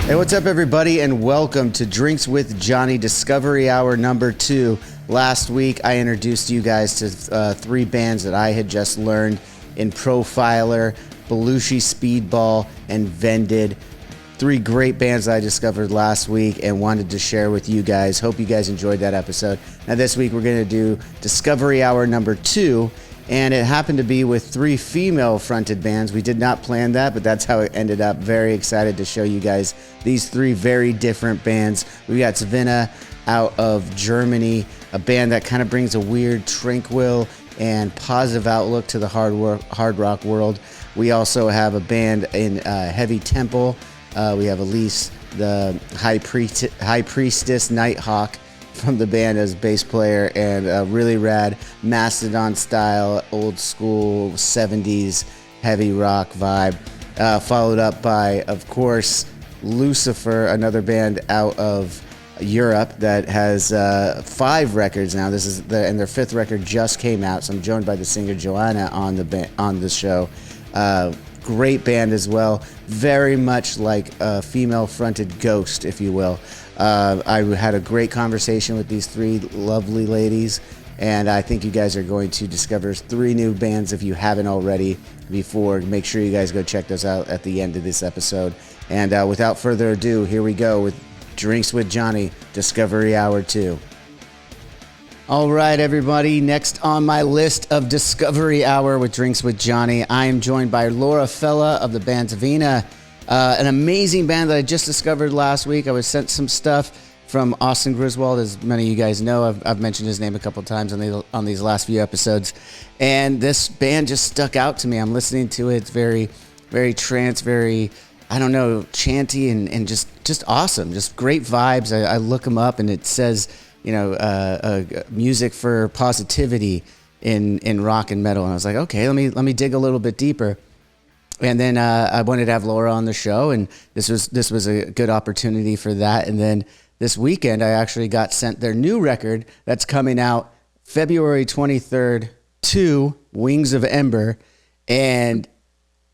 Hey, what's up, everybody, and welcome to Drinks with Johnny Discovery Hour number 2. Last week, I introduced you guys to 3 bands that I had just learned in Profiler, Belushi Speedball, and Vended. 3 great bands that I discovered last week and wanted to share with you guys. Hope you guys enjoyed that episode. Now, this week, we're going to do Discovery Hour number 2. And it happened to be with 3 female-fronted bands. We did not plan that, but that's how it ended up. Very excited to show you guys these 3 very different bands. We got Savenna out of Germany, a band that kind of brings a weird, tranquil, and positive outlook to the hard rock world. We also have a band in Heavy Temple. We have Elise, the High Priestess, Nighthawk, from the band as bass player, and a really rad Mastodon style, old school 70s heavy rock vibe. Followed up by, of course, Lucifer, another band out of Europe that has 5 records now. This is and their 5th record just came out. So I'm joined by the singer Johanna on the show. Great band as well. Very much like a female-fronted Ghost, if you will. I had a great conversation with these 3 lovely ladies, and I think you guys are going to discover 3 new bands if you haven't already before. Make sure you guys go check those out at the end of this episode. And without further ado, here we go with Drinks with Johnny, Discovery Hour 2. All right, everybody. Next on my list of Discovery Hour with Drinks with Johnny, I am joined by Fella of the band Tvinna, an amazing band that I just discovered last week. I was sent some stuff from Austin Griswold, as many of you guys know. I've mentioned his name a couple times on these last few episodes, and this band just stuck out to me. I'm listening to it. It's very, very trance, very, I don't know, chanty and just awesome. Just great vibes. I look them up, and it says, music for positivity in rock and metal. And I was like, okay, let me dig a little bit deeper. And then I wanted to have Laura on the show, and this was a good opportunity for that. And then this weekend, I actually got sent their new record that's coming out February 23rd, 2, Wings of Ember. And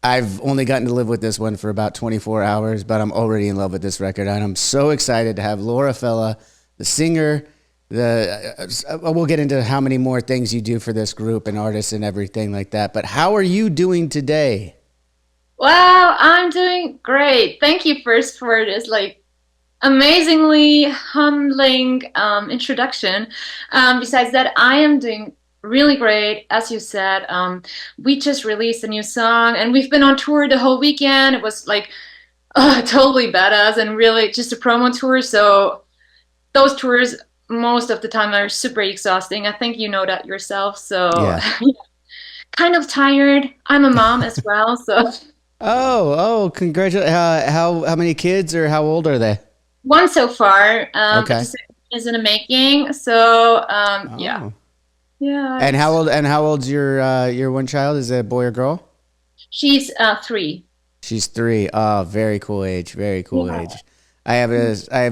I've only gotten to live with this one for about 24 hours, but I'm already in love with this record. And I'm so excited to have Laura Fella, the singer. We'll get into how many more things you do for this group and artists and everything like that. But how are you doing today? Well, I'm doing great. Thank you first for this amazingly humbling introduction. Besides that, I am doing really great. As you said, we just released a new song, and we've been on tour the whole weekend. It was totally badass and really just a promo tour. So those tours most of the time are super exhausting. I think you know that yourself. So Yeah. kind of tired. I'm a mom as well, so. Oh, congratulations. How many kids, or how old are they? One so far. But Okay. the second is in the making. So yeah. Oh. Yeah. And how old's your one child? Is it a boy or girl? She's 3. She's 3. Oh, very cool age. Very cool Yeah. age. I have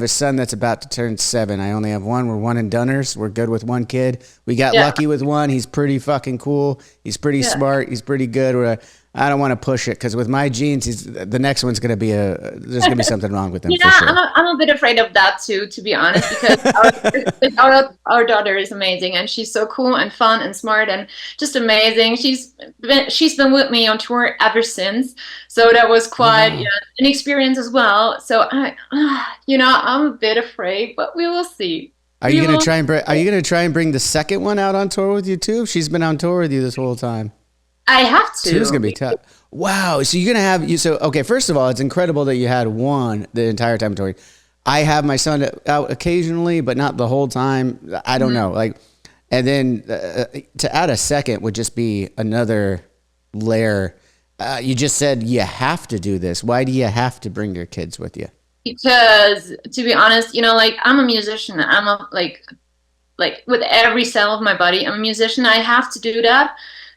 a son that's about to turn 7. I only have one. We're one and doneers. We're good with one kid. We got lucky with one. He's pretty fucking cool. He's pretty smart. He's pretty good. I don't want to push it, because with my genes, the next one's going to be there's going to be something wrong with him for sure. I'm a bit afraid of that too, to be honest, because our daughter is amazing, and she's so cool and fun and smart and just amazing. She's been with me on tour ever since, so that was quite an experience as well. So I'm a bit afraid, but we will see. Are you going to try and bring the second one out on tour with you too? She's been on tour with you this whole time. I have to. 2's gonna be tough. Wow. So you're gonna have okay. First of all, it's incredible that you had one the entire time touring. I have my son out occasionally, but not the whole time. I don't know. And then to add a second would just be another layer. You just said you have to do this. Why do you have to bring your kids with you? Because, to be honest, I'm a musician. I'm with every cell of my body, I'm a musician. I have to do that.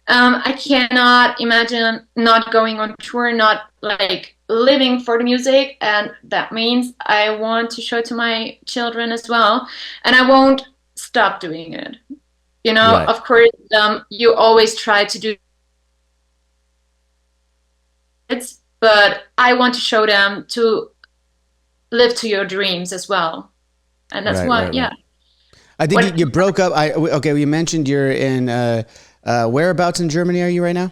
I cannot imagine not going on tour, not living for the music, and that means I want to show it to my children as well, and I won't stop doing it. Right. Of course, you always try to do it, but I want to show them to live to your dreams as well. And that's Right, why, right, yeah. right. I think What you broke up. Okay, well, you mentioned you're in whereabouts in Germany are you right now?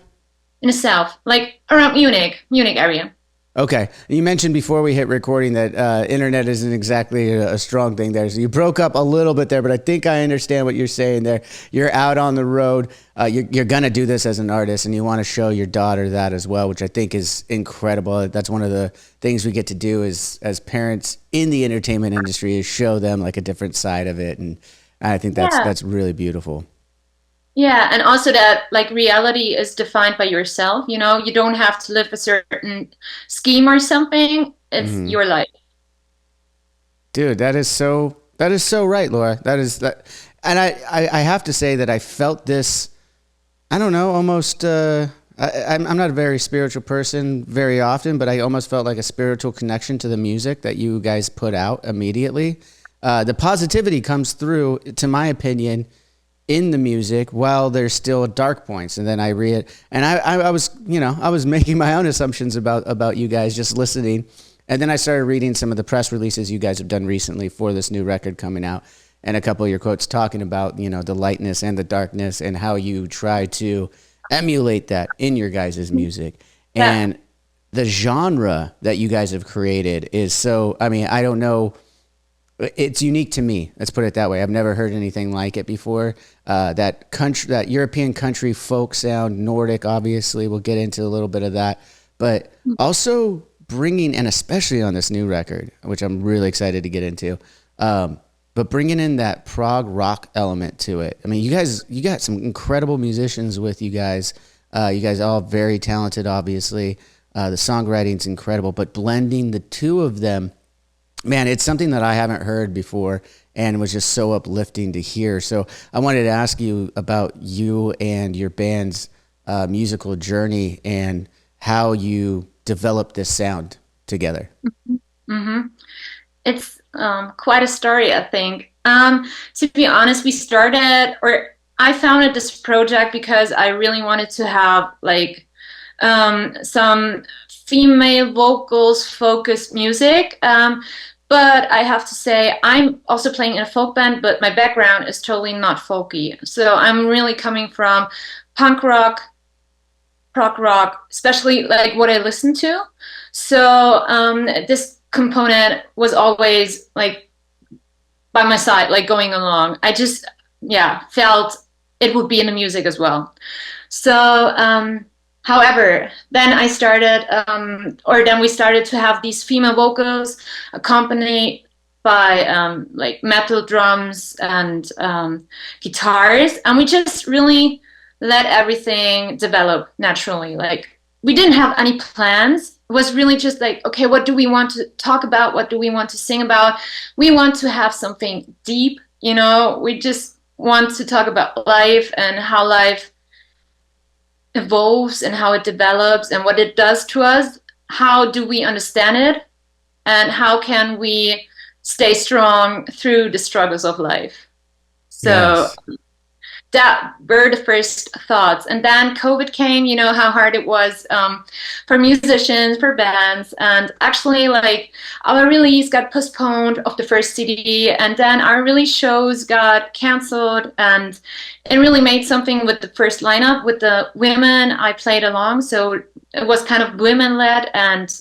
in the south, like around Munich area. Okay. You mentioned before we hit recording that internet isn't exactly a strong thing there. So you broke up a little bit there, but I think I understand what you're saying there. You're out on the road. You're going to do this as an artist, and you want to show your daughter that as well, which I think is incredible. That's one of the things we get to do as parents in the entertainment industry is show them like a different side of it. And I think Yeah. that's really beautiful. Yeah, and also that like reality is defined by yourself, you know, you don't have to live a certain scheme or something. It's Hmm. your life. Dude, that is so right, Laura. That is that, and I have to say that I felt this. I don't know, almost. I'm not a very spiritual person very often, but I almost felt like a spiritual connection to the music that you guys put out immediately. The positivity comes through, to my opinion, in the music while there's still dark points. And then I read, and I was, I was making my own assumptions about you guys just listening. And then I started reading some of the press releases you guys have done recently for this new record coming out, and a couple of your quotes talking about, the lightness and the darkness and how you try to emulate that in your guys' music. Yeah. And the genre that you guys have created is so, I mean, I don't know, it's unique to me. Let's put it that way. I've never heard anything like it before. That European country folk sound, Nordic, obviously, we'll get into a little bit of that, but also bringing, and especially on this new record, which I'm really excited to get into, but bringing in that prog rock element to it. I mean, you got some incredible musicians with you guys. You guys all very talented, obviously. The songwriting's incredible, but blending the two of them, man, it's something that I haven't heard before and was just so uplifting to hear. So I wanted to ask you about you and your band's musical journey and how you developed this sound together. Hmm. It's quite a story, I think. To be honest, we started, or I founded this project because I really wanted to have like some female vocals focused music. But I have to say, I'm also playing in a folk band, but my background is totally not folky. So I'm really coming from punk rock, prog rock, especially like what I listen to. So this component was always like by my side, like going along. I just, yeah, felt it would be in the music as well. So, however, then I started, or then we started to have these female vocals accompanied by like metal drums and guitars, and we just really let everything develop naturally. Like we didn't have any plans. It was really just like, okay, what do we want to talk about? What do we want to sing about? We want to have something deep, you know. We just want to talk about life and how life evolves and how it develops and what it does to us. How do we understand it? And how can we stay strong through the struggles of life? So Yes. that were the first thoughts. And then COVID came, you know, how hard it was for musicians, for bands. And actually, like, our release got postponed of the first CD. And then our release shows got canceled. And it really made something with the first lineup with the women I played along. So it was kind of women led. And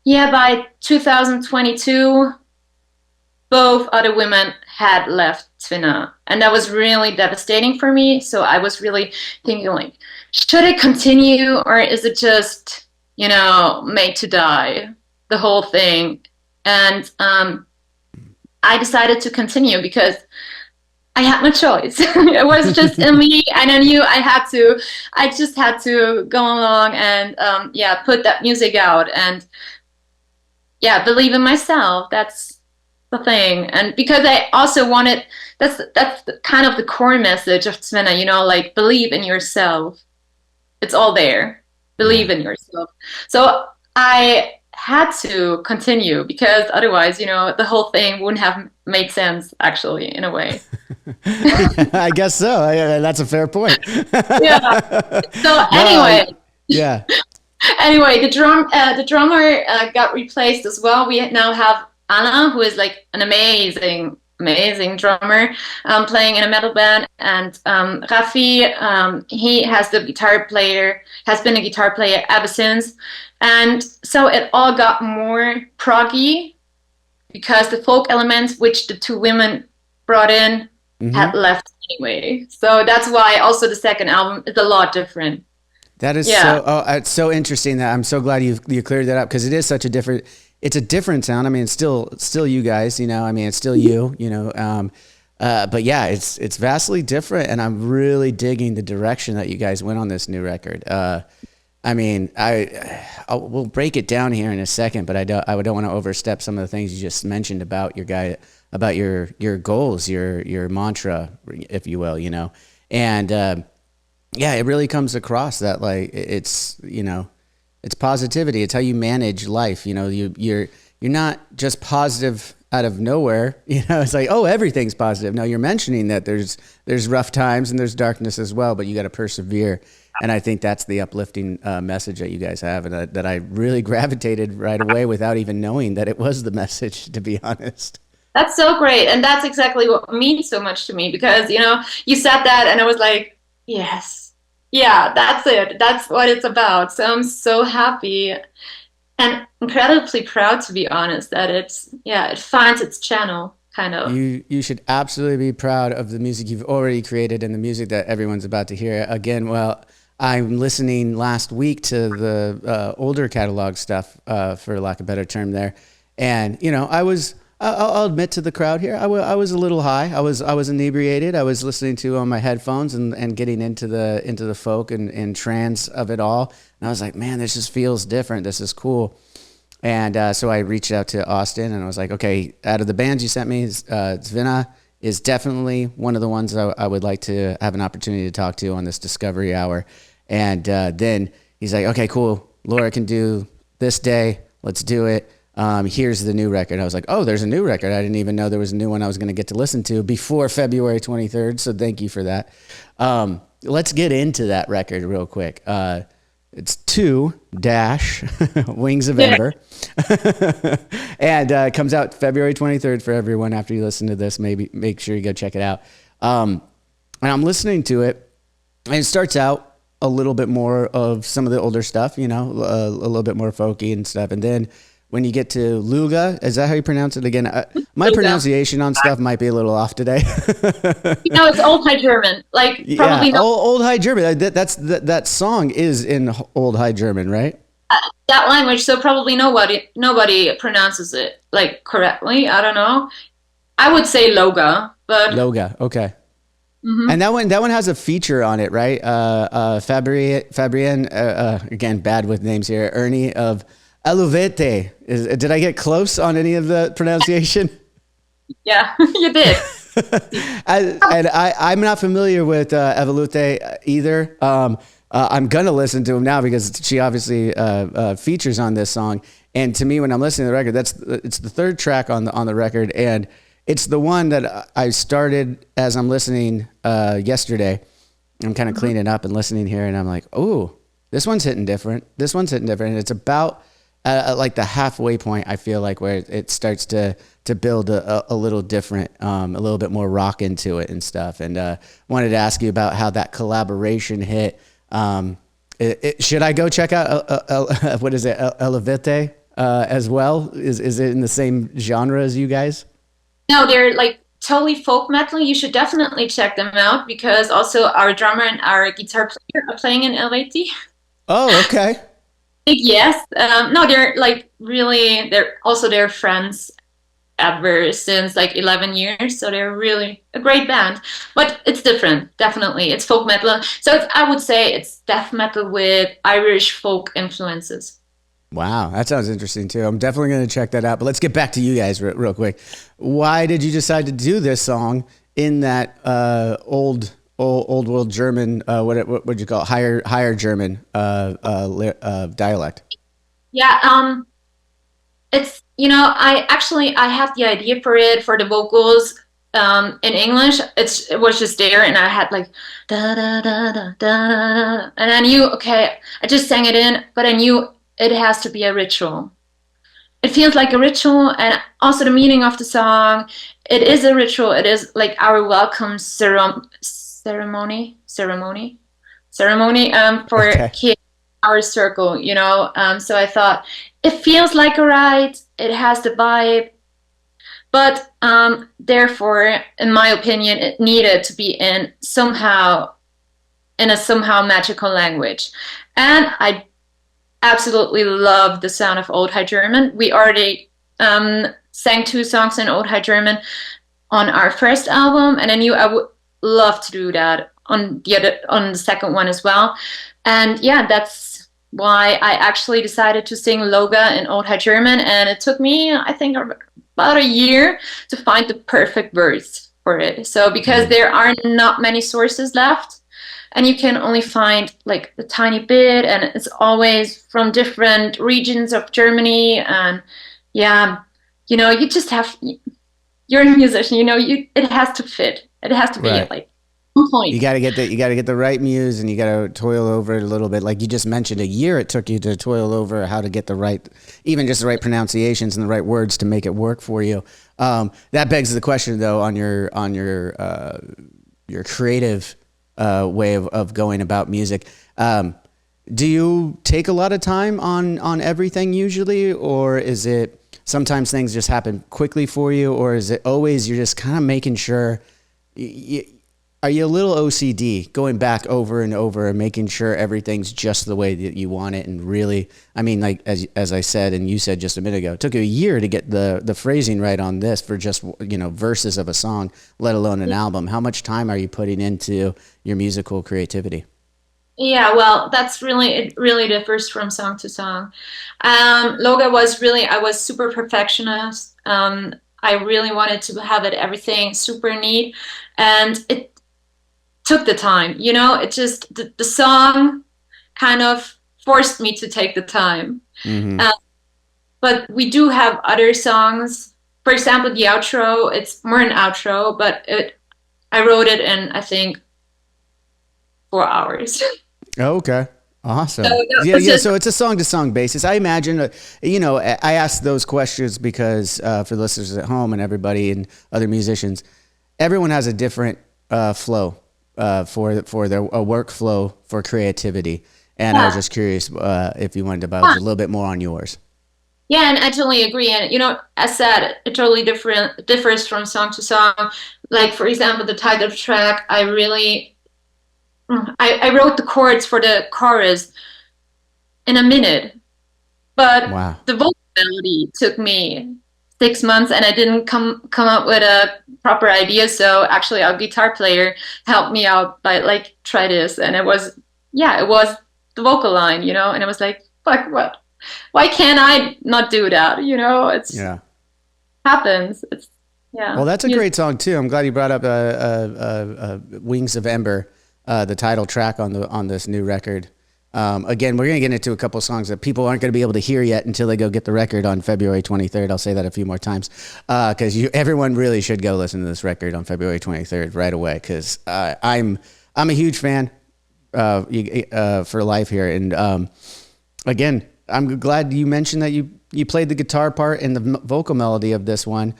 yeah, by 2022, both other women had left Tvinna, and that was really devastating for me. So I was really thinking, like, should it continue or is it just, you know, made to die, the whole thing? And I decided to continue because I had no choice. It was just in me, and I knew I just had to go along and yeah, put that music out and yeah, believe in myself. That's the thing. And because I also wanted, that's kind of the core message of Tvinna, you know, like believe in yourself. It's all there. Yeah. Believe in yourself. So I had to continue because otherwise, you know, the whole thing wouldn't have made sense actually in a way. I guess so. That's a fair point. Yeah. So No, anyway, yeah. Anyway, the drummer got replaced as well. We now have Anna, who is like an amazing drummer, playing in a metal band, and Rafi, he has been a guitar player ever since, and so it all got more proggy because the folk elements which the two women brought in Hmm. had left anyway. So that's why also the second album is a lot different. That is Yeah. so. Oh, it's so interesting that I'm so glad you cleared that up because it is such a different. It's a different sound. I mean, it's still you guys. You know, I mean, it's still you. You know, but yeah, it's vastly different, and I'm really digging the direction that you guys went on this new record. I mean, we'll break it down here in a second, but I don't want to overstep some of the things you just mentioned about about your goals, your mantra, if you will. You know, and yeah, it really comes across that like it's it's positivity. It's how you manage life. You know, you're not just positive out of nowhere. You know, it's like, oh, everything's positive. No, you're mentioning that there's rough times and there's darkness as well, but you got to persevere. And I think that's the uplifting message that you guys have, and that I really gravitated right away without even knowing that it was the message. To be honest. That's so great. And that's exactly what means so much to me because, you said that and I was like, yes, yeah, that's it. That's what it's about. So I'm so happy and incredibly proud, to be honest, that it finds its channel, kind of. You should absolutely be proud of the music you've already created and the music that everyone's about to hear. Again, well, I'm listening last week to the older catalog stuff, for lack of a better term there, and I'll admit to the crowd here, I was a little high. I was inebriated. I was listening to on my headphones and getting into the folk and trance of it all. And I was like, man, this just feels different. This is cool. And so I reached out to Austin and I was like, okay, out of the bands you sent me, Tvinna is definitely one of the ones I would like to have an opportunity to talk to on this Discovery Hour. And then he's like, okay, cool. Laura can do this day. Let's do it. Here's the new record. I was like, oh, there's a new record. I didn't even know there was a new one I was going to get to listen to before February 23rd. So thank you for that. Let's get into that record real quick. It's 2 dash Wings of Yeah. Ember. And it comes out February 23rd for everyone. After you listen to this, maybe make sure you go check it out. And I'm listening to it, and it starts out a little bit more of some of the older stuff, a little bit more folky and stuff. And then when you get to Luga, is that how you pronounce it again? My Luga. pronunciation on stuff might be a little off today. It's Old High German. Like, Yeah, probably not old High German. That song is in Old High German, right? that language, so probably nobody pronounces it, like, correctly. I don't know. I would say Loga, but. Loga. Okay. Mhm. And that one has a feature on it, right? Fabienne, again, bad with names here. Ernie of Eluvete. Did I get close on any of the pronunciation? Yeah, you did. I'm not familiar with Evolute either. I'm gonna listen to him now because she obviously features on this song. And to me, when I'm listening to the record, it's the third track on the record, and it's the one that I started as I'm listening yesterday. I'm kind of cleaning up and listening here, and I'm like, oh, this one's hitting different. This one's hitting different. And it's about like the halfway point, I feel like, where it starts to build a little different, a little bit more rock into it and stuff. And wanted to ask you about how that collaboration hit. Should I go check out what is it, Elevete as well? Is it in the same genre as you guys? No, they're like totally folk metal. You should definitely check them out because also our drummer and our guitar player are playing in LAT. Oh, okay. Yes. No, they're like really, they're friends ever since like 11 years. So they're really a great band, but it's different. Definitely. It's folk metal. So I would say it's death metal with Irish folk influences. Wow, that sounds interesting too. I'm definitely going to check that out. But let's get back to you guys real quick. Why did you decide to do this song in that old world German? What would you call it? Higher German dialect? Yeah. It's, I had the idea for it for the vocals in English, it was just there, and I had like da da da da da, and I knew, okay, I just sang it in, but I knew it has to be a ritual. It feels like a ritual, and also the meaning of the song. It is a ritual. It is like our welcome ceremony for Okay. kids, our circle. So I thought it feels like a rite. It has the vibe, but therefore, in my opinion, it needed to be in a somehow magical language, and I absolutely love the sound of Old High German. We already sang 2 songs in Old High German on our first album, and I knew I would love to do that on the second one as well. And yeah, that's why I actually decided to sing Loga in Old High German, and it took me, I think, about a year to find the perfect words for it. So because there are not many sources left, and you can only find like a tiny bit, and it's always from different regions of Germany, and yeah, you just have, you're a musician, it has to fit, it has to be Right. like on You point. got to get the right muse, and you got to toil over it a little bit. Like you just mentioned, a year it took you to toil over how to get the right, even just the right pronunciations and the right words to make it work for you. That begs the question, though, on your creative way of going about music. Do you take a lot of time on everything usually, or is it sometimes things just happen quickly for you, or is it always you're just kind of making sure? Are you a little OCD going back over and over and making sure everything's just the way that you want it? And really, I mean, like as I said, and you said just a minute ago, it took you a year to get the phrasing right on this for just verses of a song, let alone an album. How much time are you putting into your musical creativity? Yeah, well, that's really, it really differs from song to song. Loga was really, I was super perfectionist. I really wanted to have it everything super neat, and it took the time. It just the song kind of forced me to take the time. Mm-hmm. Uh, but we do have other songs. For example, the outro. It's more an outro, but I wrote it in, I think, 4 hours. Oh, okay. So Awesome. that Yeah, was yeah. just So it's a song to song basis. I imagine, I ask those questions because for the listeners at home and everybody and other musicians, everyone has a different flow for their a workflow for creativity. And I was yeah. just curious if you wanted to divulge a little bit more on yours. Yeah, and I totally agree. And as said, it totally differs from song to song. Like for example, the title track, I wrote the chords for the chorus in a minute, but Wow. the vocal melody took me 6 months, and I didn't come up with a proper idea. So actually, our guitar player helped me out by like, try this, and it was the vocal line, and it was like, fuck, what? Why can't I not do that? It's Yeah. happens. It's yeah. Well, that's a Music. great song too. I'm glad you brought up "Wings of Ember," the title track on this new record. Again, we're gonna get into a couple songs that people aren't gonna be able to hear yet until they go get the record on February 23rd. I'll say that a few more times because everyone really should go listen to this record on February 23rd right away because I'm a huge fan for life here. And again, I'm glad you mentioned that you played the guitar part and the vocal melody of this one.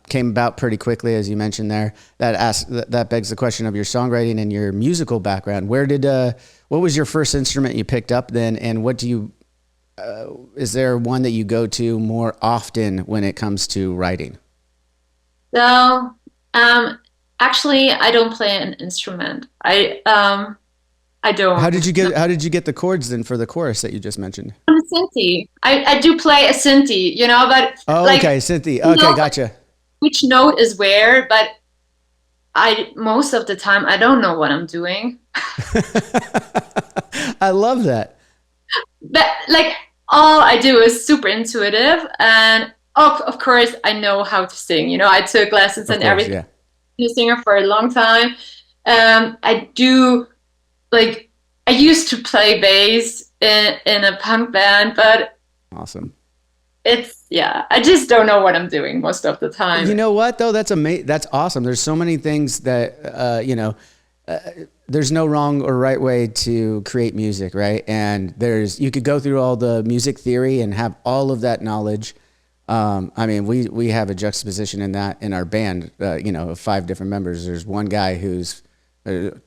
Came about pretty quickly, as you mentioned there. That begs the question of your songwriting and your musical background. What was your first instrument you picked up then, and is there one that you go to more often when it comes to writing? So, actually, I don't play an instrument. I How don't. did you get the chords then for the chorus that you just mentioned? I'm a synthie. I do play a synthie, but Oh, like, okay, Cynthia. you Okay, know gotcha. which note is where, but I most of the time I don't know what I'm doing. I love that. But like, all I do is super intuitive, and of course I know how to sing. I took lessons Of and course, everything. yeah. Been a singer for a long time. I do like I used to play bass in a punk band, but Awesome. It's yeah, I just don't know what I'm doing most of the You time. know what though? That's amazing. That's awesome. There's so many things that there's no wrong or right way to create music, right? And there's you could go through all the music theory and have all of that knowledge. I mean, we have a juxtaposition in that in our band. Of five different members. There's one guy who's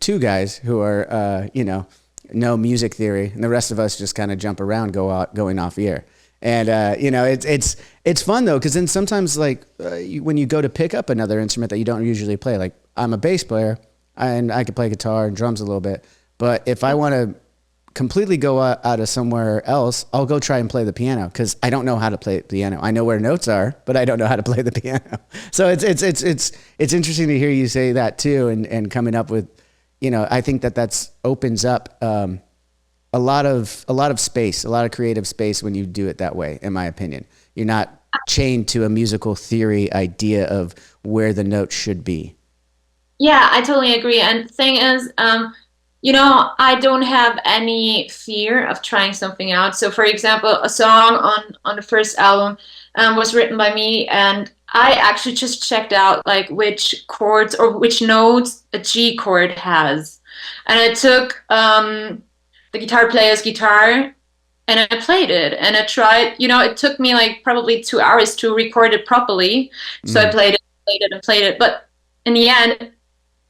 two guys who are know music theory, and the rest of us just kind of jump around, going off ear. And it's fun though, because then sometimes when you go to pick up another instrument that you don't usually play, like I'm a bass player and I can play guitar and drums a little bit, but if I want to completely go out of somewhere else, I'll go try and play the piano because I don't know how to play the piano. I know where notes are, but I don't know how to play the piano. So it's interesting to hear you say that too, and coming up with, I think that's opens up a lot of space, a lot of creative space when you do it that way. In my opinion, you're not chained to a musical theory idea of where the note should be. Yeah, I totally agree. And the thing is, I don't have any fear of trying something out. So, for example, a song on the first album was written by me, and I actually just checked out like which chords or which notes a G chord has, and I took the guitar player's guitar and I played it, and I tried. It took me like probably 2 hours to record it properly. So I Mm, played it, and played it, but in the end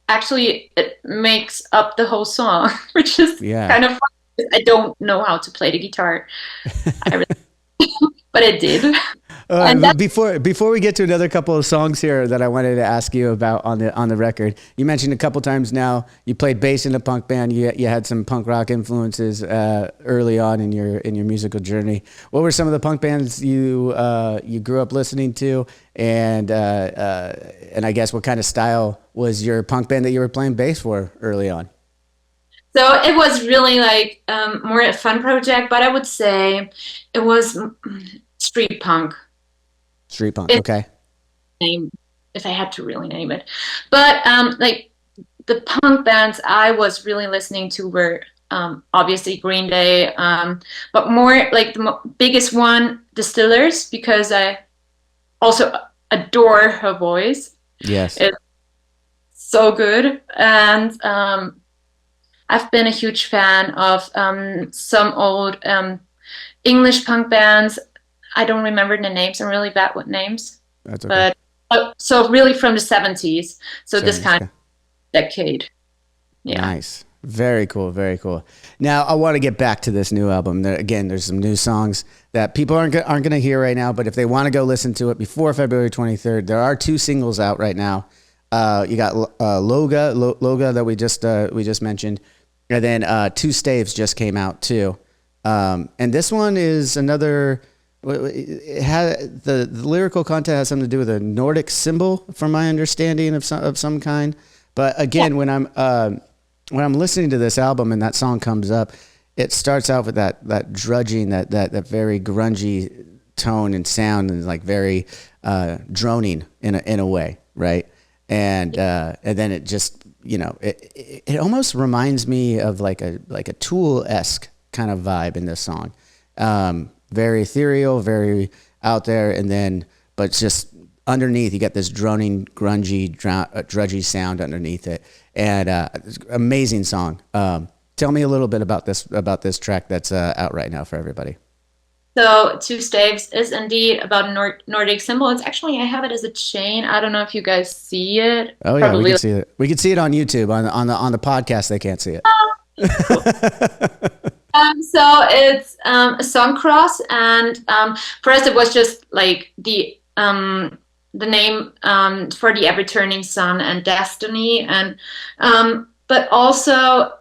actually it makes up the whole song, which is yeah. kind of fun. I don't know how to play the guitar, I really, but I did, All right, and but that's before we get to another couple of songs here that I wanted to ask you about on the record, you mentioned a couple times now you played bass in a punk band. You had some punk rock influences early on in your musical journey. What were some of the punk bands you grew up listening to, and I guess what kind of style was your punk band that you were playing bass for early on? so it was really like more a fun project, but I would say it was street punk. Street punk, If okay. name if I had to really name it, but like the punk bands I was really listening to were obviously Green Day, but more like the biggest one, Distillers, because I also adore her voice. Yes. It's so good. And I've been a huge fan of some old English punk bands. I don't remember the names. I'm really bad with names. That's okay. But so really from the 70s. So this 70s. kind of decade. Yeah. Nice. Very cool. Very cool. Now, I want to get back to this new album. Again, there's some new songs that people aren't going to hear right now, but if they want to go listen to it before February 23rd, there are two singles out right now. You got Loga that we just mentioned, and then Two Staves just came out too. And this one is another. It had the lyrical content has something to do with a Nordic symbol, from my understanding of some kind. But Yeah. again, when I'm listening to this album and that song comes up, it starts out with that drudging, that very grungy tone and sound, and like very droning in a way, right? And then it just it almost reminds me of like a Tool-esque kind of vibe in this song. Very ethereal, very out there, and then but just underneath you got this droning, grungy, drudgy sound underneath it, and amazing song. Tell me a little bit about this track that's out right now for everybody. So Two Staves is indeed about a Nordic symbol. It's actually I have it as a chain. I don't know if you guys see it. Oh yeah, we Probably. can see it. We can see it on YouTube. On the podcast, they can't see it. Cool. So it's a song cross, and for us it was just like the name for the ever turning sun and destiny, and but also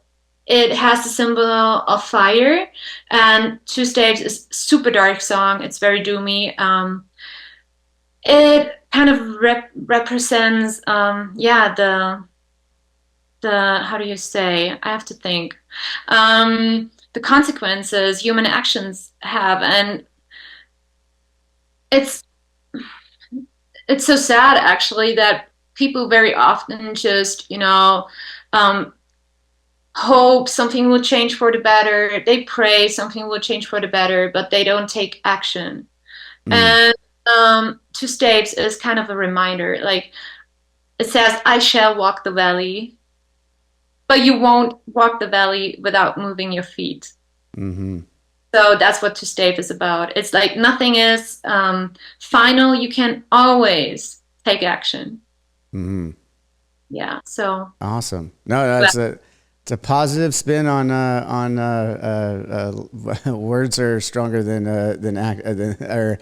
it has the symbol of fire. And Two Staves is super dark song. It's very doomy. It kind of represents yeah the how do you say? I have to think. The consequences human actions have, and it's it's so sad actually that people very often just um, hope something will change for the better. They pray something will change for the better, but they don't take action. Mm, And two steps is kind of a reminder. Like it says, I shall walk the valley, but you won't walk the valley without moving your feet. mm-hmm, So that's what to stave is about. It's like nothing is final. You can always take action. mm-hmm. Yeah. So, Awesome. No, well, that's a it's a positive spin on words are stronger than or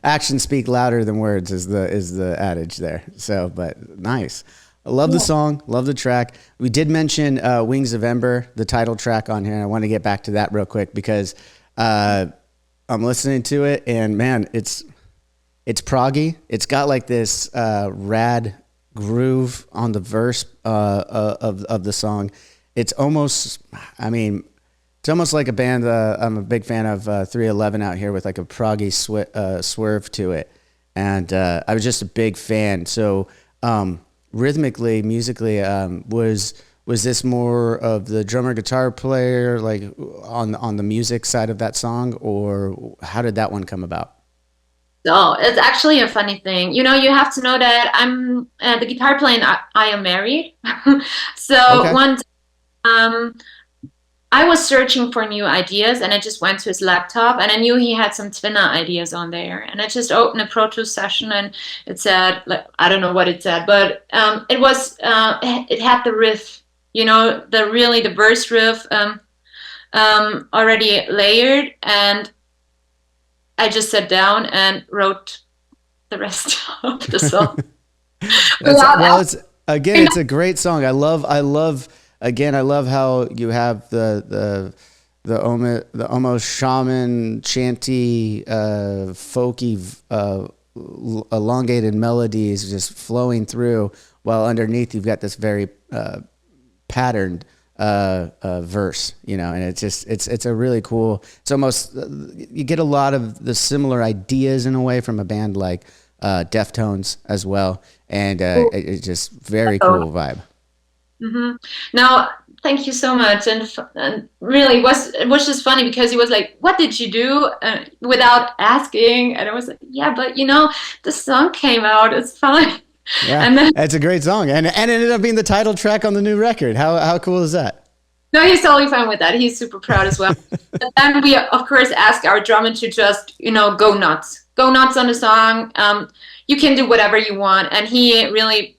actions speak louder than words is the adage there. So, but nice. I love the yeah. song, love the track. We did mention Wings of Ember, the title track on here, and I want to get back to that real quick because uh, I'm listening to it, and man, it's proggy. It's got like this rad groove on the verse of the song. It's almost, I mean, it's almost like a band. I'm a big fan of 311 out here with like a proggy swerve to it, and I was just a big fan. So rhythmically, musically, was this more of the drummer guitar player, like on the music side of that song, or how did that one come about? So it's actually a funny thing. You have to know that I'm the guitar playing. I am married. So Okay. one um, I was searching for new ideas and I just went to his laptop and I knew he had some Tvinna ideas on there. And I just opened a Pro Tools session and it said, like, I don't know what it said, but it had the riff, the verse riff already layered. And I just sat down and wrote the rest of the song That's without well. It's again. asking. It's a great song. I love. Again, I love how you have the almost shaman chanty, folky, elongated melodies just flowing through, while underneath you've got this very patterned verse, and it's a really cool. It's almost you get a lot of the similar ideas in a way from a band like Deftones as well, and it's just very cool vibe. Hmm. No, thank you so much. And really, it was just funny because he was like, "What did you do?" Without asking, and I was like, "Yeah, but the song came out. It's fine." Yeah, And then it's a great song, and it ended up being the title track on the new record. How cool is that? no, he's totally fine with that. He's super proud as well. And then we, of course, ask our drummer to just, go nuts on the song. You can do whatever you want, and he really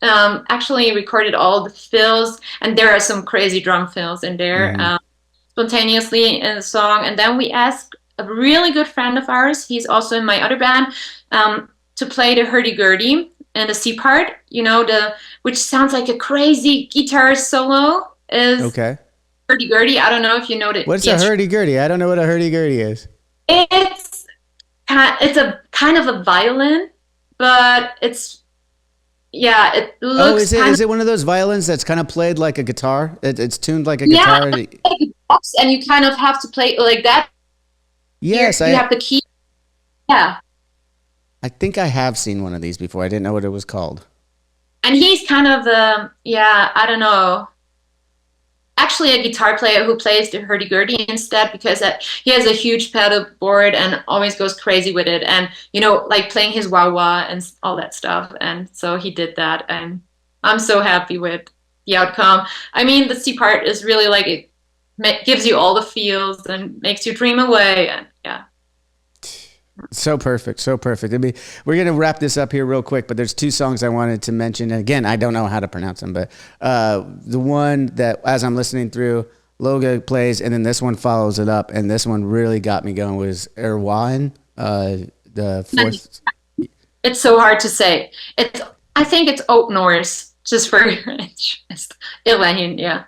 actually recorded all the fills, and there are some crazy drum fills in there Hmm. spontaneously in the song. And then we asked a really good friend of ours, he's also in my other band, to play the hurdy-gurdy and the C part, which sounds like a crazy guitar solo is Okay. hurdy-gurdy. I don't know if you know What's the a instrument. hurdy gurdy? I don't know what a hurdy gurdy is. It's it's a kind of a violin, but yeah, it Oh, looks is it kind of. is it one of those violins that's kind of played like a guitar? It's tuned like a Yeah, guitar. like a box, and you kind of have to play like that. Yes, You I have the key. Yeah, I think I have seen one of these before. I didn't know what it was called. and he's kind of yeah, I don't know. Actually, a guitar player who plays the hurdy-gurdy instead because he has a huge pedal board and always goes crazy with it, and like playing his wah wah and all that stuff. And so he did that, and I'm so happy with the outcome. I mean, the C part is really like it gives you all the feels and makes you dream away, and yeah. So perfect, so perfect. I mean, we're gonna wrap this up here real quick, but there's two songs I wanted to mention. And again, I don't know how to pronounce them, but the one that as I'm listening through, Loga plays, and then this one follows it up, and this one really got me going was Erwan, the fourth. It's so hard to say. I think it's Old Norse, just for your interest. Elaine, yeah.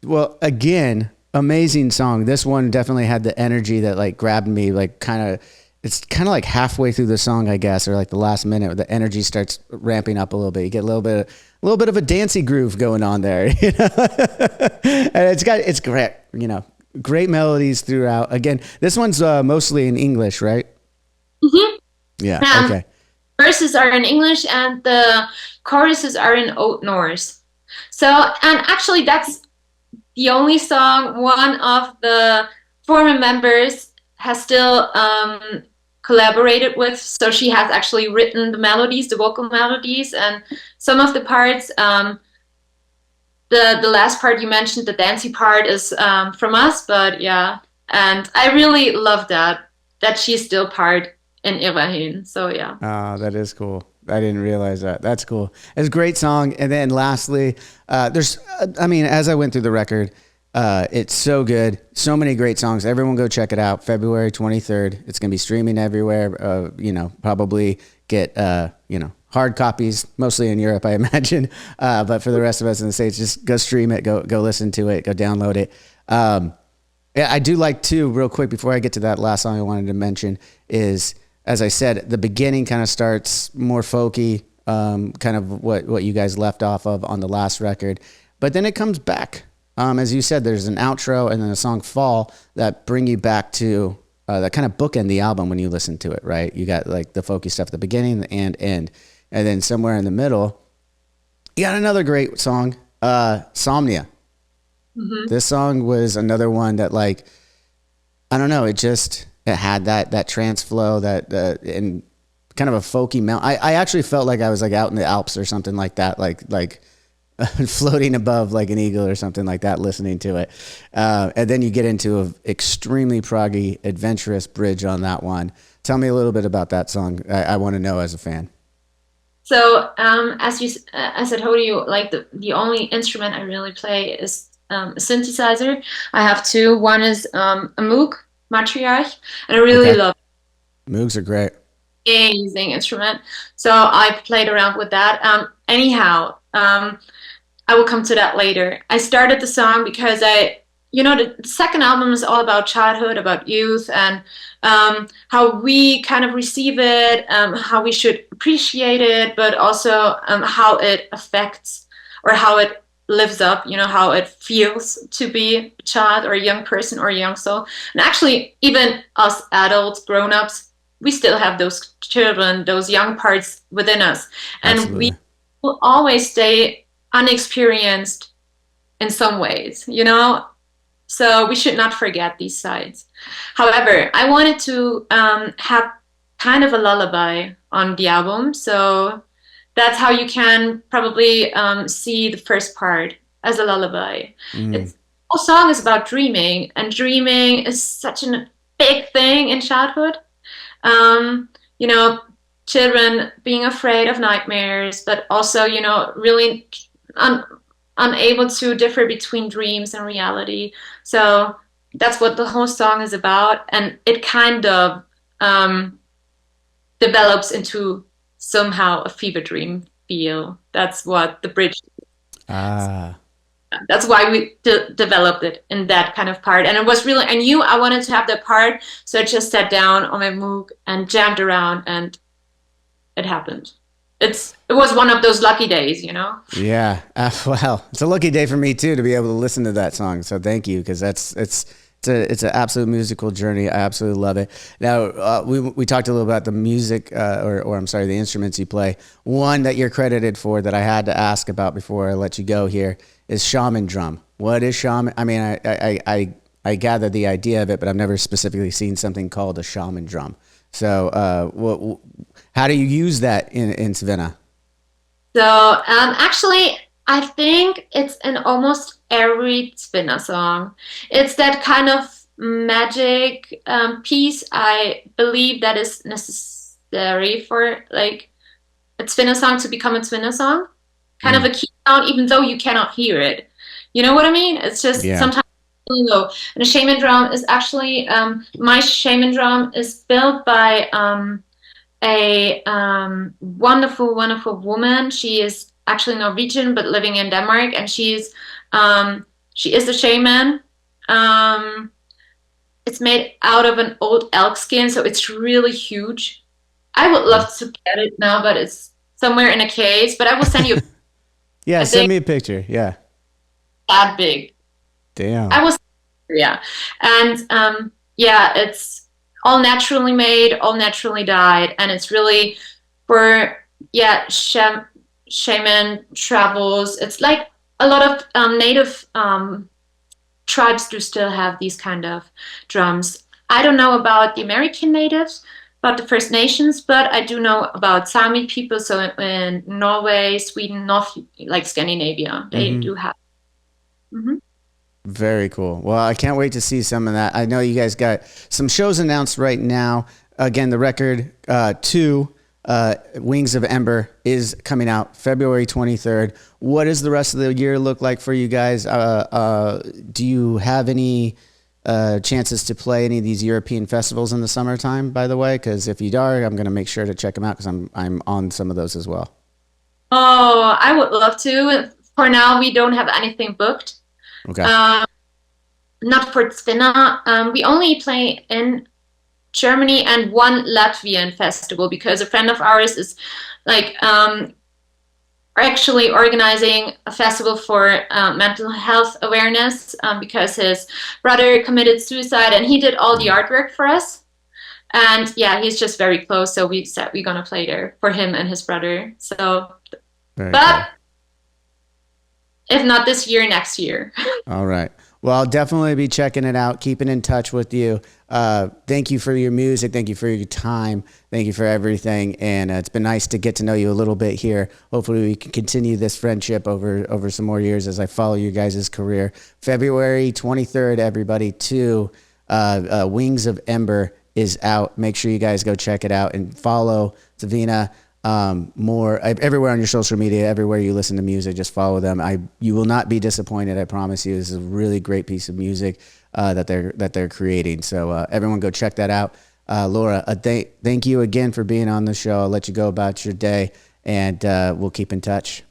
Well, again, amazing song. This one definitely had the energy that like grabbed me, like kind of. It's kind of like halfway through the song, I guess, or like the last minute, where the energy starts ramping up a little bit. You get a little bit of a dancey groove going on there, and it's great, great melodies throughout. Again, this one's mostly in English, right? Hmm. Yeah. Okay. Verses are in English and the choruses are in Old Norse. So, and actually, that's the only song one of the former members has still collaborated with. So she has actually written the melodies, the vocal melodies, and some of the parts. The last part you mentioned, the dancey part, is from us, but yeah, and I really love that she's still part in Irahin. So yeah. That is cool. I didn't realize that. That's cool. It's a great song. And then lastly, I mean, as I went through the record, it's so good. So many great songs. Everyone go check it out. February 23rd. It's going to be streaming everywhere. Probably get, hard copies, mostly in Europe, I imagine. But for the rest of us in the States, just go stream it, go listen to it, go download it. Yeah, I do like too, real quick, before I get to that last song I wanted to mention is, as I said, the beginning kind of starts more folky, kind of what you guys left off of on the last record. But then it comes back. As you said, there's an outro and then a song Fall that bring you back to that kind of bookend the album when you listen to it, right? You got like the folky stuff at the beginning and end. And then somewhere in the middle, you got another great song, Somnia. Mm-hmm. This song was another one that, like, I don't know, it had that trance flow, that and kind of a folky mount. I actually felt like I was like out in the Alps or something like that, like floating above like an eagle or something like that, listening to it. And then you get into an extremely proggy, adventurous bridge on that one. Tell me a little bit about that song. I want to know as a fan. So as I told you, like the only instrument I really play is a synthesizer. I have two. One is a Moog Matriarch, and I really love it. Moogs are great. Amazing instrument. So I played around with that. I will come to that later. I started the song because the second album is all about childhood, about youth, and how we kind of receive it, how we should appreciate it, but also how it affects or how it lives up, how it feels to be a child or a young person or a young soul. And actually, even us adults, grown-ups, we still have those children, those young parts within us. And Absolutely. We will always stay unexperienced in some ways, So we should not forget these sides. However, I wanted to have kind of a lullaby on the album. So that's how you can probably see the first part as a lullaby. The whole song is about dreaming, and dreaming is such a big thing in childhood. Children being afraid of nightmares, but also, really unable to differ between dreams and reality. So that's what the whole song is about, and it kind of develops into somehow a fever dream feel. That's what the bridge is. That's why we developed it in that kind of part. And it was really, I knew I wanted to have that part, so I just sat down on my Moog and jammed around, and it happened. It was one of those lucky days, Yeah. Well, it's a lucky day for me too to be able to listen to that song. So thank you, because it's an absolute musical journey. I absolutely love it. Now we talked a little about the music, or I'm sorry, the instruments you play. One that you're credited for that I had to ask about before I let you go here is shaman drum. What is shaman? I mean, I gathered the idea of it, but I've never specifically seen something called a shaman drum. So, how do you use that in Savenna? So, actually, I think it's in almost every Tvinna song. It's that kind of magic piece, I believe, that is necessary for like a Tvinna song to become a Tvinna song. Kind of a key sound, even though you cannot hear it. You know what I mean? It's just sometimes really low. And a shaman drum is actually, my shaman drum is built by a wonderful, wonderful woman. She is actually Norwegian, but living in Denmark, and she is a shaman. It's made out of an old elk skin, so it's really huge. I would love to get it now, but it's somewhere in a case. But I will send you. Yeah, send me a picture. Yeah, that big. Damn. And it's all naturally made, all naturally dyed, and it's really for shaman travels. It's like a lot of native tribes do still have these kind of drums. I don't know about the American natives, about the First Nations, but I do know about Sami people. So in Norway, Sweden, North, like Scandinavia, they do have. Mm-hmm. Very cool. Well, I can't wait to see some of that. I know you guys got some shows announced right now. Again, the record 2, Wings of Ember, is coming out February 23rd. What does the rest of the year look like for you guys? Do you have any chances to play any of these European festivals in the summertime, by the way? Because if you are, I'm going to make sure to check them out because I'm on some of those as well. Oh, I would love to. For now, we don't have anything booked. Okay. Not for Tvinna. We only play in Germany and one Latvian festival because a friend of ours is like actually organizing a festival for mental health awareness because his brother committed suicide and he did all the artwork for us. And yeah, he's just very close. So we said we're going to play there for him and his brother. So, Very but cool. if not this year, next year. All right. Well, I'll definitely be checking it out, keeping in touch with you. Thank you for your music. Thank you for your time. Thank you for everything. And it's been nice to get to know you a little bit here. Hopefully we can continue this friendship over some more years as I follow you guys' career. February 23rd, everybody, Wings of Ember is out. Make sure you guys go check it out and follow Savenna. More everywhere on your social media, everywhere you listen to music, just follow them. You will not be disappointed. I promise you. This is a really great piece of music that they're creating. So everyone go check that out. Laura, thank you again for being on the show. I'll let you go about your day, and we'll keep in touch.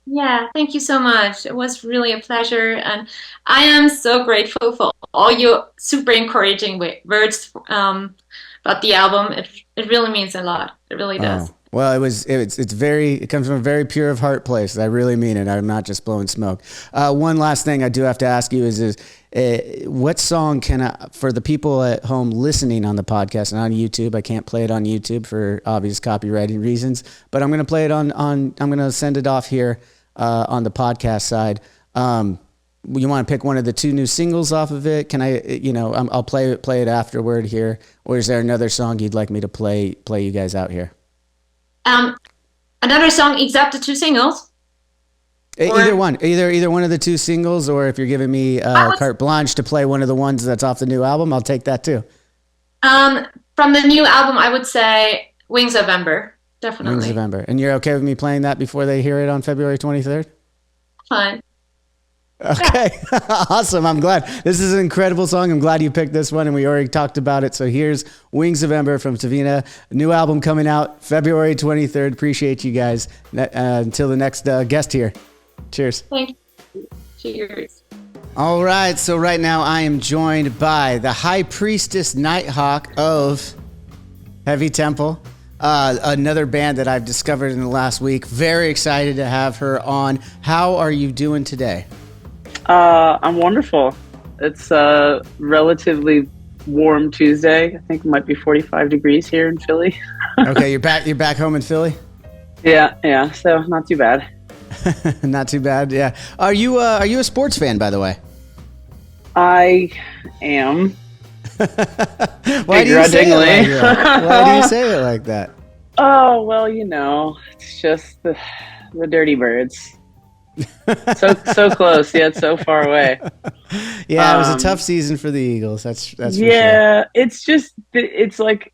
Yeah, thank you so much. It was really a pleasure, and I am so grateful for all your super encouraging words about the album. It really means a lot. It really does. Well, it comes from a very pure of heart place. I really mean it. I'm not just blowing smoke. One last thing I do have to ask you is what song for the people at home listening on the podcast and on YouTube, I can't play it on YouTube for obvious copywriting reasons, but I'm going to play it I'm going to send it off here on the podcast side. You want to pick one of the 2 new singles off of it? Can I'll play it afterward here, or is there another song you'd like me to play you guys out here? Another song except the 2 singles? Either one. Either one of the 2 singles, or if you're giving me carte blanche to play one of the ones that's off the new album, I'll take that too. From the new album, I would say Wings of Ember. Definitely. Wings of Ember. And you're okay with me playing that before they hear it on February 23rd? Fine. Okay. Awesome. I'm glad. This is an incredible song. I'm glad you picked this one, and we already talked about it. So here's Wings of Ember from Tvinna. New album coming out February 23rd. Appreciate you guys. Until the next guest here. Cheers. Thank you. Cheers. All right. So right now I am joined by the High Priestess Nighthawk of Heavy Temple. Another band that I've discovered in the last week. Very excited to have her on. How are you doing today? I'm wonderful. It's a relatively warm Tuesday. I think it might be 45 degrees here in Philly. Okay, you're back home in Philly? Yeah. So not too bad. Not too bad. Yeah. Are you a sports fan, by the way? I am. Why do you say it like that? Why do you say it like that? Oh, well, it's just the dirty birds. So close yet so far away. Yeah, it was a tough season for the Eagles. That's for sure. It's like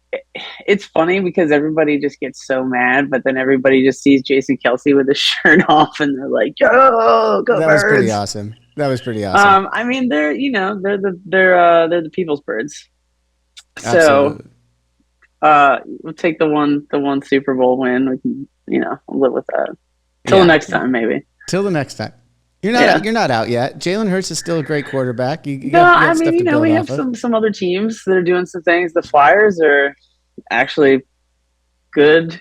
it's funny because everybody just gets so mad, but then everybody just sees Jason Kelce with his shirt off, and they're like, "Yo, go That birds!" was pretty awesome. That was pretty awesome. I mean, they're the people's birds. Absolutely. So, we'll take the one Super Bowl win. We can, we'll live with that. Till the next time, maybe. Till the next time. You're not out yet. Jalen Hurts is still a great quarterback. We have some other teams that are doing some things. The Flyers are actually good.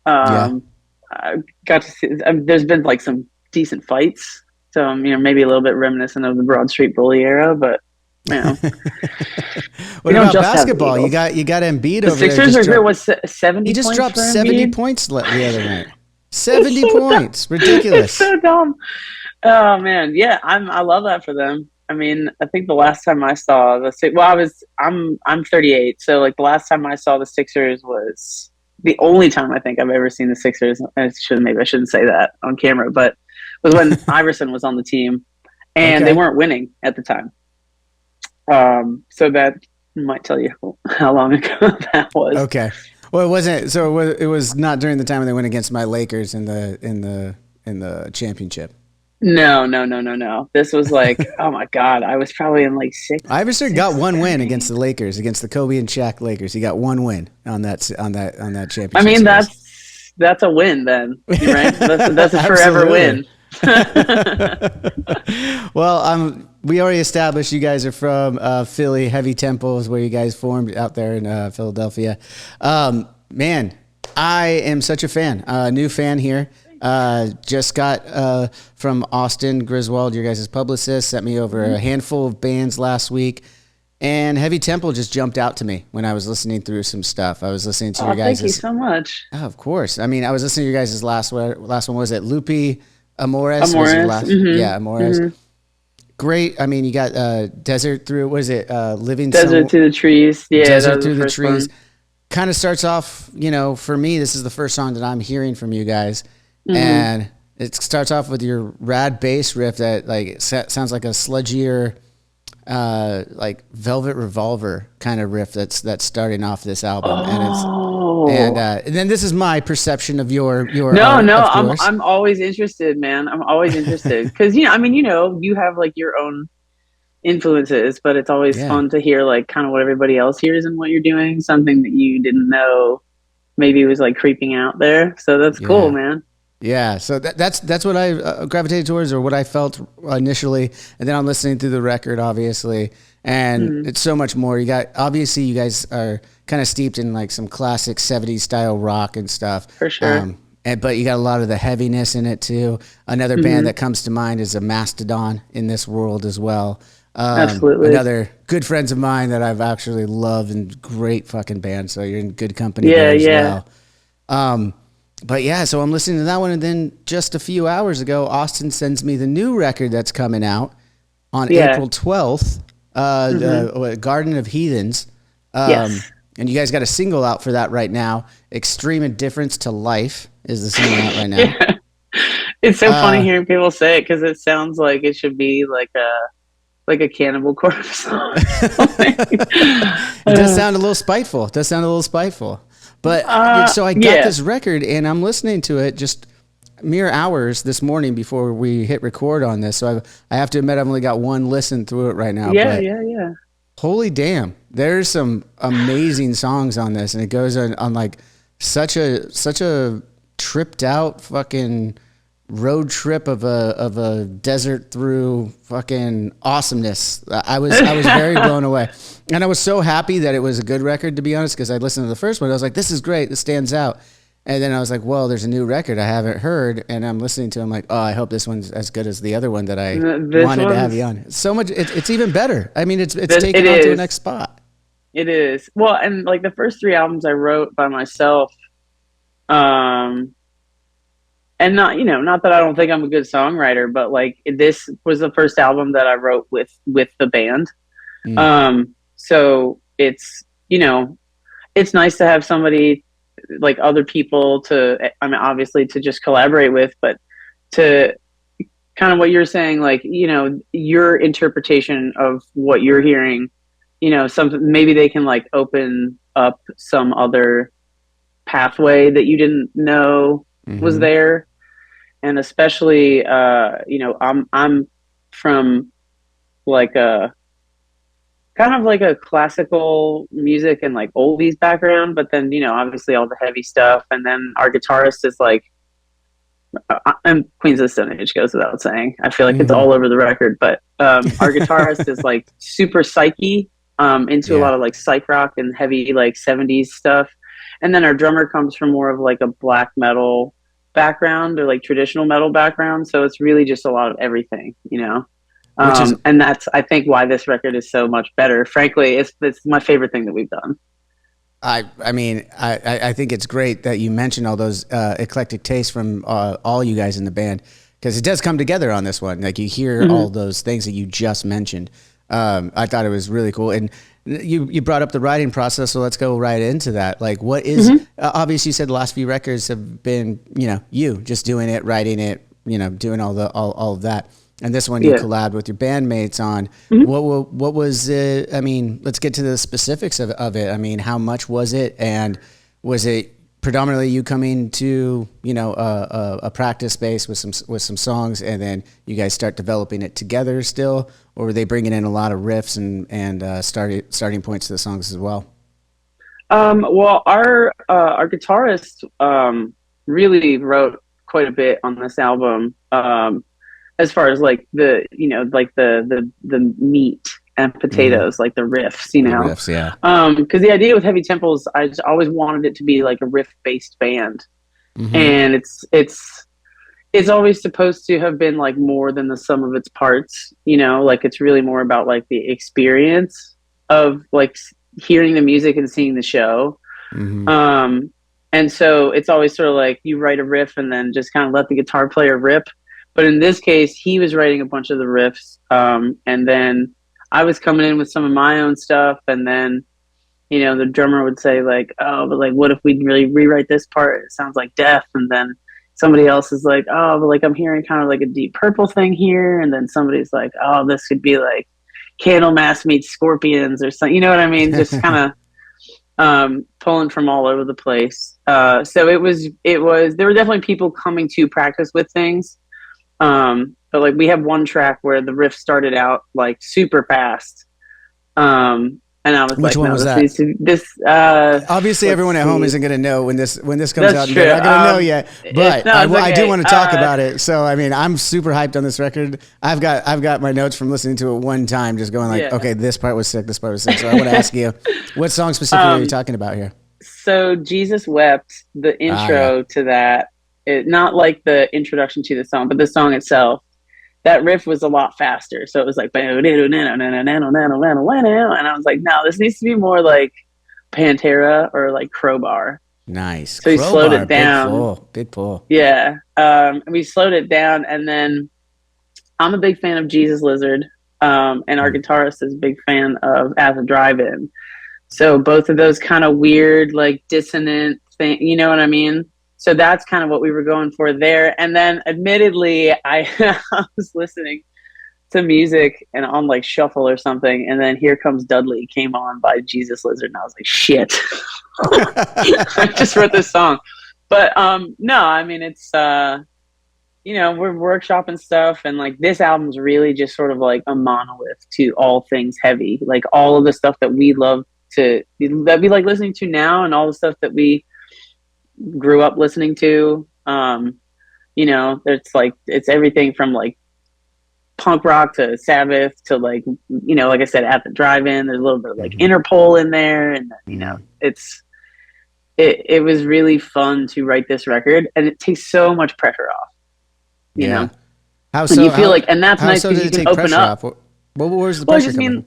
I got to see. There's been like some decent fights. So maybe a little bit reminiscent of the Broad Street Bully era, but What about basketball? You got Embiid over there. The Sixers was 70. He just dropped 70 points the other night. 70 points. Ridiculous. It's so dumb. Oh man, yeah, I love that for them. I mean, I think the last time I saw I'm 38, so like the last time I saw the Sixers was the only time I think I've ever seen the Sixers. Maybe I shouldn't say that on camera, but was when Iverson was on the team, and they weren't winning at the time. So that might tell you how long ago that was. Okay. Well, it wasn't. So it was not during the time when they went against my Lakers in the championship. No. This was like, oh my God, I was probably in like Iverson got one win against the Lakers, against the Kobe and Shaq Lakers. He got one win on that championship. I mean, that's a win then, right? That's a forever win. Well, we already established you guys are from Philly. Heavy Temple is where you guys formed out there in Philadelphia. Man, I am such a fan. New fan here. Just got from Austin Griswold, your guys' publicist, sent me over a handful of bands last week. And Heavy Temple just jumped out to me when I was listening through some stuff. I was listening to your guys'. Thank you so much. Oh, of course. I mean, I was listening to your guys' last one. Was it Lupe Amores? Yeah, Amores. Mm-hmm. Great. I mean, you got Desert Through, what is it? Living Desert Through the Trees. Yeah, Desert Through the Trees. Kind of starts off, for me, this is the first song that I'm hearing from you guys. Mm-hmm. And it starts off with your rad bass riff that like sounds like a sludgier, like Velvet Revolver kind of riff that's starting off this album. And then this is my perception of your I'm always interested, man. I'm always interested because you have like your own influences, but it's always fun to hear like kind of what everybody else hears and what you're doing, something that you didn't know maybe was like creeping out there. So that's cool, man. Yeah, so that's what I gravitated towards, or what I felt initially, and then I'm listening through the record, obviously, and it's so much more. You guys are kind of steeped in like some classic '70s style rock and stuff, for sure. But you got a lot of the heaviness in it too. Another band that comes to mind is a Mastodon in this world as well. Absolutely, another good friends of mine that I've actually loved, and great fucking band. So you're in good company there as well. But yeah, so I'm listening to that one, and then just a few hours ago, Austin sends me the new record that's coming out on April 12th, the Garden of Heathens. Yes. And you guys got a single out for that right now. Extreme Indifference to Life is the single out right now. Yeah. It's so funny hearing people say it because it sounds like it should be like a Cannibal Corpse song. It does sound a little spiteful. But so I got this record, and I'm listening to it just mere hours this morning before we hit record on this. So I have to admit I've only got one listen through it right now. Yeah. Holy damn. There's some amazing songs on this, and it goes on like such a tripped out fucking road trip of a desert through fucking awesomeness. I was very blown away, and I was so happy that it was a good record, to be honest, because I listened to the first one. I was like, this is great, this stands out. And then I was like, well, there's a new record I haven't heard, and I'm listening to it. I'm like, oh, I hope this one's as good as the other one that I wanted to have you on. So much, it's even better. I mean, it's taken on to the next spot. It is. Well, and like the first 3 albums I wrote by myself, and not that I don't think I'm a good songwriter, but like this was the first album that I wrote with the band. So it's nice to have somebody, like other people obviously to just collaborate with, but to kind of what you're saying, like, your interpretation of what you're hearing, maybe they can like open up some other pathway that you didn't know was there. And especially, I'm from like a kind of like a classical music and like oldies background, but then, obviously all the heavy stuff. And then our guitarist is like, and Queens of the Stone Age goes without saying. I feel like it's all over the record, but our guitarist is like super psyche, into a lot of like psych rock and heavy like 70s stuff. And then our drummer comes from more of like a black metal background or like traditional metal background, so it's really just a lot of everything, and that's, I think, why this record is so much better. Frankly, it's my favorite thing that we've done. I mean, I think it's great that you mentioned all those eclectic tastes from all you guys in the band, because it does come together on this one. Like you hear all those things that you just mentioned. I thought it was really cool. And you brought up the writing process, so let's go right into that. Like, what is obviously you said the last few records have been, you just doing it, writing it, doing all of that. And this one you collabed with your bandmates on. What was it? I mean, let's get to the specifics of it. I mean, how much was it? And was it predominantly you coming to, a practice space with some songs, and then you guys start developing it together still? Or were they bringing in a lot of riffs and starting points to the songs as well? Well, our guitarist really wrote quite a bit on this album. As far as like the meat and potatoes, like the riffs, The riffs, yeah. Because the idea with Heavy Temples, I just always wanted it to be like a riff-based band, and it's always supposed to have been like more than the sum of its parts. Like it's really more about like the experience of like hearing the music and seeing the show. And so it's always sort of like you write a riff and then just kind of let the guitar player rip. But in this case, he was writing a bunch of the riffs, and then I was coming in with some of my own stuff, and then, the drummer would say like, oh, but like, what if we really rewrite this part? It sounds like death. And then somebody else is like, oh, but like, I'm hearing kind of like a Deep Purple thing here. And then somebody's like, oh, this could be like Candlemass meets Scorpions or something. You know what I mean? Just kind of pulling from all over the place. So it was, there were definitely people coming to practice with things. But like we have one track where the riff started out like super fast. And I was Which like, one no, was this that? Obviously everyone at home isn't going to know when this comes out. They're not going to know yet, but I do want to talk about it. So, I mean, I'm super hyped on this record. I've got my notes from listening to it one time, just going like, okay, this part was sick. This part was sick. So I want to ask you, what song specifically are you talking about here? So Jesus Wept, the intro to that, not like the introduction to the song, but the song itself, that riff was a lot faster. So it was like, and I was like, no, this needs to be more like Pantera or like Crowbar. Nice. So we slowed it down. Big pull. Yeah. We slowed it down, and then I'm a big fan of Jesus Lizard. And our guitarist is a big fan of At the Drive-In. So both of those kind of weird, like dissonant thing, you know what I mean? So that's kind of what we were going for there. And then admittedly, I was listening to music and on like shuffle or something. And then Here Comes Dudley came on by Jesus Lizard. And I was like, shit, I just wrote this song. But no, I mean, it's, we're workshopping stuff. And like this album's really just sort of like a monolith to all things heavy. Like all of the stuff that we love that we like listening to now, and all the stuff that we grew up listening to. It's everything from like punk rock to Sabbath to like I said, At the Drive-In. There's a little bit of like Interpol in there, and it was really fun to write this record, and it takes so much pressure off. You know, how so? And you feel and that's nice because you can open up. What was the pressure? I just mean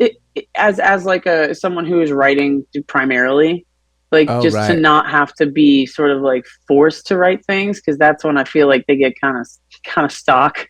as like someone who is writing primarily. To not have to be sort of like forced to write things, because that's when I feel like they get kind of stuck.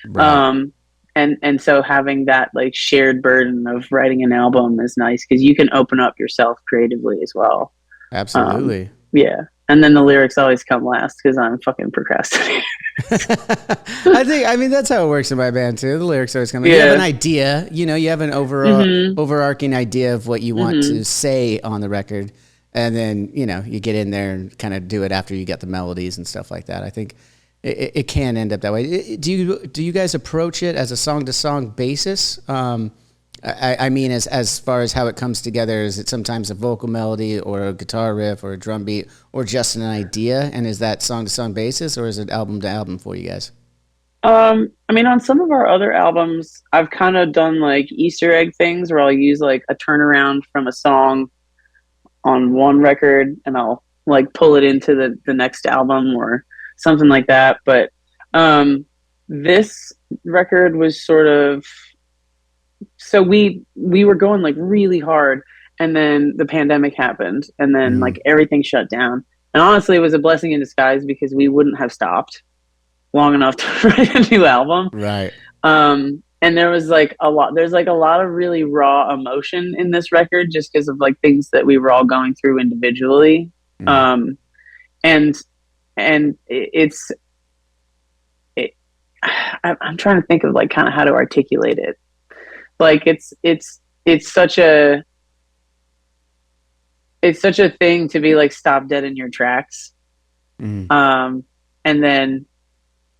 Right. And so having that like shared burden of writing an album is nice, because you can open up yourself creatively as well. Absolutely. Yeah. And then the lyrics always come last because I'm fucking procrastinating. I mean, that's how it works in my band too. The lyrics always come. Yeah. You have an idea, you have an overarching idea of what you want to say on the record. And then, you get in there and kind of do it after you get the melodies and stuff like that. I think it can end up that way. Do you guys approach it as a song-to-song basis? I mean, as far as how it comes together, is it sometimes a vocal melody or a guitar riff or a drum beat or just an idea? And is that song-to-song basis, or is it album-to-album for you guys? I mean, on some of our other albums, I've kind of done like Easter egg things where I'll use like a turnaround from a song on one record, and I'll like pull it into the next album or something like that. But this record was sort of, so we were going like really hard, and then the pandemic happened, and then like everything shut down. And honestly, it was a blessing in disguise, because we wouldn't have stopped. long enough to write a new album. Right. And there's like a lot of really raw emotion in this record just because of like things that we were all going through individually. And I'm trying to think of like kind of how to articulate it. Like it's such a thing to be like stopped dead in your tracks. And then,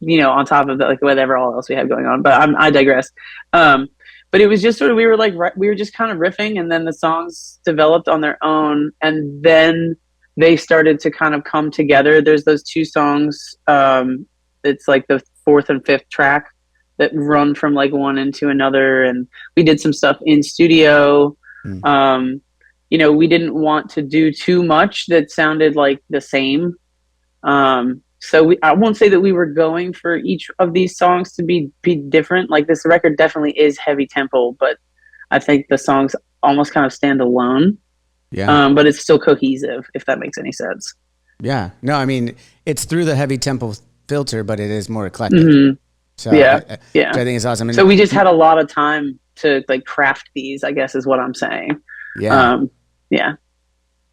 you know, on top of that, like whatever all else we had going on, but I digress. But it was just sort of, we were just kind of riffing, and then the songs developed on their own, and then they started to kind of come together. There's those two songs. It's like the fourth and fifth track that run from like one into another. And we did some stuff in studio. You know, we didn't want to do too much that sounded like the same. So I won't say that we were going for each of these songs to be different. Like this record definitely is heavy tempo, but I think the songs almost kind of stand alone. Yeah. But it's still cohesive, if that makes any sense. Yeah. No, I mean, it's through the heavy tempo filter, but it is more eclectic. So yeah. I think it's awesome. And so we just had a lot of time to like craft these, I guess is what I'm saying. Yeah. Yeah.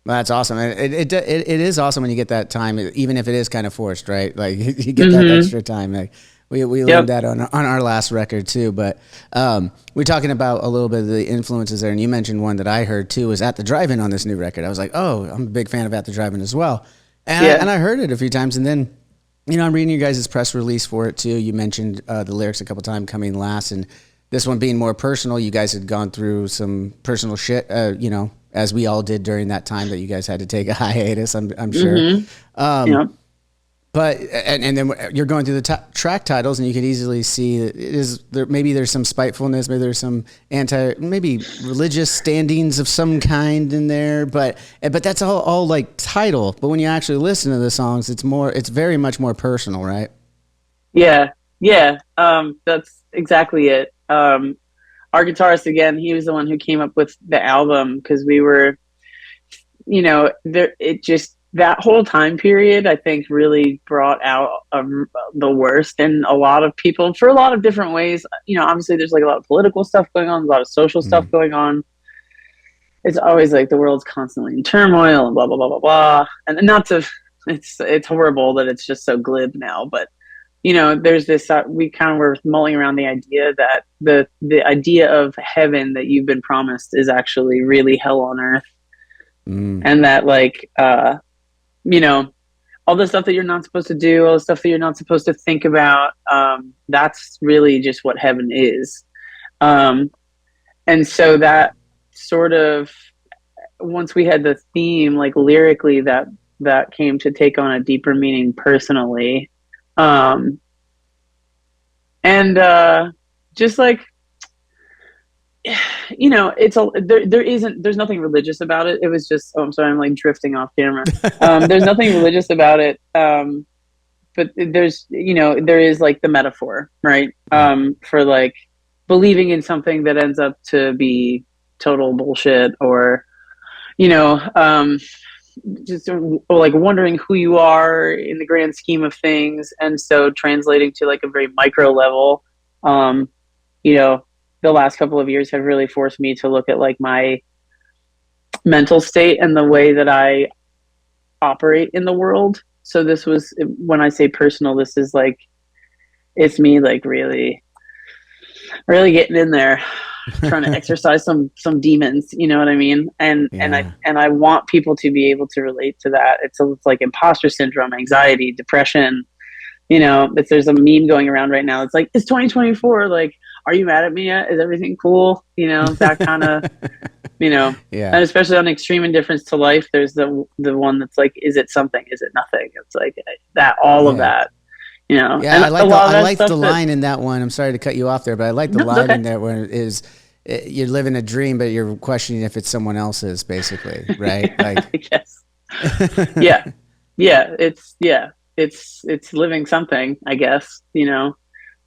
Well, that's awesome. It is awesome when you get that time, even if it is kind of forced, right? Like you get that extra time. Like we learned that on our last record too. But we're talking about a little bit of the influences there, and you mentioned one that I heard too was At the Drive-In on this new record. I was like, oh, I'm a big fan of At the Drive-In as well, and I heard it a few times, and then you know I'm reading you guys' press release for it too. You mentioned the lyrics a couple times coming last, and this one being more personal. You guys had gone through some personal shit, you know, as we all did during that time that you guys had to take a hiatus, I'm sure. But and then you're going through the track titles, and you could easily see that it is there. Maybe there's some spitefulness, maybe there's some maybe religious standings of some kind in there. But that's all like title. But when you actually listen to the songs, it's very much more personal, right? Yeah. That's exactly it. Our guitarist, again, he was the one who came up with the album because we were, you know, that whole time period, I think, really brought out the worst in a lot of people for a lot of different ways. You know, obviously there's like a lot of political stuff going on, a lot of social stuff going on. It's always like the world's constantly in turmoil and blah, blah, blah, blah, blah. And it's horrible that it's just so glib now, but you know, there's this, we kind of were mulling around the idea that the idea of heaven that you've been promised is actually really hell on earth. And that like, you know, all the stuff that you're not supposed to do, all the stuff that you're not supposed to think about, that's really just what heaven is. And so that sort of, once we had the theme, like lyrically, that came to take on a deeper meaning personally. Just like, you know, there's nothing religious about it. It was just, I'm sorry, I'm like drifting off camera. There's nothing religious about it. But there's, you know, there is like the metaphor, right? For like believing in something that ends up to be total bullshit, or, you know, just like wondering who you are in the grand scheme of things. And so translating to like a very micro level, you know, the last couple of years have really forced me to look at like my mental state and the way that I operate in the world. So this was, when I say personal, this is like, it's me like really getting in there, trying to exercise some demons, you know what I mean? And I want people to be able to relate to that. It's like imposter syndrome, anxiety, depression. You know, if there's a meme going around right now, it's like, it's 2024. Like, are you mad at me yet? Is everything cool? You know, that kind of, you know, and especially on extreme indifference to life, there's the one that's like, is it something? Is it nothing? It's like that, all of that. You know, yeah, and I like the line in that one. I'm sorry to cut you off there, but I like the line in there where it is, you're living a dream, but you're questioning if it's someone else's, basically, right? Like, yes, it's living something, I guess. You know,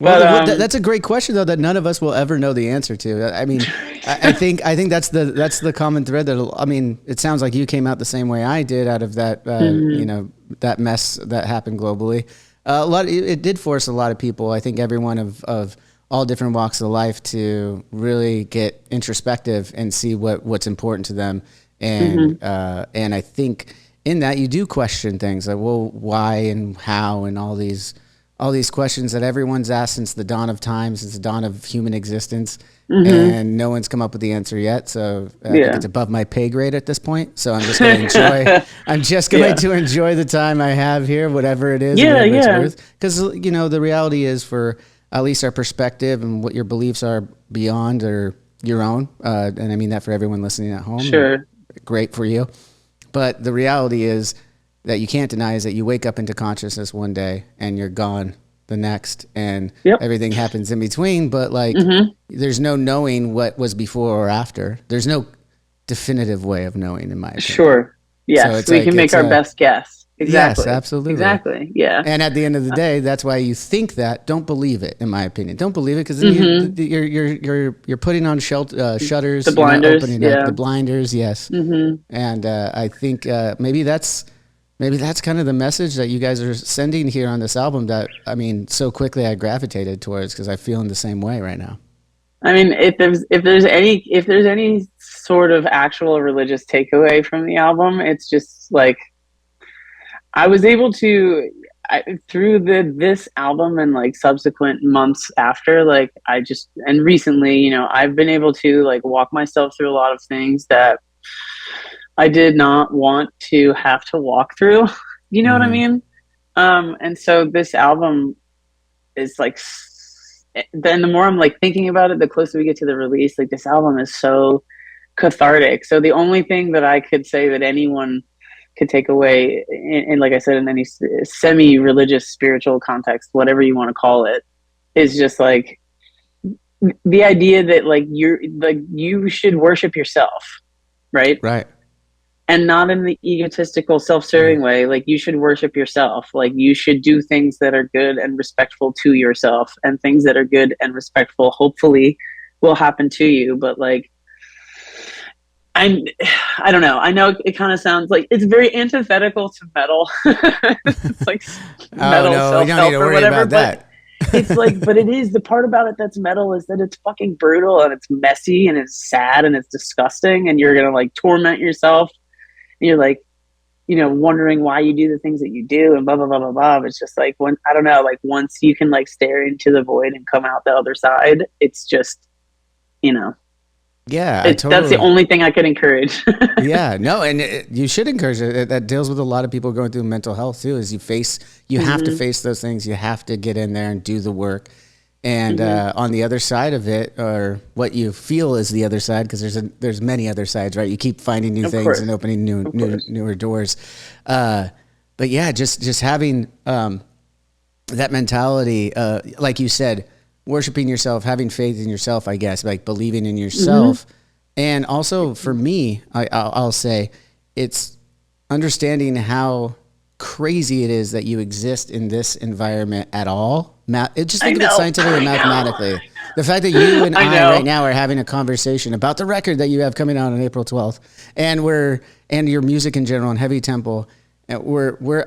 well, that's a great question though that none of us will ever know the answer to. I mean, I think that's the common thread. I mean, it sounds like you came out the same way I did out of that, you know, that mess that happened globally. It did force a lot of people. I think everyone of all different walks of life to really get introspective and see what's important to them. And and I think in that you do question things like, well, why and how, and all these questions that everyone's asked since the dawn of time, since the dawn of human existence. And no one's come up with the answer yet. So I think it's above my pay grade at this point. So I'm just going to enjoy. I'm just going to enjoy the time I have here, whatever it is, whatever it's worth. Because the reality is, for at least our perspective and what your beliefs are beyond or your own, and I mean that for everyone listening at home. Sure, great for you. But the reality is that you can't deny is that you wake up into consciousness one day and you're gone the next, and everything happens in between. But there's no knowing what was before or after. There's no definitive way of knowing, in my opinion. Sure. Yes, so we can make our best guess. Exactly. Yes, absolutely. Exactly. Yeah. And at the end of the day, that's why you think that. Don't believe it, in my opinion. Don't believe it, because then you're putting on shutters, the blinders, opening up the blinders. Yes. And I think maybe that's kind of the message that you guys are sending here on this album that, I mean, so quickly I gravitated towards, because I feel in the same way right now. I mean, if there's any sort of actual religious takeaway from the album, it's just like, I was able to, through this album and like subsequent months after, like and recently, I've been able to like walk myself through a lot of things that I did not want to have to walk through. You know what I mean? And so this album is like, then the more I'm like thinking about it, the closer we get to the release, like this album is so cathartic. So the only thing that I could say that anyone could take away, and like I said, in any semi-religious spiritual context, whatever you want to call it, is just like the idea that like you should worship yourself, right? Right. And not in the egotistical, self-serving way. Like, you should worship yourself. Like, you should do things that are good and respectful to yourself, and things that are good and respectful, hopefully, will happen to you. But like, I don't know. I know it kind of sounds like it's very antithetical to metal. It's like metal self-help or whatever. But it's like, but it is, the part about it that's metal is that it's fucking brutal, and it's messy, and it's sad, and it's disgusting, and you're gonna like torment yourself. You're like, wondering why you do the things that you do, and blah, blah, blah, blah, blah. It's just like, I don't know, like once you can like stare into the void and come out the other side, it's just, yeah, that's the only thing I could encourage. Yeah, no, and you should encourage it. That deals with a lot of people going through mental health too, is you have to face those things. You have to get in there and do the work. And on the other side of it, or what you feel is the other side, because there's many other sides, right? You keep finding new things and opening newer doors. But yeah, just having that mentality, like you said, worshiping yourself, having faith in yourself, I guess, like believing in yourself. And also for me, I'll say, it's understanding how crazy it is that you exist in this environment at all. Just think of it scientifically and mathematically. The fact that you and I right now are having a conversation about the record that you have coming out on April 12th, and your music in general and Heavy Temple, and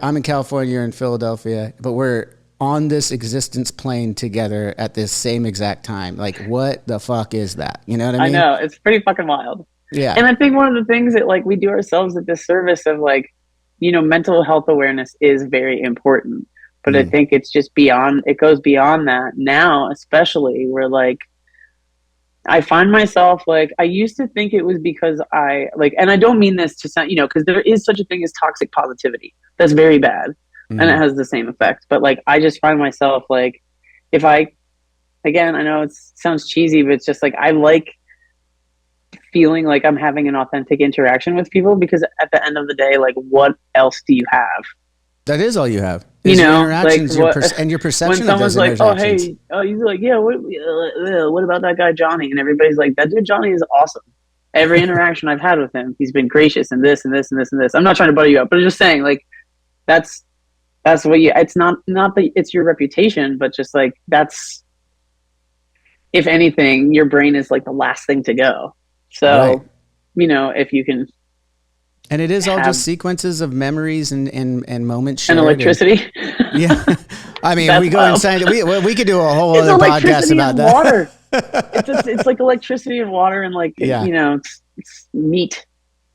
I'm in California, you're in Philadelphia, but we're on this existence plane together at this same exact time. Like, what the fuck is that? You know what I mean? I know, it's pretty fucking wild. Yeah. And I think one of the things that like we do ourselves a disservice of, like, mental health awareness is very important. But I think it's just it goes beyond that now, especially where like I find myself like, I used to think it was because and I don't mean this to sound, because there is such a thing as toxic positivity. That's very bad. And it has the same effect. But like, I just find myself like, again, I know it sounds cheesy, but it's just like, I like feeling like I'm having an authentic interaction with people, because at the end of the day, like, what else do you have? That is all you have. Your interactions, like and your perception when someone's of those like, interactions. you're like, yeah, what about that guy Johnny? And everybody's like, that dude Johnny is awesome. Every interaction I've had with him, he's been gracious, and this and this and this and this. I'm not trying to butter you up, but I'm just saying, like, that's what it's not that it's your reputation, but just like, that's, if anything, your brain is like the last thing to go. So, right. If you can And it is all just sequences of memories and moments shared. And electricity. Yeah. I mean, we go inside. We could do a whole it's other podcast about that. Water. It's like electricity and water and like, it's meat.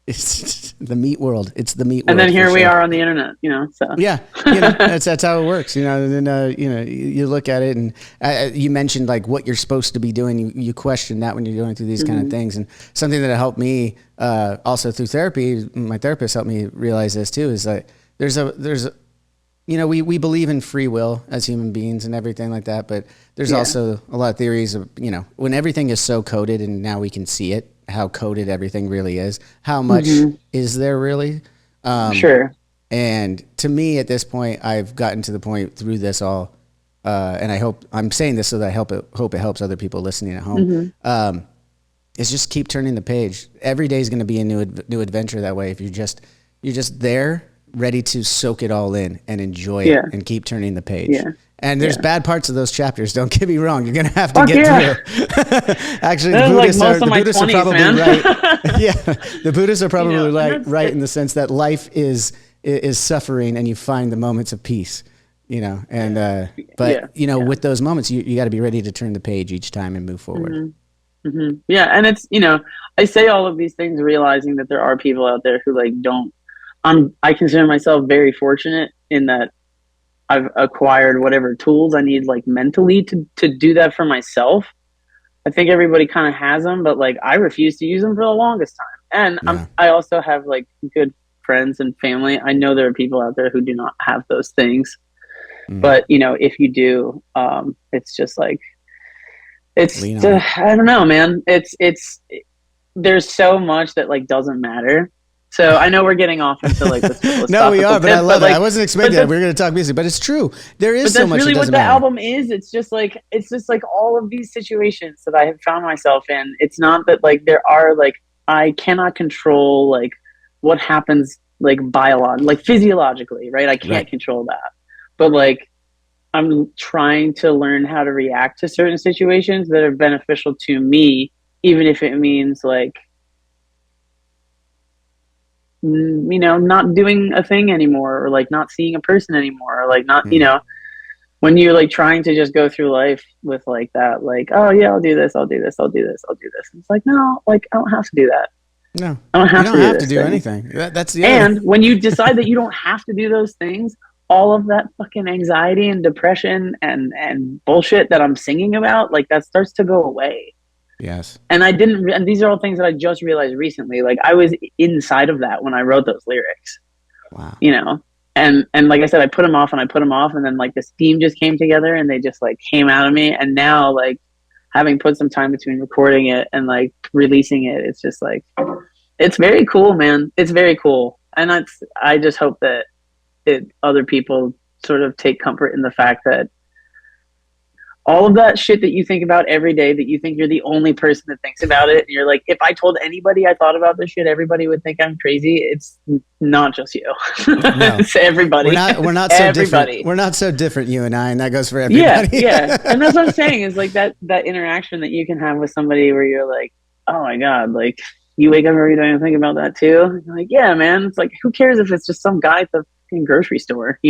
It's the meat world. It's the meat world. And then here we are on the internet, so. Yeah. That's how it works, and then, you look at it and you mentioned like what you're supposed to be doing. You question that when you're going through these kind of things. And something that helped me also through therapy, my therapist helped me realize this too, is that we believe in free will as human beings and everything like that. But there's also a lot of theories of, when everything is so coded and now we can see it, how coded everything really is, how much is there really? Sure. And to me at this point, I've gotten to the point through this all, and I'm saying this so that I hope it helps other people listening at home. Is just keep turning the page. Every day is going to be a new adventure that way. If you're just there, ready to soak it all in and enjoy it and keep turning the page. Yeah. And there's bad parts of those chapters. Don't get me wrong. You're going to have to get through. Actually, the Buddhists are probably right. Yeah. The Buddhists are probably right in the sense that life is suffering and you find the moments of peace, and, with those moments, you got to be ready to turn the page each time and move forward. Yeah. And it's, I say all of these things realizing that there are people out there who I consider myself very fortunate in that I've acquired whatever tools I need mentally to do that for myself. I think everybody kind of has them, but I refuse to use them for the longest time. And I also have good friends and family. I know there are people out there who do not have those things, but if you do, it's just I don't know, man. There's so much that doesn't matter. So I know we're getting off into this philosophical No, we are, but I love it. I wasn't expecting that. We were going to talk music, but it's true. There is so much. That's really what the matter. album is. It's just all of these situations that I have found myself in. It's not that there are I cannot control what happens physiologically, right? I can't control that, but I'm trying to learn how to react to certain situations that are beneficial to me, even if it means not doing a thing anymore, or not seeing a person anymore, or not, when you're trying to just go through life with that, oh yeah, I'll do this, I'll do this, I'll do this, I'll do this. And it's no, I don't have to do that. No, I don't have to do anything. That's the and when you decide that you don't have to do those things, all of that fucking anxiety and depression and bullshit that I'm singing about, that starts to go away. Yes. And and these are all things that I just realized recently. I was inside of that when I wrote those lyrics. Wow. And like I said, I put them off, and then this theme just came together, and they just came out of me. And now having put some time between recording it and releasing it, it's just it's very cool, man. It's very cool. And I just hope that other people sort of take comfort in the fact that all of that shit that you think about every day, that you think you're the only person that thinks about it, and you're if I told anybody I thought about this shit, everybody would think I'm crazy. It's not just you. No. It's everybody. We're not so everybody. Different. We're not so different, you and I, and that goes for everybody. Yeah. And that's what I'm saying is that interaction that you can have with somebody where you're oh my God, you wake up every day and think about that too. And you're yeah, man. It's who cares if it's just some guy at the fucking grocery store,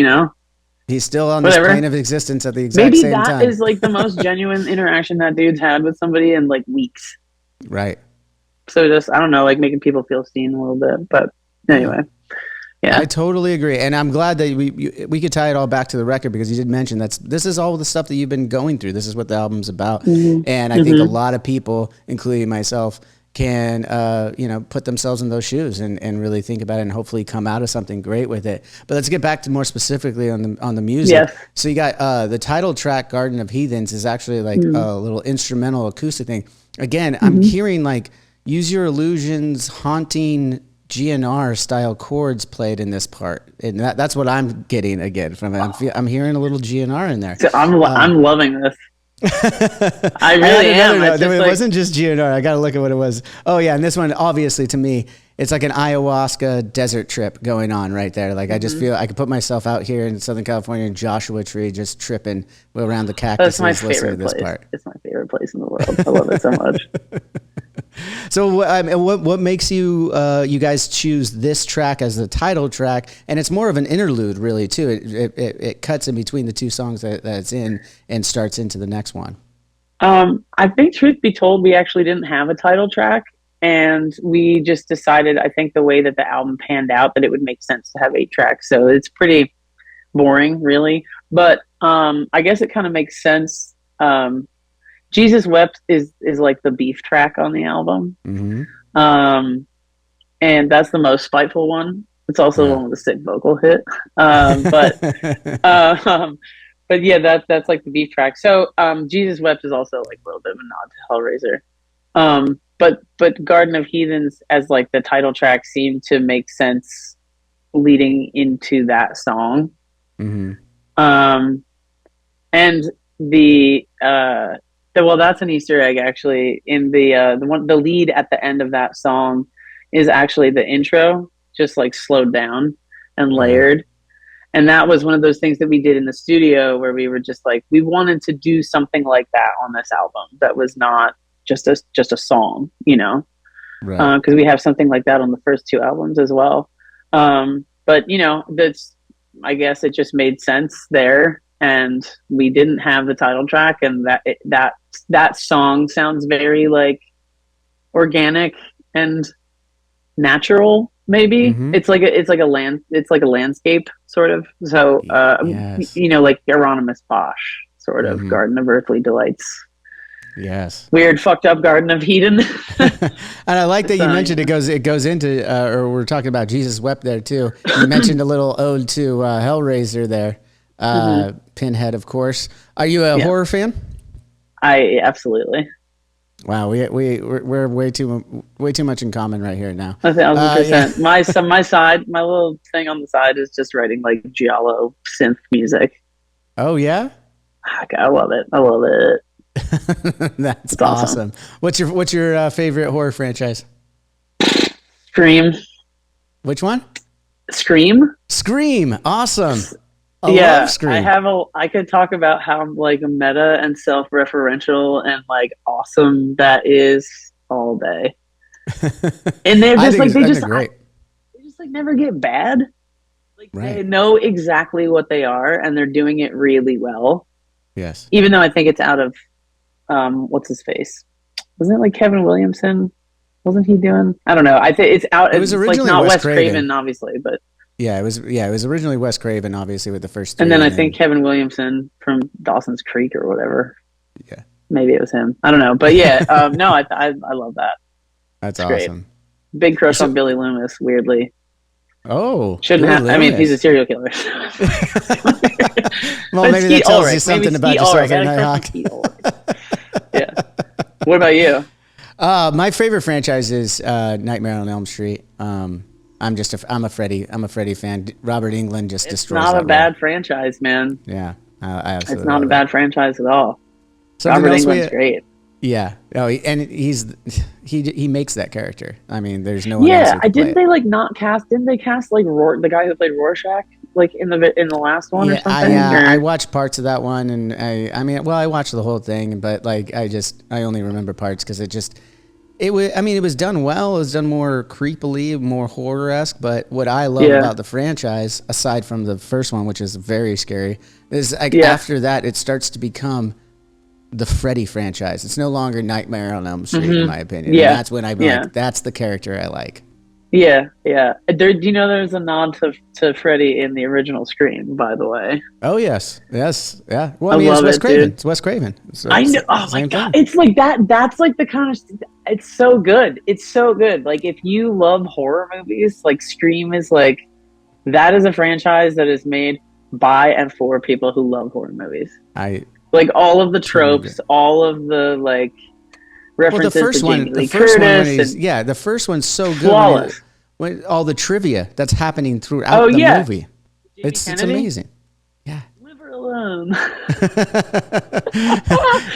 He's still on this plane of existence at the exact same time. Maybe that is the most genuine interaction that dude's had with somebody in weeks. Right. So just, I don't know, making people feel seen a little bit. But anyway, yeah. I totally agree. And I'm glad that we could tie it all back to the record, because you did mention this is all the stuff that you've been going through. This is what the album's about. Mm-hmm. And I think a lot of people, including myself, can put themselves in those shoes and really think about it and hopefully come out of something great with it. But let's get back to more specifically on the music. Yes. So you got the title track "Garden of Heathens" is actually a little instrumental acoustic thing. Again, I'm hearing use your illusions, haunting GNR style chords played in this part, and that's what I'm getting again from it. I'm hearing a little GNR in there. So I'm loving this. I really am. It wasn't just GNR. I got to look at what it was. Oh yeah, and this one, obviously, to me, it's like an ayahuasca desert trip going on right there. I just feel I could put myself out here in Southern California in Joshua Tree, just tripping around the cactuses. That's my favorite place. It's my favorite place in the world. I love it so much. So what makes you you guys choose this track as the title track? And it's more of an interlude, really, too. It cuts in between the two songs that it's in and starts into the next one. I think, truth be told, we actually didn't have a title track, and we just decided, I think the way that the album panned out, that it would make sense to have 8 tracks. So it's pretty boring, really. But I guess it kind of makes sense. Jesus Wept is like the beef track on the album. Mm-hmm. And that's the most spiteful one. It's also the one with a sick vocal hit. But yeah, that's like the beef track. So Jesus Wept is also like a little bit of a nod to Hellraiser. But Garden of Heathens as like the title track seemed to make sense leading into that song. Mm-hmm. And well, that's an Easter egg actually. In the lead at the end of that song is actually the intro, just like slowed down and layered. And that was one of those things that we did in the studio where we were just like, we wanted to do something like that on this album that was not just a song, you know, because we have something like that on the first 2 albums as well. But you know, I guess it just made sense there, and we didn't have the title track, and that song sounds very like organic and natural. Maybe it's like a landscape sort of. So you know, like Hieronymus Bosch sort of Garden of Earthly Delights. Yes. Weird, fucked up Garden of Eden. And I like that you mentioned it goes into, or we're talking about Jesus Wept there too. You mentioned a little ode to Hellraiser there. Pinhead, of course. Are you a horror fan? Absolutely. Wow, we're way too much in common right here now. 1,000%. My little thing on the side is just writing like giallo synth music. Oh yeah? I love it. That's awesome. What's your favorite horror franchise? Scream. Which one? Scream. Awesome. I love Scream. I could talk about how like meta and self-referential and like awesome that is all day. And they're just like they just like never get bad. Like they know exactly what they are, and they're doing it really well. Yes. Even though I think it's out of what's his face? Wasn't it like Kevin Williamson? Wasn't he doing? I don't know. I think it's out. It was originally like not Wes Craven, obviously, but it was originally Wes Craven, obviously, with the first 3. And then I think Kevin Williamson from Dawson's Creek or whatever. Yeah, maybe it was him. I don't know, but yeah, no, I love that. That's it's awesome. Great. Big crush on Billy Loomis. Weirdly. Oh, shouldn't have. I mean, he's a serial killer. Well, maybe that tells you something about yourself, Nighthawk. Yeah. What about you? My favorite franchise is Nightmare on Elm Street. I'm a Freddy fan. Robert Englund just destroys. It's not a bad franchise, man. Yeah, I absolutely. It's not a bad franchise at all. Robert Englund's great. Yeah. Oh, and he makes that character. I mean, there's no one else who can didn't they like not cast? Didn't they cast like the guy who played Rorschach like in the last one or something? I watched parts of that one, and I watched the whole thing, but like I only remember parts because it was done well. It was done more creepily, more horror-esque. But what I love about the franchise, aside from the first one, which is very scary, is like after that it starts to become the Freddy franchise. It's no longer Nightmare on Elm Street, in my opinion. Yeah, and that's when that's the character I like. Yeah. Do you know there's a nod to Freddy in the original Scream, by the way? Oh yes, yeah. Well, it's Wes Craven. Dude. It's Wes Craven. So I know. Oh my god, it's like that. That's like the kind of. It's so good. It's so good. Like if you love horror movies, like Scream is like that is a franchise that is made by and for people who love horror movies. Like all of the tropes, all of the like references to Jamie Lee Curtis. The first one's so good. Flawless. When all the trivia that's happening throughout the movie. It's amazing. Yeah. Live her alone.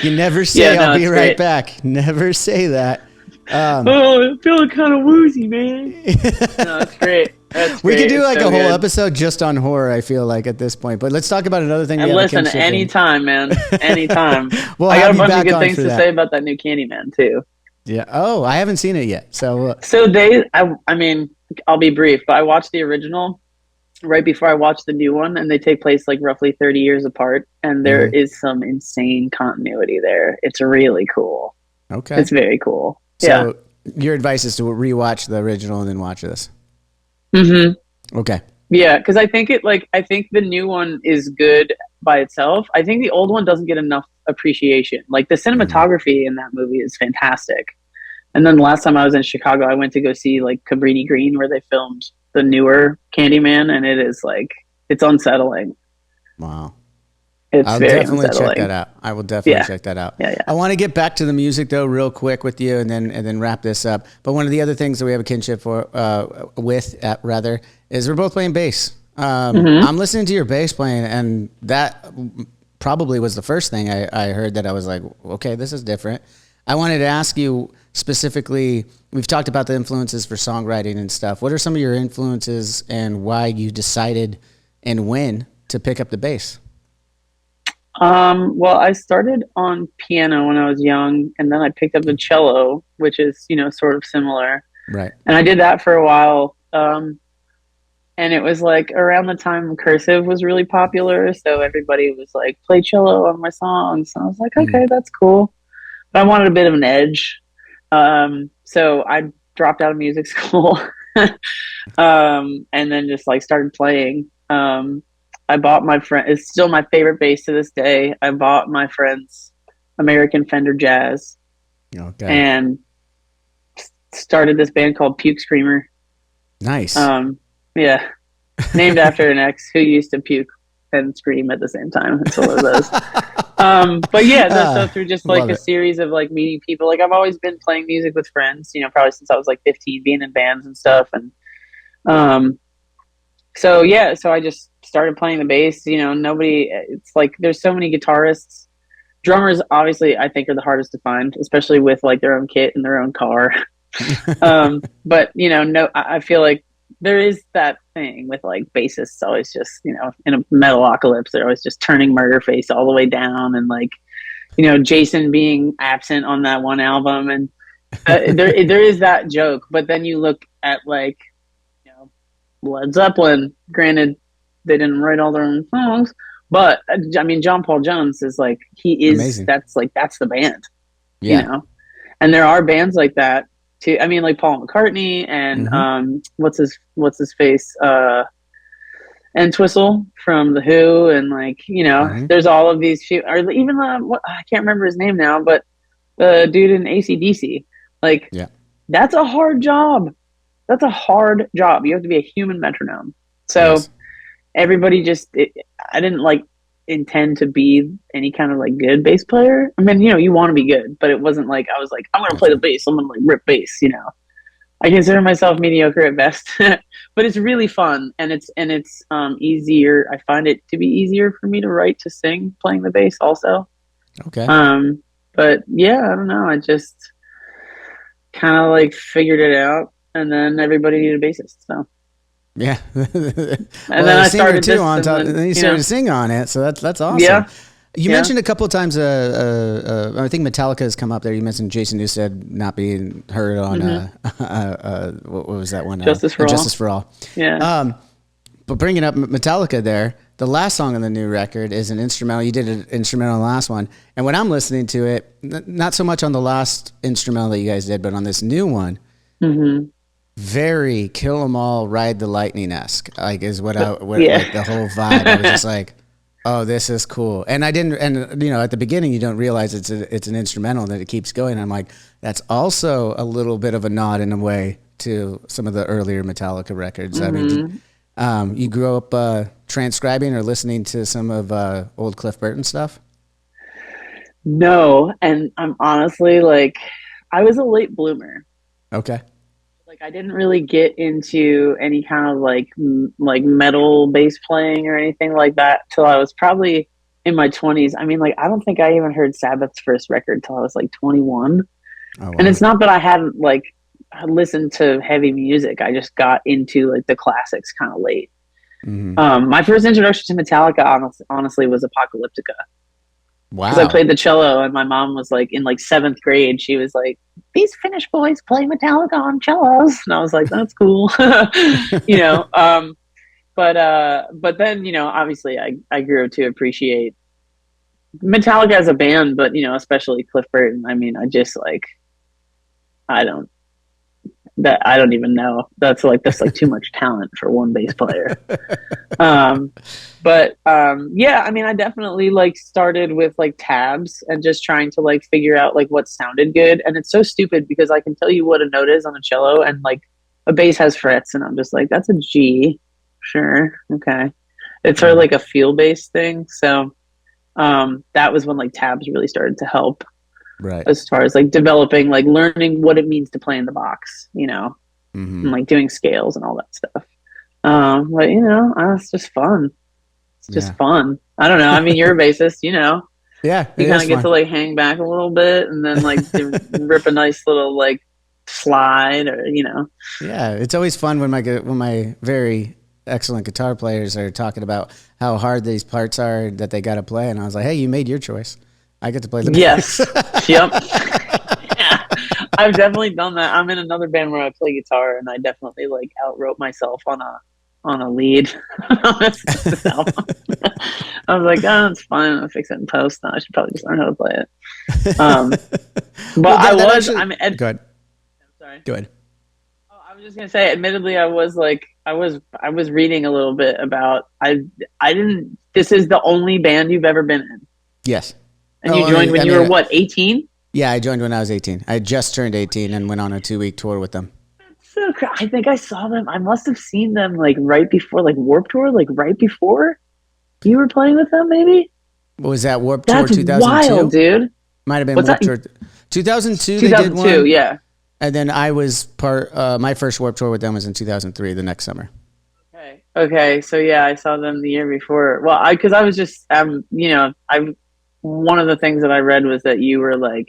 You never say I'll be right back. Never say that. I'm feeling kind of woozy, man. No, it's great. We could do like a whole episode just on horror, I feel like, at this point. But let's talk about another thing. And listen, anytime, man. Anytime. Well, I got a bunch of good things to say about that new Candyman, too. Yeah. Oh, I haven't seen it yet. So So I mean, I'll be brief, but I watched the original right before I watched the new one, and they take place like roughly 30 years apart, and there is some insane continuity there. It's really cool. Okay. It's very cool. So your advice is to rewatch the original and then watch this. Mm-hmm. Okay. Yeah, because I think the new one is good by itself. I think the old one doesn't get enough appreciation. Like the cinematography in that movie is fantastic. And then the last time I was in Chicago, I went to go see like Cabrini Green, where they filmed the newer Candyman, and it is like, it's unsettling. Wow. I'll definitely check that out. I will definitely check that out. Yeah. I want to get back to the music though, real quick with you, and then wrap this up. But one of the other things that we have a kinship with, is we're both playing bass. I'm listening to your bass playing, and that probably was the first thing I heard that I was like, okay, this is different. I wanted to ask you specifically, we've talked about the influences for songwriting and stuff. What are some of your influences and why you decided and when to pick up the bass? Well, I started on piano when I was young, and then I picked up the cello, which is, sort of similar. Right. And I did that for a while. And it was like around the time cursive was really popular. So everybody was like, play cello on my songs. And I was like, okay, that's cool. But I wanted a bit of an edge. So I dropped out of music school, and then just like started playing. I bought my friend, it's still my favorite bass to this day. I bought my friend's American Fender Jazz and started this band called Puke Screamer. Nice. Yeah. Named after an ex who used to puke and scream at the same time. It's one of those. But yeah, so through just like a series of like meeting people, like I've always been playing music with friends, probably since I was like 15, being in bands and stuff. And, so I just started playing the bass. It's like there's so many guitarists. Drummers, obviously, I think are the hardest to find, especially with like their own kit and their own car. But I feel like there is that thing with like bassists always just, in a metalocalypse, they're always just turning Murderface all the way down, and like, Jason being absent on that one album, and there is that joke. But then you look at like, Led Zeppelin, granted they didn't write all their own songs, but I mean John Paul Jones is like, he is amazing. That's the band. And there are bands like that too. I mean, like Paul McCartney and what's his face and Twistle from The Who, and like, there's all of these few, or even I can't remember his name now, but the dude in AC/DC, like that's a hard job. That's a hard job. You have to be a human metronome. So everybody I didn't like intend to be any kind of like good bass player. I mean, you want to be good, but it wasn't like I was like, I'm going to play the bass. I'm going to like rip bass, I consider myself mediocre at best, but it's really fun. And it's easier. I find it to be easier for me to write, to sing, playing the bass also. Okay. But yeah, I don't know. I just kind of like figured it out. And then everybody needed a bassist, so yeah. And then I started too on top. And then you started to sing on it, so that's awesome. Yeah. You mentioned a couple of times. I think Metallica has come up there. You mentioned Jason Newsted not being heard on. What was that one? Justice for All. Justice for All. Yeah. But bringing up Metallica there, the last song on the new record is an instrumental. You did an instrumental on the last one, and when I'm listening to it, not so much on the last instrumental that you guys did, but on this new one. Very Kill 'Em All, Ride the Lightning-esque, like is like the whole vibe. I was just like, oh, this is cool. And I didn't, and at the beginning you don't realize it's an instrumental and that it keeps going. I'm like, that's also a little bit of a nod in a way to some of the earlier Metallica records. I mean, you grew up transcribing or listening to some of old Cliff Burton stuff? No, and I'm honestly like, I was a late bloomer. Okay. Like I didn't really get into any kind of like metal bass playing or anything like that till I was probably in my 20s. I mean, like I don't think I even heard Sabbath's first record till I was like 21. Oh, wow. And it's not that I hadn't like listened to heavy music. I just got into like the classics kind of late. My first introduction to Metallica honestly was Apocalyptica. because I Wow. played the cello, and my mom was like in like seventh grade. She was like, "These Finnish boys play Metallica on cellos," and I was like, "That's cool," you know. But then obviously I grew to appreciate Metallica as a band, but especially Cliff Burton. I mean, I just like I don't I don't even know. That's like too much talent for one bass player. Um, but yeah, I mean, I definitely like started with like tabs and just trying to like figure out like what sounded good. And it's so stupid because I can tell you what a note is on a cello, and like a bass has frets, and I'm just like, that's a G. Sure, okay. It's sort of like a feel based thing. So that was when like tabs really started to help Right. as far as like developing, like learning what it means to play in the box, and like doing scales and all that stuff. But it's just fun. It's just fun. I don't know. I mean, you're a bassist, Yeah, you it kind is of get fun. to like hang back a little bit and then like rip a nice little like slide or. Yeah, it's always fun when my very excellent guitar players are talking about how hard these parts are that they got to play, and I was like, hey, you made your choice. I get to play the Yes. bass. Yep. Yeah. I've definitely done that. I'm in another band where I play guitar, and I definitely like outwrote myself on a lead on this album. I was like, oh, it's fine. I'll fix it in post. No, I should probably just learn how to play it. But Well, I mean, go ahead. I'm sorry. Go ahead. Oh, I was just gonna say, admittedly, I was reading a little bit about I didn't. This is the only band you've ever been in, Yes. and you joined when you were what, 18? Yeah, I joined when I was 18. I just turned 18 and went on a 2-week tour with them. So I think I saw them. I must have seen them like right before, like Warped Tour, like right before you were playing with them. Maybe What was that, Warped Tour that's 2002? wild, dude. Might have been What's Warped that? Tour 2002. They did 2002, one. yeah. And then I was my first Warped Tour with them was in 2003, the next summer. Okay. So yeah, I saw them the year before. Well, because I was just I one of the things that I read was that you were like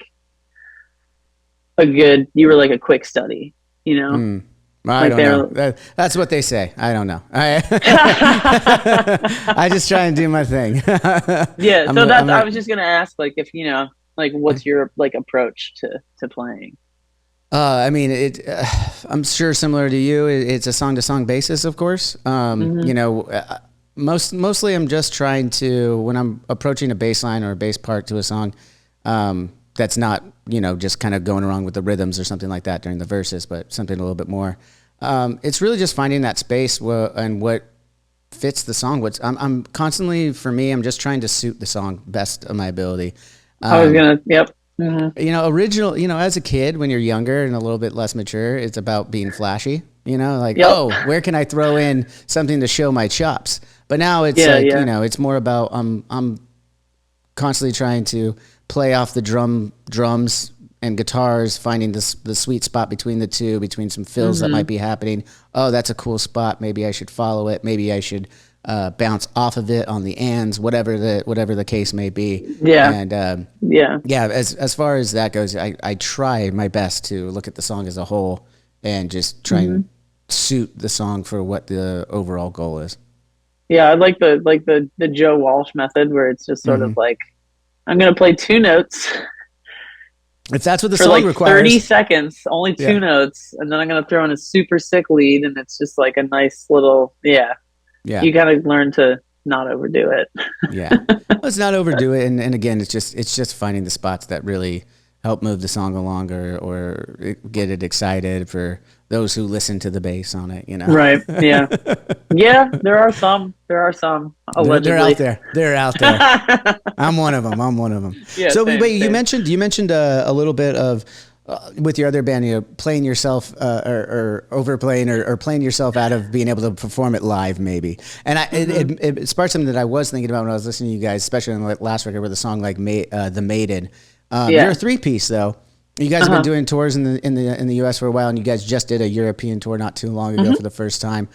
you were like a quick study, I like don't know. That's what they say. I don't know. I just try and do my thing. Yeah. So I was just gonna ask, like, if like, what's your like approach to playing? I mean, I'm sure similar to you. It's a song-to-song basis, of course. Mostly I'm just trying to, when I'm approaching a bass line or a bass part to a song, that's not, just kind of going around with the rhythms or something like that during the verses, but something a little bit more. It's really just finding that space and what fits the song. I'm constantly, for me, I'm just trying to suit the song best of my ability. Yep. Mm-hmm. As a kid, when you're younger and a little bit less mature, it's about being flashy, like, Yep. oh, where can I throw in something to show my chops? But now it's it's more about, I'm constantly trying to play off the drums and guitars, finding the sweet spot between the two, between some fills that might be happening. Oh, that's a cool spot. Maybe I should follow it. Maybe I should bounce off of it on the ands, whatever the case may be. Yeah. And as far as that goes, I try my best to look at the song as a whole and just try and suit the song for what the overall goal is. Yeah, I like the Joe Walsh method, where it's just sort of like, I'm gonna play two notes. If that's what the for song like requires. 30 seconds, only two notes, and then I'm going to throw in a super sick lead, and it's just like a nice little, you got to learn to not overdo it. Yeah. Let's not overdo it. And again, it's just finding the spots that really help move the song along or get it excited for those who listen to the bass on it, Right. Yeah. Yeah. There are some allegedly. They're out there. I'm one of them. Yeah, so same. you mentioned a little bit of, with your other band, playing yourself or overplaying or playing yourself out of being able to perform it live, maybe. And it sparked something that I was thinking about when I was listening to you guys, especially on the last record with a song like The Maiden. You're a three-piece though. You guys have been doing tours in the U.S. for a while, and you guys just did a European tour not too long ago for the first time.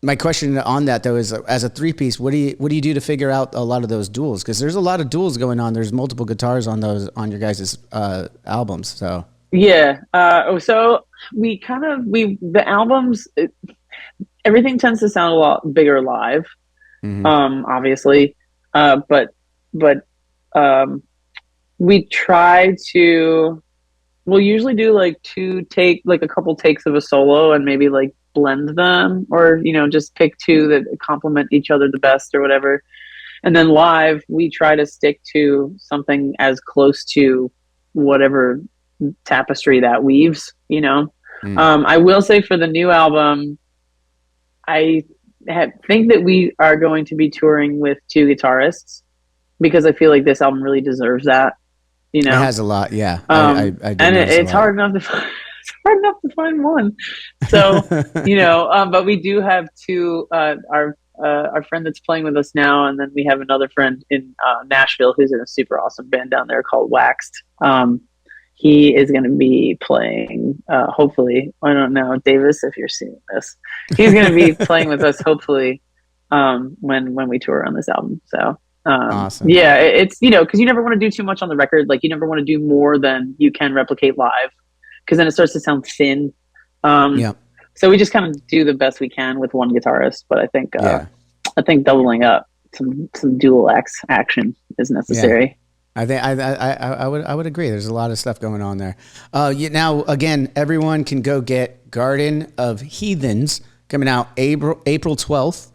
My question on that though is, as a three-piece, what do you do to figure out a lot of those duels? Because there's a lot of duels going on. There's multiple guitars on your guys' albums. So yeah. So the albums, everything tends to sound a lot bigger live. Obviously, but we try to, we'll usually do like a couple takes of a solo and maybe like blend them, or, just pick two that complement each other the best or whatever. And then live, we try to stick to something as close to whatever tapestry that weaves, I will say for the new album, I think that we are going to be touring with two guitarists, because I feel like this album really deserves that. It has a lot, yeah. I and it's hard enough to find, it's hard enough to find one. So, but we do have two. Our friend that's playing with us now, and then we have another friend in Nashville who's in a super awesome band down there called Waxed. He is going to be playing, hopefully, I don't know, Davis, if you're seeing this, he's going to be playing with us, hopefully, when we tour on this album. So, awesome. Yeah, it's, because you never want to do too much on the record. Like, you never want to do more than you can replicate live, because then it starts to sound thin. Yeah. So we just kind of do the best we can with one guitarist. But I think doubling up some dual action is necessary. Yeah. I would agree. There's a lot of stuff going on there. Now, again, everyone can go get Garden of Heathens coming out April 12th.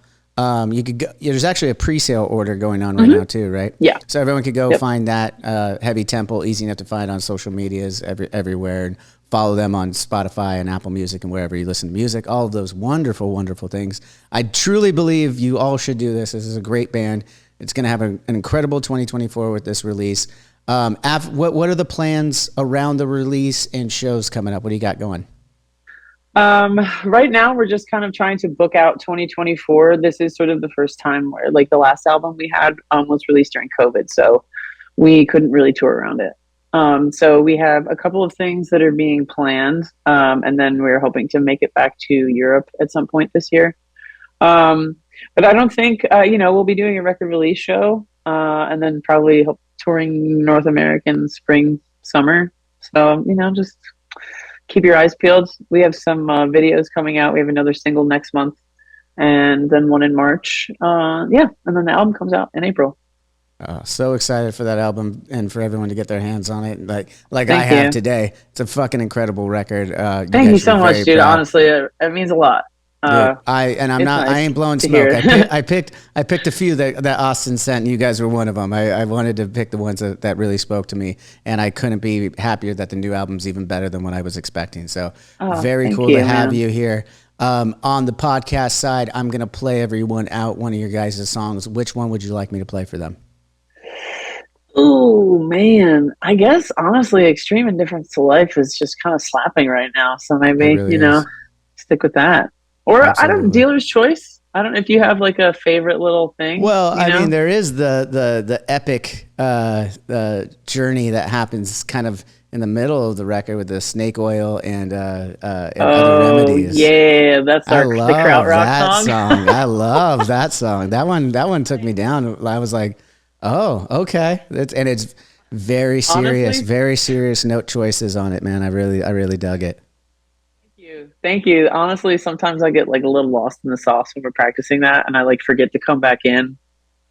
You could go, there's actually a pre-sale order going on right now too, right? Yeah. So everyone could go find that Heavy Temple, easy enough to find on social medias everywhere, and follow them on Spotify and Apple Music and wherever you listen to music. All of those wonderful, wonderful things. I truly believe you all should do this. This is a great band. It's going to have an incredible 2024 with this release. What are the plans around the release and shows coming up? What do you got going? Right now we're just kind of trying to book out 2024. This is sort of the first time where, like, the last album we had was released during COVID, so we couldn't really tour around it. So we have a couple of things that are being planned, and then we're hoping to make it back to Europe at some point this year. But I don't think, we'll be doing a record release show, and then probably touring North American spring, summer. So, just keep your eyes peeled. We have some videos coming out. We have another single next month, and then one in March. And then the album comes out in April. So excited for that album and for everyone to get their hands on it. Like I have today. It's a fucking incredible record. Thank you so much, dude. Proud. Honestly, it means a lot. I ain't blowing smoke. I picked a few that Austin sent, and you guys were one of them. I wanted to pick the ones that really spoke to me, and I couldn't be happier that the new album's even better than what I was expecting. So very cool to have you here. On the podcast side, I'm going to play everyone out one of your guys' songs. Which one would you like me to play for them? Oh, man. I guess, honestly, Extreme Indifference to Life is just kind of slapping right now. So maybe, really stick with that. Or absolutely. I don't, dealer's choice. I don't know if you have like a favorite little thing. Well, I mean, there is the epic journey that happens kind of in the middle of the record with the snake oil and other remedies. Yeah, that's the krautrock song. I love that song. That one took me down. I was like, oh, okay. It's very serious, honestly, very serious note choices on it, man. I really dug it. Thank you. Honestly, sometimes I get like a little lost in the sauce when we're practicing that, and I like forget to come back in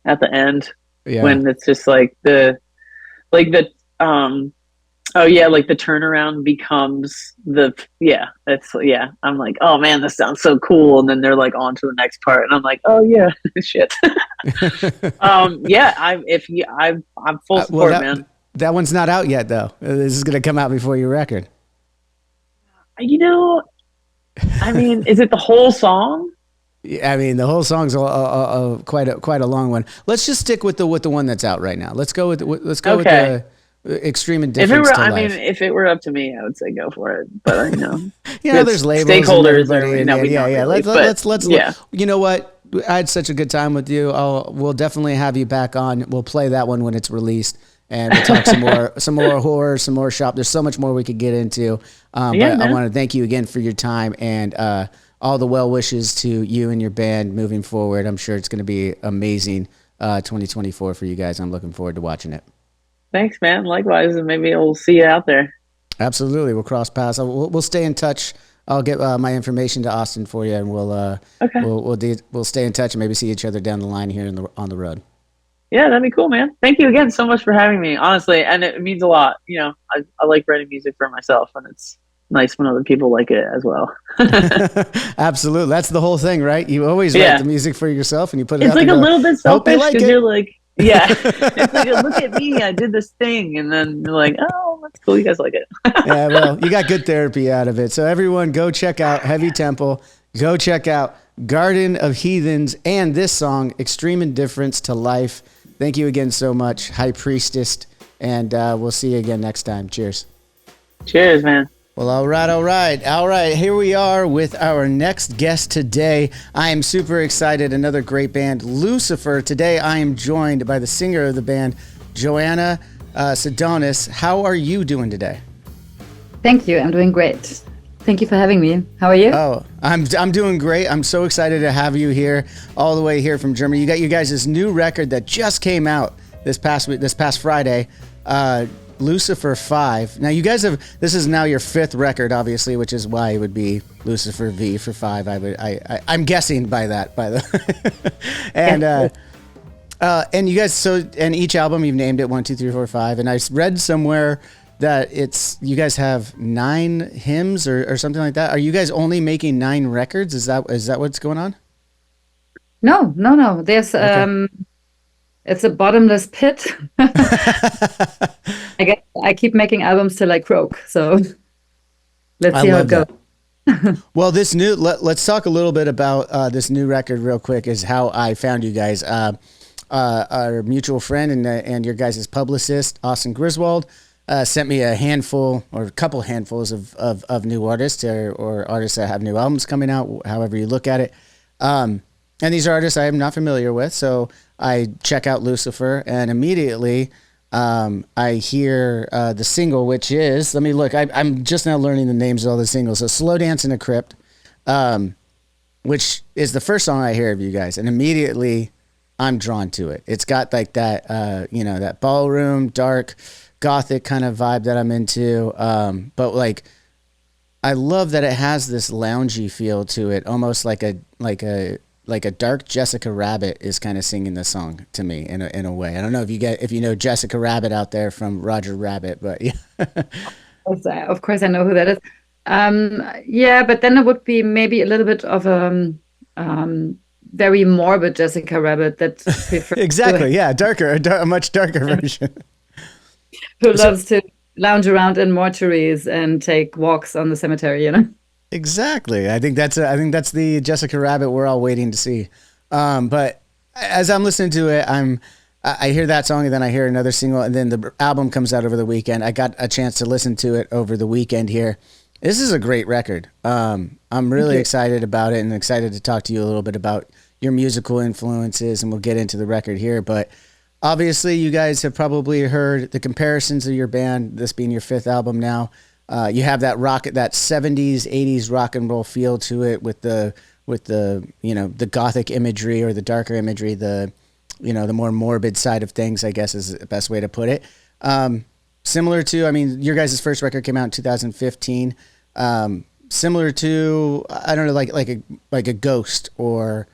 at the end when it's just like the turnaround becomes I'm like, oh man, this sounds so cool, and then they're like on to the next part, and I'm like, oh yeah, shit. I'm full support, man. That one's not out yet, though. This is gonna come out before your record. I mean, is it the whole song? Yeah, I mean, the whole song's quite a long one. Let's just stick with the one that's out right now. Let's go with the Extreme Indifference to Life. If it were up to me, I would say go for it. But there's labels, stakeholders, let's. You know what? I had such a good time with you. We'll definitely have you back on. We'll play that one when it's released. And we'll talk some more horror, some more shop. There's so much more we could get into. But I want to thank you again for your time and all the well wishes to you and your band moving forward. I'm sure it's going to be amazing 2024 for you guys. I'm looking forward to watching it. Thanks, man. Likewise, and maybe we'll see you out there. Absolutely, we'll cross paths. We'll stay in touch. I'll get my information to Austin for you, and we'll stay in touch and maybe see each other down the line here on the road. Yeah, that'd be cool, man. Thank you again so much for having me, honestly. And it means a lot. I like writing music for myself, and it's nice when other people like it as well. Absolutely. That's the whole thing, right? You always write Yeah. the music for yourself and you put it It's out like and a go, little bit hope you selfish like because it. you're like, yeah, it's like, look at me, I did this thing, and then you're like, oh, that's cool, you guys like it. Yeah, well, you got good therapy out of it. So everyone go check out Heavy Temple. Go check out Garden of Heathens and this song, Extreme Indifference to Life. Thank you again so much, High Priestess. And we'll see you again next time. Cheers. Cheers, man. Well, all right. Here we are with our next guest today. I am super excited. Another great band, Lucifer. Today, I am joined by the singer of the band, Johanna Sadonis. How are you doing today? Thank you. I'm doing great. Thank you for having me. How are you? Oh, I'm doing great. I'm so excited to have you here, all the way here from Germany. You got you guys this new record that just came out this past Friday. Lucifer 5. Now you guys this is now your 5th record, obviously, which is why it would be Lucifer V for 5. I'm guessing by that, by the and you guys, and each album you've named it 1, 2, 3, 4, 5, and I read somewhere that you guys have 9 hymns or something like that. Are you guys only making 9 records? Is that what's going on? No. There's Okay. it's a bottomless pit. I guess I keep making albums till I croak. So let's see how it goes. Well, this new let's talk a little bit about this new record real quick. Is how I found you guys. Our mutual friend and your guys' publicist, Austin Griswold, sent me a handful or a couple handfuls of new artists or artists that have new albums coming out, however you look at it. And these are artists I am not familiar with, so I check out Lucifer, and immediately I hear the single, which is, let me look, I'm just now learning the names of all the singles. So Slow Dance in a Crypt, which is the first song I hear of you guys, and immediately I'm drawn to it. It's got like that, that ballroom, dark, gothic kind of vibe that I'm into, but like, I love that it has this loungy feel to it, almost like a dark Jessica Rabbit is kind of singing the song to me in a way. I don't know if you know Jessica Rabbit out there from Roger Rabbit, but yeah. Of course, I know who that is. Yeah, but then it would be maybe a little bit of a very morbid Jessica Rabbit that prefers Exactly, yeah, a much darker version. Who loves to lounge around in mortuaries and take walks on the cemetery, Exactly. I think that's the Jessica Rabbit we're all waiting to see. But as I'm listening to it, I hear that song and then I hear another single and then the album comes out over the weekend. I got a chance to listen to it over the weekend here. This is a great record. I'm really excited about it and excited to talk to you a little bit about your musical influences, and we'll get into the record here. But obviously you guys have probably heard the comparisons of your band, this being your 5th album now. You have that 70s, 80s rock and roll feel to it with the the gothic imagery or the darker imagery, the more morbid side of things, I guess is the best way to put it. Similar to, your guys' first record came out in 2015. Similar to, I don't know, like a Ghost or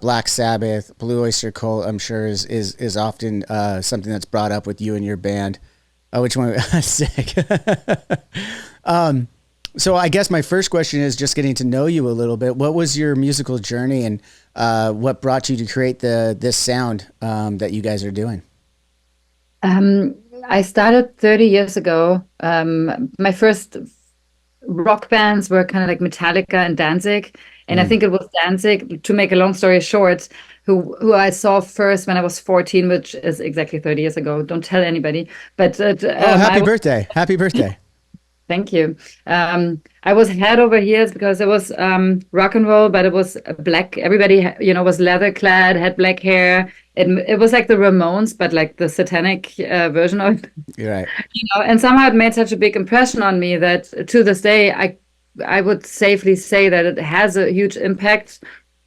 Black Sabbath, Blue Oyster Cult, I'm sure is often something that's brought up with you and your band. Oh, which one? Sick. So I guess my first question is just getting to know you a little bit. What was your musical journey, and what brought you to create this sound that you guys are doing? I started 30 years ago. My first rock bands were kind of like Metallica and Danzig. And I think it was Danzig, to make a long story short, who I saw first when I was 14, which is exactly 30 years ago. Don't tell anybody. But happy birthday. Happy birthday. Thank you. I was head over heels because it was rock and roll, but it was black. Everybody, was leather clad, had black hair. It was like the Ramones, but like the satanic version of it. You're right. And somehow it made such a big impression on me that to this day, I would safely say that it has a huge impact.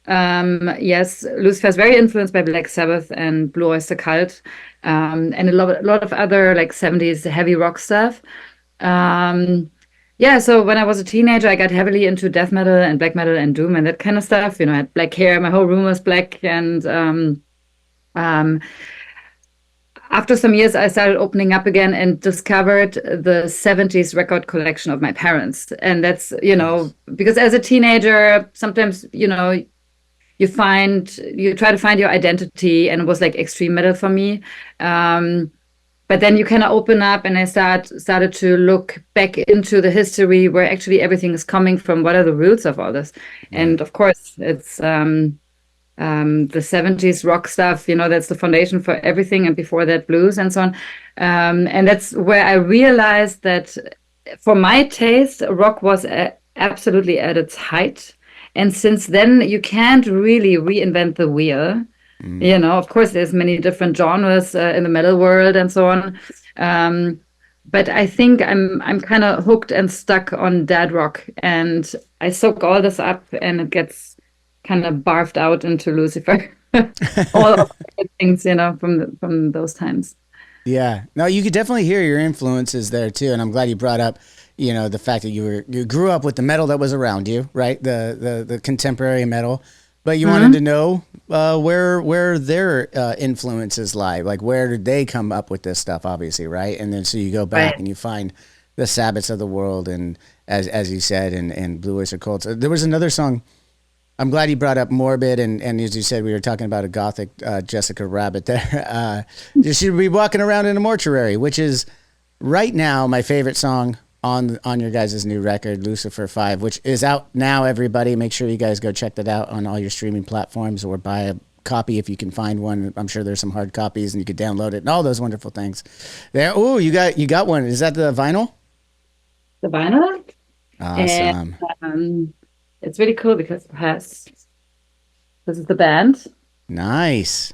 Yes, Lucifer is very influenced by Black Sabbath and Blue Oyster Cult, and a lot of other like 70s heavy rock stuff. So when I was a teenager, I got heavily into death metal and black metal and doom and that kind of stuff. I had black hair, my whole room was black, and after some years, I started opening up again and discovered the 70s record collection of my parents. And that's, because as a teenager, sometimes, you try to find your identity, and it was like extreme metal for me. But then you kind of open up, and I started to look back into the history where actually everything is coming from. What are the roots of all this? Right. And of course, it's the 70s rock stuff, that's the foundation for everything. And before that, blues and so on. And that's where I realized that for my taste, rock was absolutely at its height. And since then, you can't really reinvent the wheel. Of course, there's many different genres in the metal world and so on. But I think I'm kind of hooked and stuck on dad rock. And I soak all this up, and it gets kind of barfed out into Lucifer. All of the things, from those times. Yeah. No, you could definitely hear your influences there too. And I'm glad you brought up, the fact that you grew up with the metal that was around you, right? The contemporary metal. But you wanted to know where their influences lie. Like, where did they come up with this stuff, obviously, right? And then so you go back and you find the Sabbaths of the world, and as you said, and Blue Oyster Cults. There was another song. I'm glad you brought up Morbid, and as you said, we were talking about a gothic Jessica Rabbit there. You should be walking around in a mortuary, which is right now my favorite song on your guys' new record, Lucifer 5, which is out now, everybody. Make sure you guys go check that out on all your streaming platforms, or buy a copy if you can find one. I'm sure there's some hard copies, and you could download it and all those wonderful things. There. Oh, you got one. Is that the vinyl? The vinyl? Awesome. And, it's really cool because this is the band. Nice.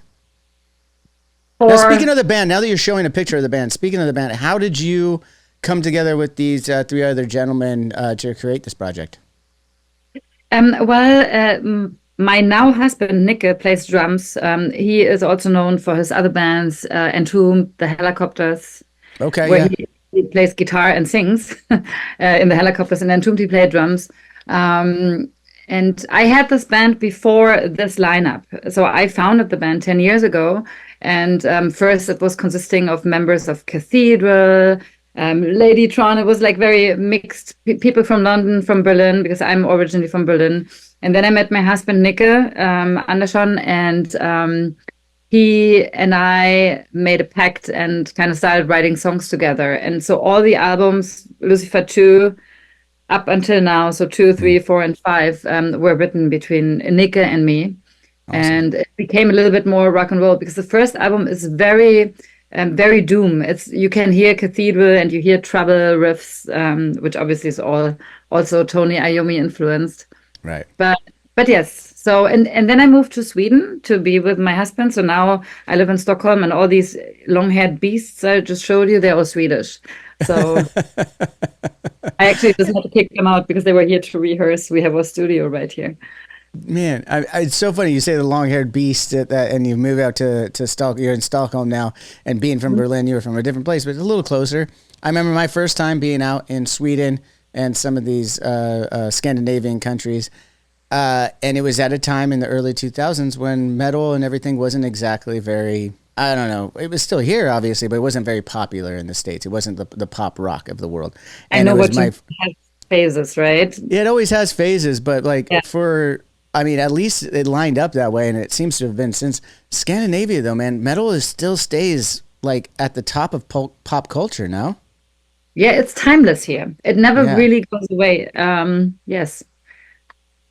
Now, speaking of the band, now that you're showing a picture of the band, how did you come together with these three other gentlemen to create this project? My now husband, Nick, plays drums. He is also known for his other bands, Entombed, the Helicopters. Okay, where he plays guitar and sings in the Helicopters, and Entombed he played drums. And I had this band before this lineup. So I founded the band 10 years ago. And first it was consisting of members of Cathedral, Lady Tron. It was like very mixed people from London, from Berlin, because I'm originally from Berlin. And then I met my husband, Nicke Andersson, and he and I made a pact and kind of started writing songs together. And so all the albums, Lucifer 2, up until now, so 2, 3, 4, and 5 were written between Nicke and me. Awesome. And it became a little bit more rock and roll, because the first album is very doom. You can hear Cathedral and you hear Trouble riffs, which obviously is all also Tony Iommi influenced. Right. But yes. So and then I moved to Sweden to be with my husband. So now I live in Stockholm, and all these long-haired beasts I just showed you, they're all Swedish. So I actually just had to kick them out because they were here to rehearse. We have a studio right here. Man, it's so funny you say the long-haired beast and you move out to Stockholm. You're in Stockholm now, and being from Berlin, you were from a different place, but it's a little closer. I remember my first time being out in Sweden and some of these Scandinavian countries, and it was at a time in the early 2000s when metal and everything wasn't exactly very, I don't know. It was still here, obviously, but it wasn't very popular in the States. It wasn't the pop rock of the world. And I know has phases, right? Yeah, it always has phases, but at least it lined up that way, and it seems to have been since. Scandinavia, though, man, metal still stays like at the top of pop culture now. Yeah, it's timeless here. It never really goes away. Yes.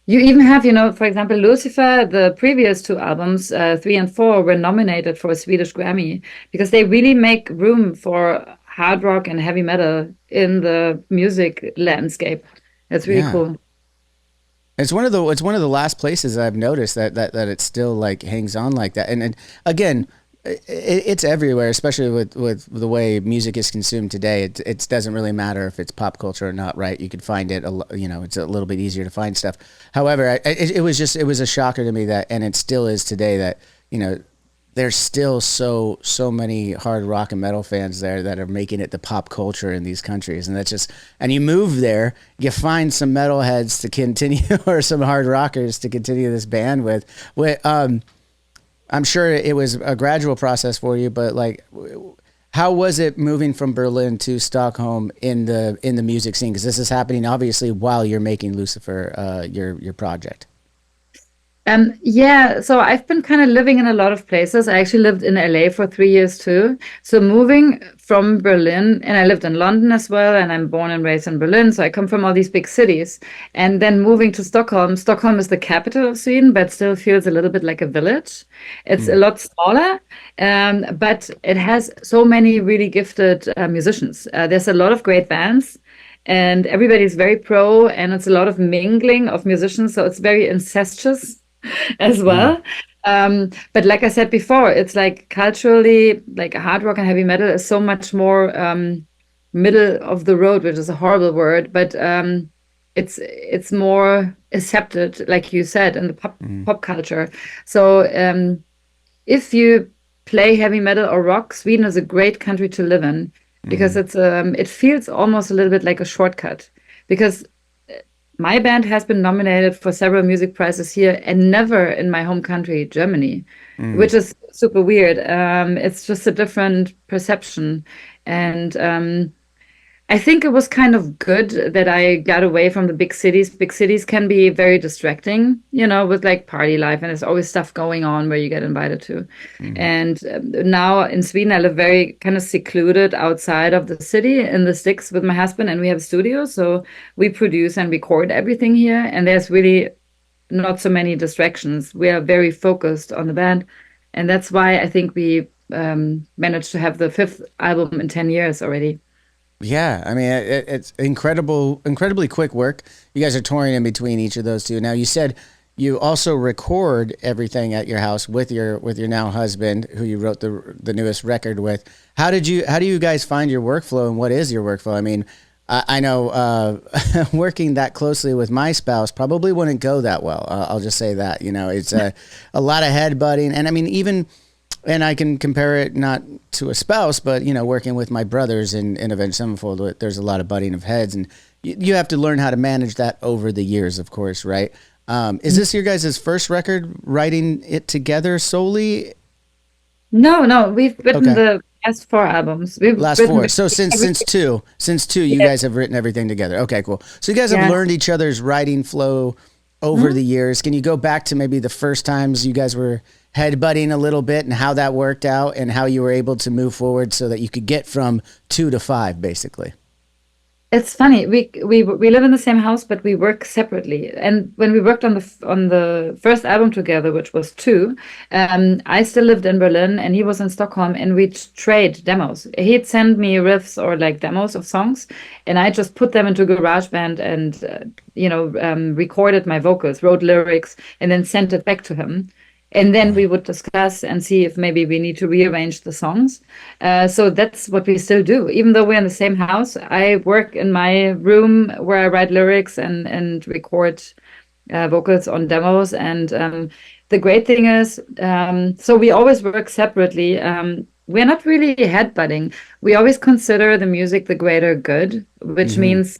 You even have, for example, Lucifer, the previous two albums, 3 and 4, were nominated for a Swedish Grammy because they really make room for hard rock and heavy metal in the music landscape. It's really cool. It's one of the last places I've noticed that it still like hangs on like that. And again, it's everywhere, especially with the way music is consumed today. It doesn't really matter if it's pop culture or not, right? You could find it, it's a little bit easier to find stuff. However, it was a shocker to me that, and it still is today, that, there's still so many hard rock and metal fans there that are making it the pop culture in these countries. And and you move there, you find some metalheads to continue or some hard rockers to continue this band with. I'm sure it was a gradual process for you, but like, how was it moving from Berlin to Stockholm in the music scene? Because this is happening obviously while you're making Lucifer, your project. Yeah, so I've been kind of living in a lot of places. I actually lived in LA for 3 years too. So moving from Berlin, and I lived in London as well, and I'm born and raised in Berlin. So I come from all these big cities. And then moving to Stockholm. Stockholm is the capital of Sweden, but still feels a little bit like a village. It's a lot smaller, but it has so many really gifted musicians. There's a lot of great bands. And everybody's very pro, and it's a lot of mingling of musicians. So it's very incestuous as well. But like I said before, it's like culturally, like hard rock and heavy metal is so much more middle of the road, which is a horrible word, but it's more accepted, like you said, in the pop culture. So if you play heavy metal or rock, Sweden is a great country to live in because it feels almost a little bit like a shortcut, because my band has been nominated for several music prizes here and never in my home country, Germany, which is super weird. It's just a different perception. And I think it was kind of good that I got away from the big cities. Big cities can be very distracting, with like party life, and there's always stuff going on where you get invited to. And now in Sweden, I live very kind of secluded outside of the city in the sticks with my husband, and we have a studio. So we produce and record everything here, and there's really not so many distractions. We are very focused on the band. And that's why I think we managed to have the 5th album in 10 years already. Yeah, I mean, it's incredibly quick work. You guys are touring in between each of those two. Now, you said you also record everything at your house with your now husband, who you wrote the newest record with. How do you guys find your workflow, and what is your workflow? I mean, I know working that closely with my spouse probably wouldn't go that well. I'll just say that. It's a lot of headbutting, and I mean And I can compare it not to a spouse, but, working with my brothers in Avenged Sevenfold, there's a lot of butting of heads, and you have to learn how to manage that over the years, of course, right? Is this your guys' first record, writing it together solely? No, we've written the last 4 albums. Last 4. So since two, you guys have written everything together. Okay, cool. So you guys have learned each other's writing flow over the years. Can you go back to maybe the first times you guys were headbutting a little bit and how that worked out and how you were able to move forward so that you could get from 2 to 5, basically? It's funny. We live in the same house, but we work separately. And when we worked on the first album together, which was 2, I still lived in Berlin and he was in Stockholm, and we'd trade demos. He'd send me riffs or like demos of songs, and I just put them into GarageBand and recorded my vocals, wrote lyrics, and then sent it back to him. And then we would discuss and see if maybe we need to rearrange the songs. So that's what we still do. Even though we're in the same house, I work in my room where I write lyrics and record vocals on demos. And the great thing is, so we always work separately. We're not really headbutting. We always consider the music the greater good, which means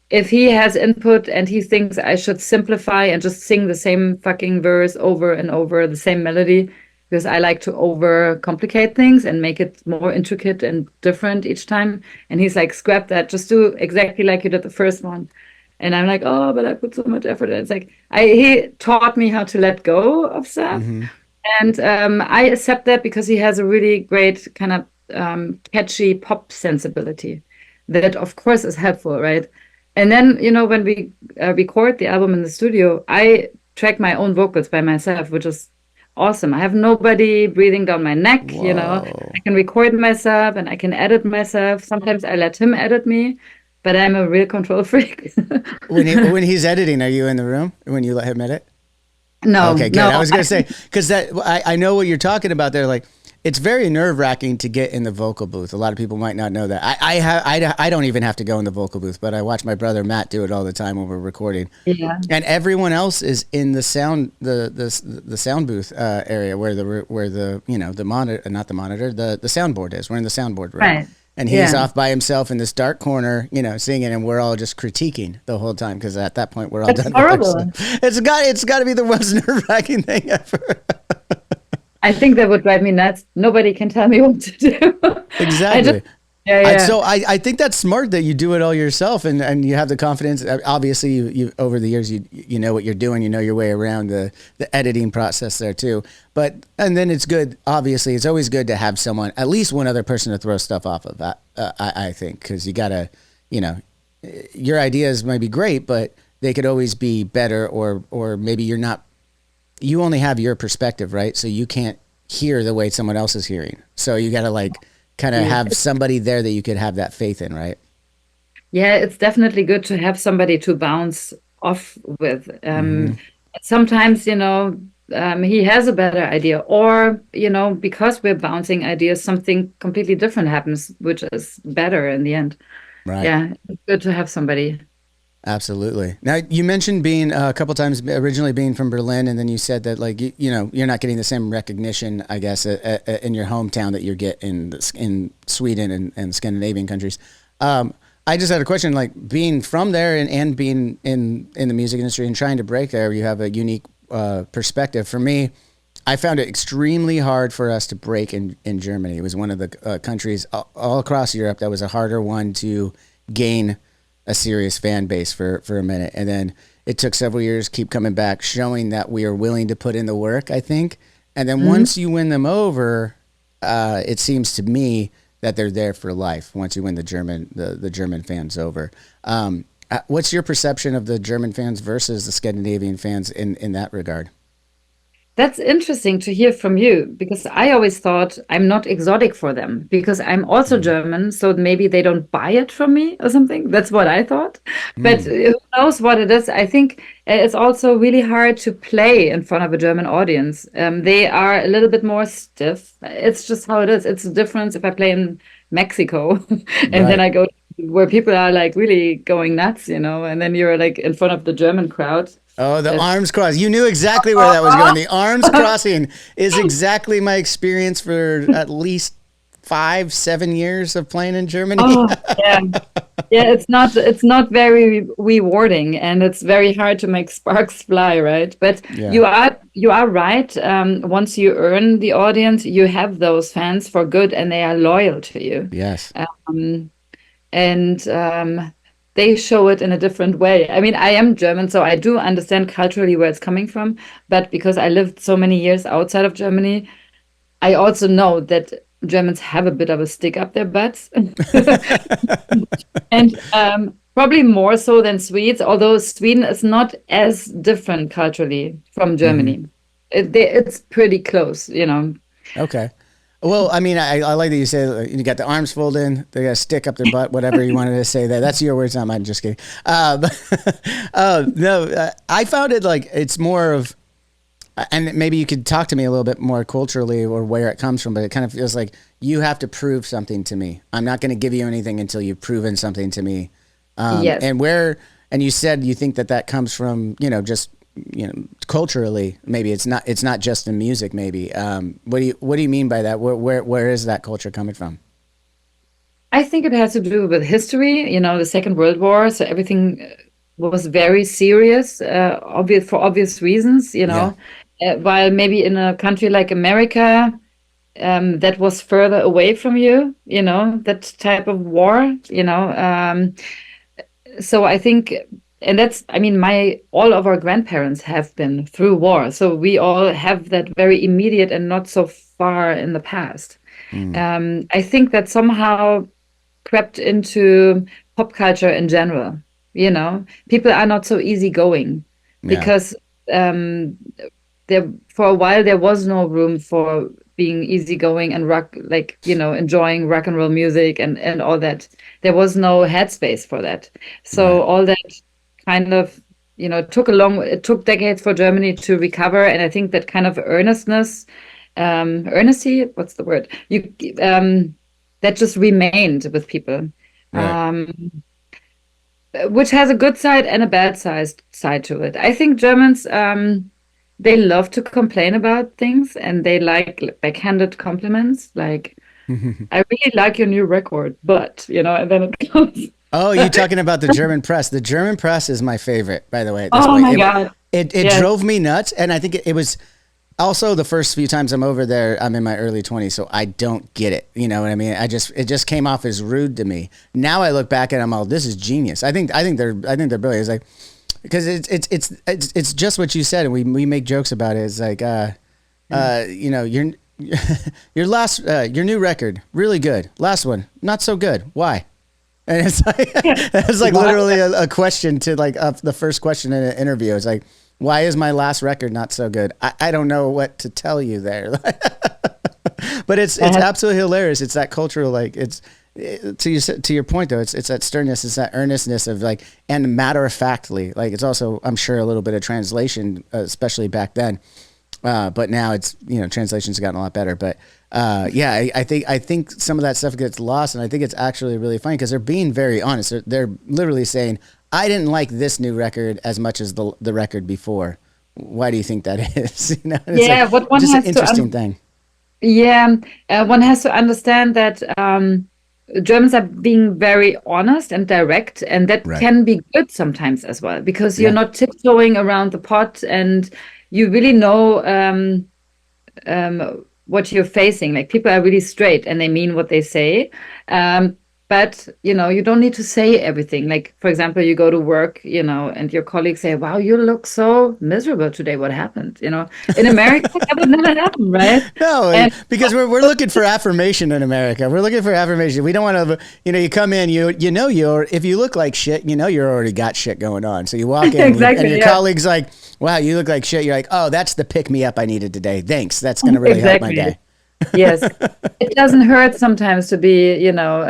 if he has input and he thinks I should simplify and just sing the same fucking verse over and over, the same melody, because I like to overcomplicate things and make it more intricate and different each time. And he's like, scrap that, just do exactly like you did the first one. And I'm like, oh, but I put so much effort in. It's like, he taught me how to let go of stuff. And I accept that because he has a really great kind of catchy pop sensibility that, of course, is helpful, right? And then, when we record the album in the studio, I track my own vocals by myself, which is awesome. I have nobody breathing down my neck, I can record myself and I can edit myself. Sometimes I let him edit me, but I'm a real control freak. When he's editing, are you in the room when you let him edit? No. Okay, good. No, I was going to say, because I know what you're talking about there, like, it's very nerve-wracking to get in the vocal booth. A lot of people might not know that. I don't even have to go in the vocal booth, but I watch my brother Matt do it all the time when we're recording. Yeah. And everyone else is in the sound the sound booth area where the the monitor, not the monitor, the soundboard is. We're in the soundboard room. Right. And he's off by himself in this dark corner, singing, and we're all just critiquing the whole time because at that point we're all done. Horrible. It's got to be the most nerve-wracking thing ever. I think that would drive me nuts. Nobody can tell me what to do. Exactly. Yeah. So I think that's smart that you do it all yourself and you have the confidence. Obviously, you over the years you know what you're doing. You know your way around the editing process there too. And then it's good. Obviously, it's always good to have someone, at least one other person to throw stuff off of. I think because you gotta, your ideas might be great, but they could always be better, or maybe you're not. You only have your perspective, right? So you can't hear the way someone else is hearing. So you gotta kind of have somebody there that you could have that faith in, right? Yeah, it's definitely good to have somebody to bounce off with. Sometimes, he has a better idea, or, because we're bouncing ideas, something completely different happens, which is better in the end. Right. Yeah, it's good to have somebody. Absolutely. Now, you mentioned being a couple times originally being from Berlin, and then you said that you're not getting the same recognition, I guess, in your hometown that you get in Sweden and Scandinavian countries. I just had a question, being from there and being in the music industry and trying to break there, you have a unique perspective. For me, I found it extremely hard for us to break in Germany. It was one of the countries all across Europe that was a harder one to gain a serious fan base for a minute. And then it took several years, keep coming back, showing that we are willing to put in the work, I think. And then once you win them over, it seems to me that they're there for life once you win the German fans over. What's your perception of the German fans versus the Scandinavian fans in that regard? That's interesting to hear from you, because I always thought I'm not exotic for them because I'm also German, so maybe they don't buy it from me or something. That's what I thought. But who knows what it is? I think it's also really hard to play in front of a German audience. They are a little bit more stiff. It's just how it is. It's a difference if I play in Mexico and then I go where people are really going nuts, and then you're in front of the German crowd. Oh, the arms cross. You knew exactly where that was going. The arms crossing is exactly my experience for at least 5-7 years of playing in Germany. Oh, yeah. Yeah, it's not very rewarding, and it's very hard to make sparks fly, right? But you are right. Once you earn the audience, you have those fans for good, and they are loyal to you. Yes. They show it in a different way. I mean, I am German, so I do understand culturally where it's coming from. But because I lived so many years outside of Germany, I also know that Germans have a bit of a stick up their butts. And probably more so than Swedes, although Sweden is not as different culturally from Germany. It's pretty close, Okay. Well, I mean, I like that you say you got the arms folded, they got a stick up their butt, whatever you wanted to say there. That's your words, not mine. Just kidding. No, I found it it's more of, and maybe you could talk to me a little bit more culturally or where it comes from, but it kind of feels like you have to prove something to me. I'm not going to give you anything until you've proven something to me. Yes. And you said you think that comes from, just culturally, maybe it's not just in music, maybe. What do you mean by that? Where is that culture coming from? I think it has to do with history, the Second World War. So everything was very serious, for obvious reasons, while maybe in a country like America, that was further away from you, that type of war, so I think. And that's, all of our grandparents have been through war. So we all have that very immediate and not so far in the past. I think that somehow crept into pop culture in general. People are not so easygoing because for a while there was no room for being easygoing and rock, enjoying rock and roll music and all that. There was no headspace for that. So all that kind of, it took decades for Germany to recover. And I think that kind of earnesty, what's the word? That just remained with people, which has a good side and a bad side to it. I think Germans, they love to complain about things, and they like backhanded compliments. I really like your new record, but, and then it comes. Oh, you're talking about the German press. The German press is my favorite, by the way. Oh my God. It drove me nuts. And I think it was Also, the first few times I'm over there, I'm in my early 20s, so I don't get it. You know what I mean? It just came off as rude to me. Now I look back and I'm all, this is genius. I think they're brilliant. It's like, because it's just what you said, and we make jokes about it. It's like, you know, your new record, really good. Last one, not so good. Why? And it's like, it's like literally a question to like the first question in an interview. It's like, why is my last record not so good? I don't know what to tell you there. But it's absolutely hilarious. It's that cultural, like to your point though, it's that sternness, it's that earnestness of like, and matter of factly, like it's also, I'm sure, a little bit of translation, especially back then. But now it's, you know, translation's gotten a lot better. But yeah, I think some of that stuff gets lost, and I think it's actually really funny because they're being very honest. They're literally saying, I didn't like this new record as much as the record before. Why do you think that is? You know, yeah, like, what one just has an interesting thing. Yeah, one has to understand that Germans are being very honest and direct, and that can be good sometimes as well, because you're not tiptoeing around the pot, and you really know what you're facing. Like, people are really straight and they mean what they say. But, you know, you don't need to say everything. Like, for example, you go to work, you know, and your colleagues say, wow, you look so miserable today. What happened? You know, in America, that would never happen, right? No, because we're looking for affirmation in America. We're looking for affirmation. We don't want to, you know, you come in, if you look like shit, you know, you're already got shit going on. So you walk in Exactly, and your colleague's like, wow, you look like shit. You're like, oh, that's the pick me up I needed today. Thanks. That's going to really help my day. Yes, it doesn't hurt sometimes to be, you know,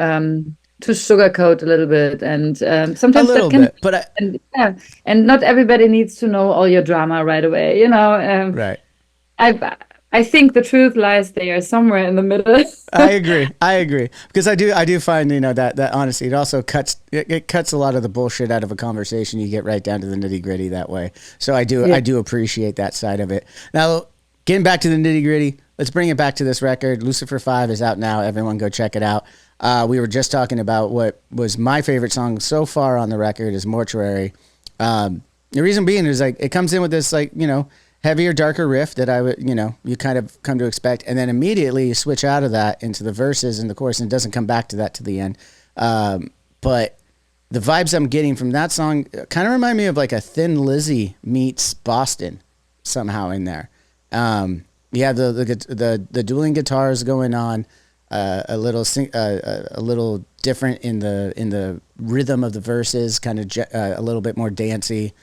to sugarcoat a little bit, and sometimes a little that can. Bit, but and not everybody needs to know all your drama right away, you know. Right. I think the truth lies there somewhere in the middle. I agree because I do find, you know, that honesty, it also cuts a lot of the bullshit out of a conversation. You get right down to the nitty gritty that way. So I do appreciate that side of it. Now, getting back to the nitty gritty. Let's bring it back to this record. Lucifer 5 is out now. Everyone go check it out. We were just talking about what was my favorite song so far on the record is Mortuary. The reason being is like it comes in with this, like, you know, heavier, darker riff that I would, you know, you kind of come to expect. And then immediately you switch out of that into the verses and the chorus, and it doesn't come back to that to the end. But the vibes I'm getting from that song kind of remind me of like a Thin Lizzy meets Boston somehow in there. You have the dueling guitars going on, a little different in the rhythm of the verses, kind of a little bit more dancey.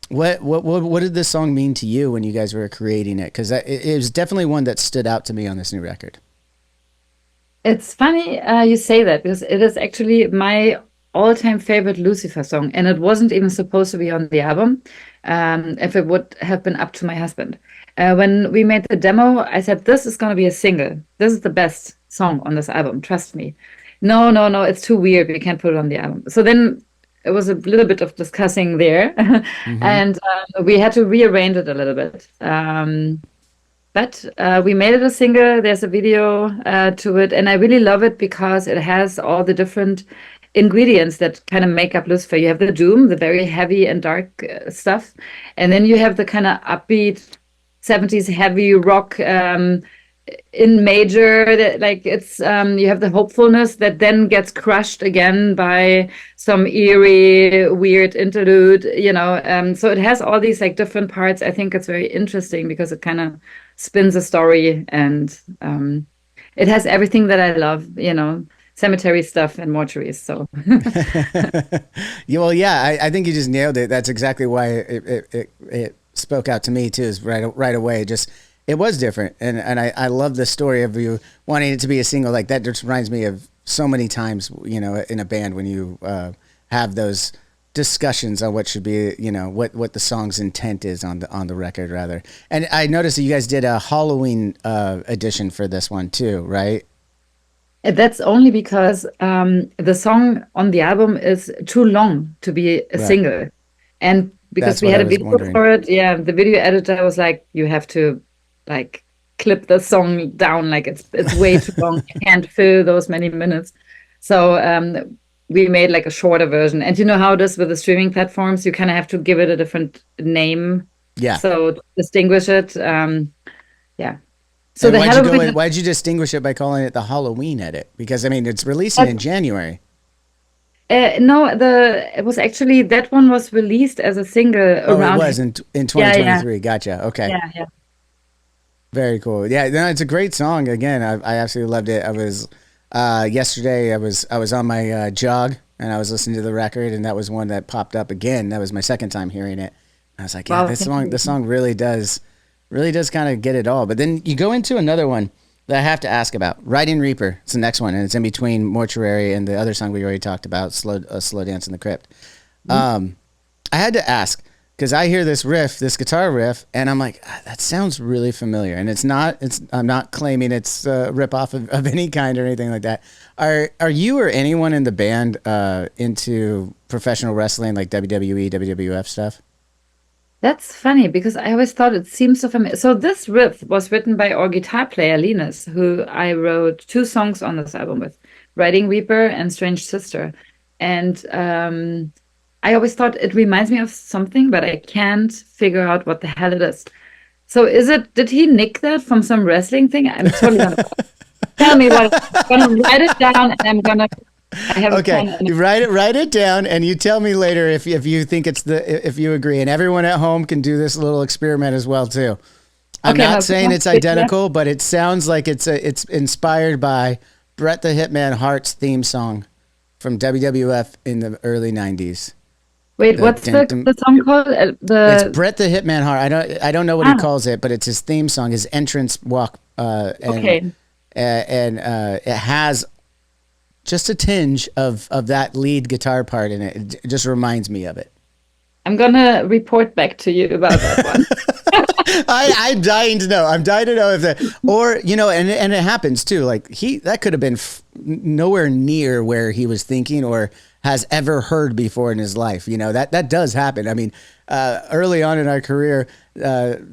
What did this song mean to you when you guys were creating it? Because it was definitely one that stood out to me on this new record. It's funny you say that, because it is actually my all-time favorite Lucifer song, and it wasn't even supposed to be on the album. If it would have been up to my husband. When we made the demo, I said, this is going to be a single. This is the best song on this album. Trust me. No, it's too weird. We can't put it on the album. So then it was a little bit of discussing there. Mm-hmm. And we had to rearrange it a little bit. But we made it a single. There's a video to it. And I really love it because it has all the different ingredients that kind of make up Lucifer. You have the doom, the very heavy and dark stuff, and then you have the kind of upbeat 70s heavy rock in major, that like it's you have the hopefulness that then gets crushed again by some eerie weird interlude, you know. So it has all these like different parts. I think it's very interesting because it kind of spins a story, and it has everything that I love, you know, cemetery stuff and mortuaries. So I think you just nailed it. That's exactly why it spoke out to me too, is right away. Just, it was different. And I love the story of you wanting it to be a single. Like that just reminds me of so many times, you know, in a band when you have those discussions on what should be, you know, what the song's intent is on the record rather. And I noticed that you guys did a Halloween edition for this one too, right? That's only because the song on the album is too long to be a single. And because we had a video for it, the video editor was like, you have to like clip the song down, like it's way too long. You can't fill those many minutes. So we made like a shorter version. And you know how it is with the streaming platforms, you kind of have to give it a different name Yeah. So to distinguish it, yeah. So And the Halloween. why'd you distinguish it by calling it the Halloween edit? Because I mean, it's releasing in January. No, it was actually that one was released as a single It around. was in 2023. Yeah. Gotcha. Okay. Yeah. Very cool. Yeah, no, it's a great song. Again, I absolutely loved it. I was yesterday. I was on my jog and I was listening to the record, and that was one that popped up again. That was my second time hearing it. I was like, yeah, Wow, this song really does kind of get it all. But then you go into another one that I have to ask about. Riding Reaper. It's the next one, and it's in between Mortuary and the other song we already talked about, Slow Dance in the Crypt. I had to ask because I hear this riff, this guitar riff, and I'm like, that sounds really familiar. And I'm not claiming it's a rip off of any kind or anything like that. Are you or anyone in the band into professional wrestling, like WWE, WWF stuff? That's funny because I always thought it seems so familiar. So this riff was written by our guitar player Linus, who I wrote 2 songs on this album with, Riding Reaper and Strange Sister. And I always thought it reminds me of something, but I can't figure out what the hell it is. So did he nick that from some wrestling thing? I'm totally gonna tell me what. I'm gonna write it down and I have okay. You write it down, and you tell me later if you think if you agree. And everyone at home can do this little experiment as well too. I'm not saying it's identical, but it sounds like it's inspired by Bret the Hitman Hart's theme song from WWF in the early '90s. Wait, what's the song called? It's Bret the Hitman Hart. I don't know what he calls it, but it's his theme song, his entrance walk. And it has just a tinge of that lead guitar part in it. It just reminds me of it. I'm gonna report back to you about that one. I'm dying to know. I'm dying to know if that, or and it happens too. Like that could have been nowhere near where he was thinking or has ever heard before in his life. That does happen. I mean, early on in our career,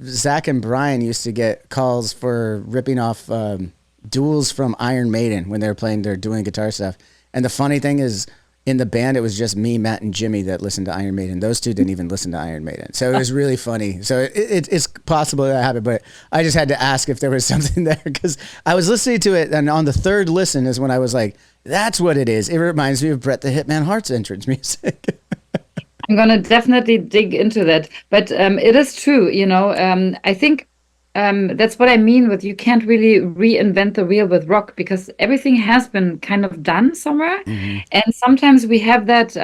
Zach and Brian used to get calls for ripping off duels from Iron Maiden when they were doing guitar stuff. And the funny thing is, in the band, it was just me, Matt, and Jimmy that listened to Iron Maiden. Those two didn't even listen to Iron Maiden. So it was really funny. So it's possible that happened, but I just had to ask if there was something there because I was listening to it, and on the third listen is when I was like, that's what it is. It reminds me of Bret the Hitman Hart's entrance music. I'm going to definitely dig into that. But it is true, I think that's what I mean with you can't really reinvent the wheel with rock because everything has been kind of done somewhere. Mm-hmm. And sometimes we have that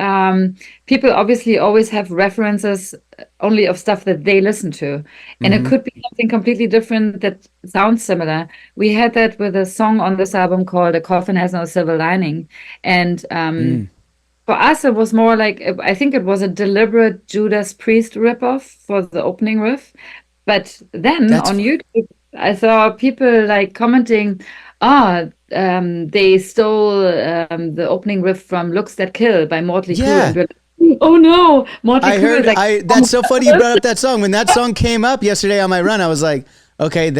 people obviously always have references only of stuff that they listen to. And it could be something completely different that sounds similar. We had that with a song on this album called A Coffin Has No Silver Lining. And for us, it was more like, I think it was a deliberate Judas Priest ripoff for the opening riff. But then on YouTube, I saw people like commenting, they stole the opening riff from Looks That Kill by Motley Crue. And we're like, oh no, Motley Crue. That's so funny you brought up that song. When that song came up yesterday on my run, I was like, okay,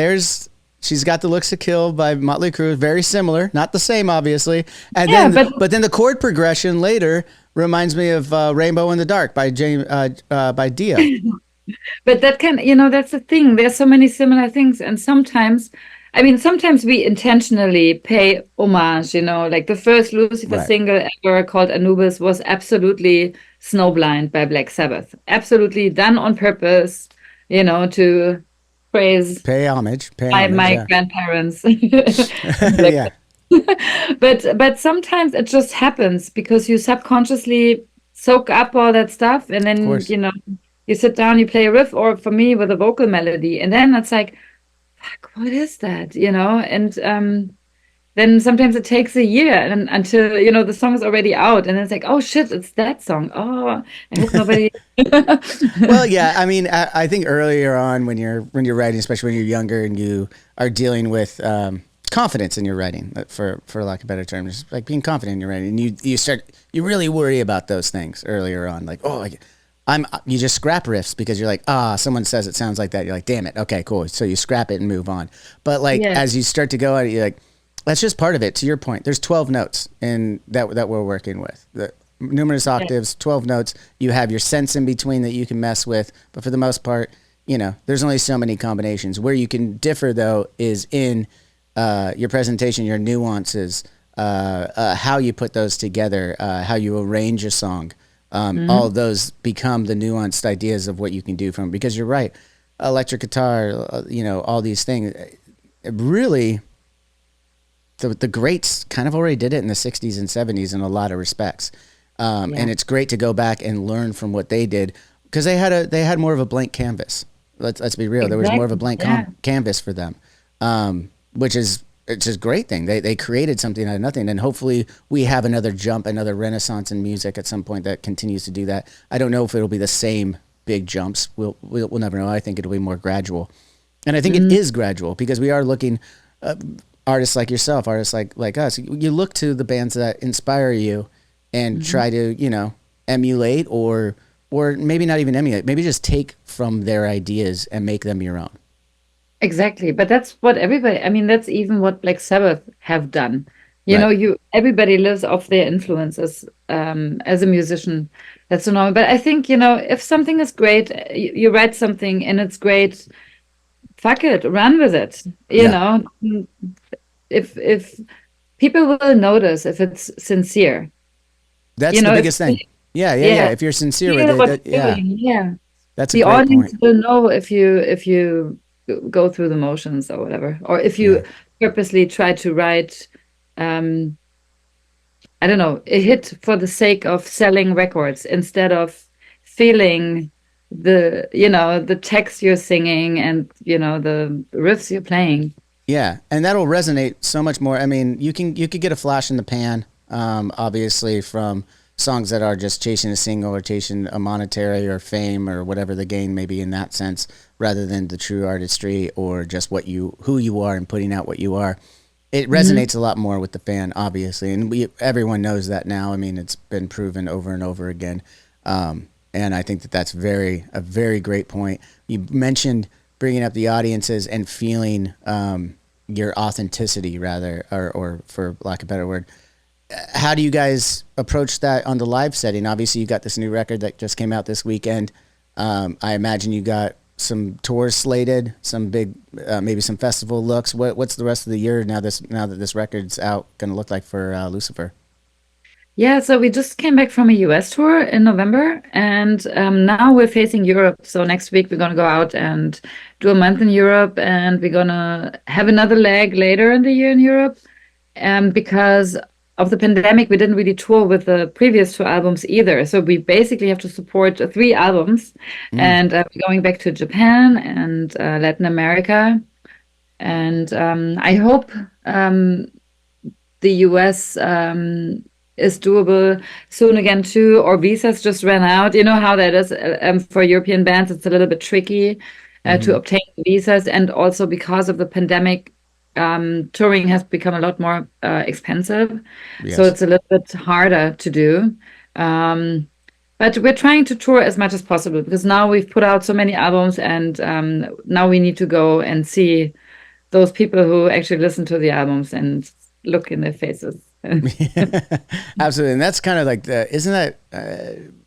she's got the Looks That Kill by Motley Crue. Very similar, not the same, obviously. And but then the chord progression later reminds me of Rainbow in the Dark by Dio. But that that's the thing. There's so many similar things. And sometimes we intentionally pay homage, like the first Lucifer single ever called Anubis was absolutely Snowblind by Black Sabbath. Absolutely done on purpose, to pay homage my grandparents. Yeah. But sometimes it just happens because you subconsciously soak up all that stuff and then, you sit down, you play a riff, or for me with a vocal melody, and then it's like, fuck, what is that? And then sometimes it takes a year until the song is already out, and it's like, oh shit, it's that song. Oh, I hope nobody. Well, yeah, I mean, I think earlier on when you're writing, especially when you're younger and you are dealing with confidence in your writing, for lack of better terms, like being confident in your writing, and you really worry about those things earlier on, like, you just scrap riffs because you're like, someone says it sounds like that. You're like, damn it. Okay, cool. So you scrap it and move on. But as you start to go at it, you're like, that's just part of it. To your point, there's 12 notes in that we're working with. The numerous octaves, 12 notes. You have your sense in between that you can mess with. But for the most part, there's only so many combinations. Where you can differ though is in your presentation, your nuances, how you put those together, how you arrange a song. All of those become the nuanced ideas of what you can do from, because you're right, electric guitar, all these things. Really, the greats kind of already did it in the 60s and 70s in a lot of respects. And it's great to go back and learn from what they did, because they had more of a blank canvas. Let's be real. There was more of a blank canvas for them, which is it's just a great thing. They created something out of nothing, and hopefully we have another jump, another renaissance in music at some point that continues to do that. I don't know if it'll be the same big jumps. We'll never know. I think it'll be more gradual, and I think it is gradual, because we are looking artists like yourself, artists like us. You look to the bands that inspire you and try to emulate, or maybe not even emulate, maybe just take from their ideas and make them your own. Exactly, but that's what everybody. I mean, that's even what Black Sabbath have done. Everybody lives off their influences as a musician. That's so normal. But I think if something is great, you write something and it's great. Fuck it, run with it. You know, if people will notice if it's sincere. That's the biggest thing. Yeah. If you're sincere with it, that's the a great audience point. will know if you go through the motions or whatever, or if you purposely try to write I don't know, a hit for the sake of selling records instead of feeling the text you're singing and the riffs you're playing. Yeah, and that'll resonate so much more. I mean, you could get a flash in the pan, obviously, from songs that are just chasing a single or chasing a monetary or fame or whatever the gain may be in that sense, rather than the true artistry or just who you are and putting out what you are. It resonates a lot more with the fan, obviously, and everyone knows that now. I mean, it's been proven over and over again, and I think that's a very great point. You mentioned bringing up the audiences and feeling your authenticity, rather, or for lack of a better word. How do you guys approach that on the live setting? Obviously, you got this new record that just came out this weekend. I imagine you got some tours slated, some big, maybe some festival looks. What's the rest of the year now that this record's out going to look like for Lucifer? Yeah, so we just came back from a US tour in November, and now we're facing Europe. So next week we're going to go out and do a month in Europe, and we're going to have another leg later in the year in Europe. Because of the pandemic, we didn't really tour with the previous 2 albums either. So we basically have to support 3 albums. And we're going back to Japan and Latin America. And I hope the US is doable soon again too, or visas just ran out. You know how that is for European bands. It's a little bit tricky to obtain visas. And also because of the pandemic, touring has become a lot more expensive, so it's a little bit harder to do, but we're trying to tour as much as possible, because now we've put out so many albums, and now we need to go and see those people who actually listen to the albums and look in their faces. Absolutely. And that's kind of like isn't that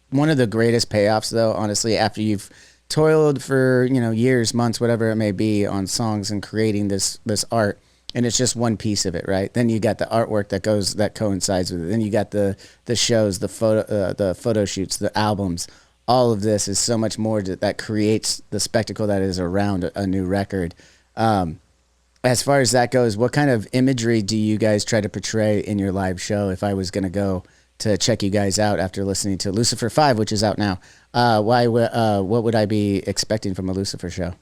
one of the greatest payoffs, though, honestly, after you've toiled for years, months, whatever it may be, on songs and creating this art, and it's just one piece of it, right? Then you got the artwork that coincides with it. Then you got the shows, the photo shoots, the albums. All of this is so much more that creates the spectacle that is around a new record. As far as that goes, what kind of imagery do you guys try to portray in your live show? If I was going to go to check you guys out after listening to Lucifer 5, which is out now, what would I be expecting from a Lucifer show?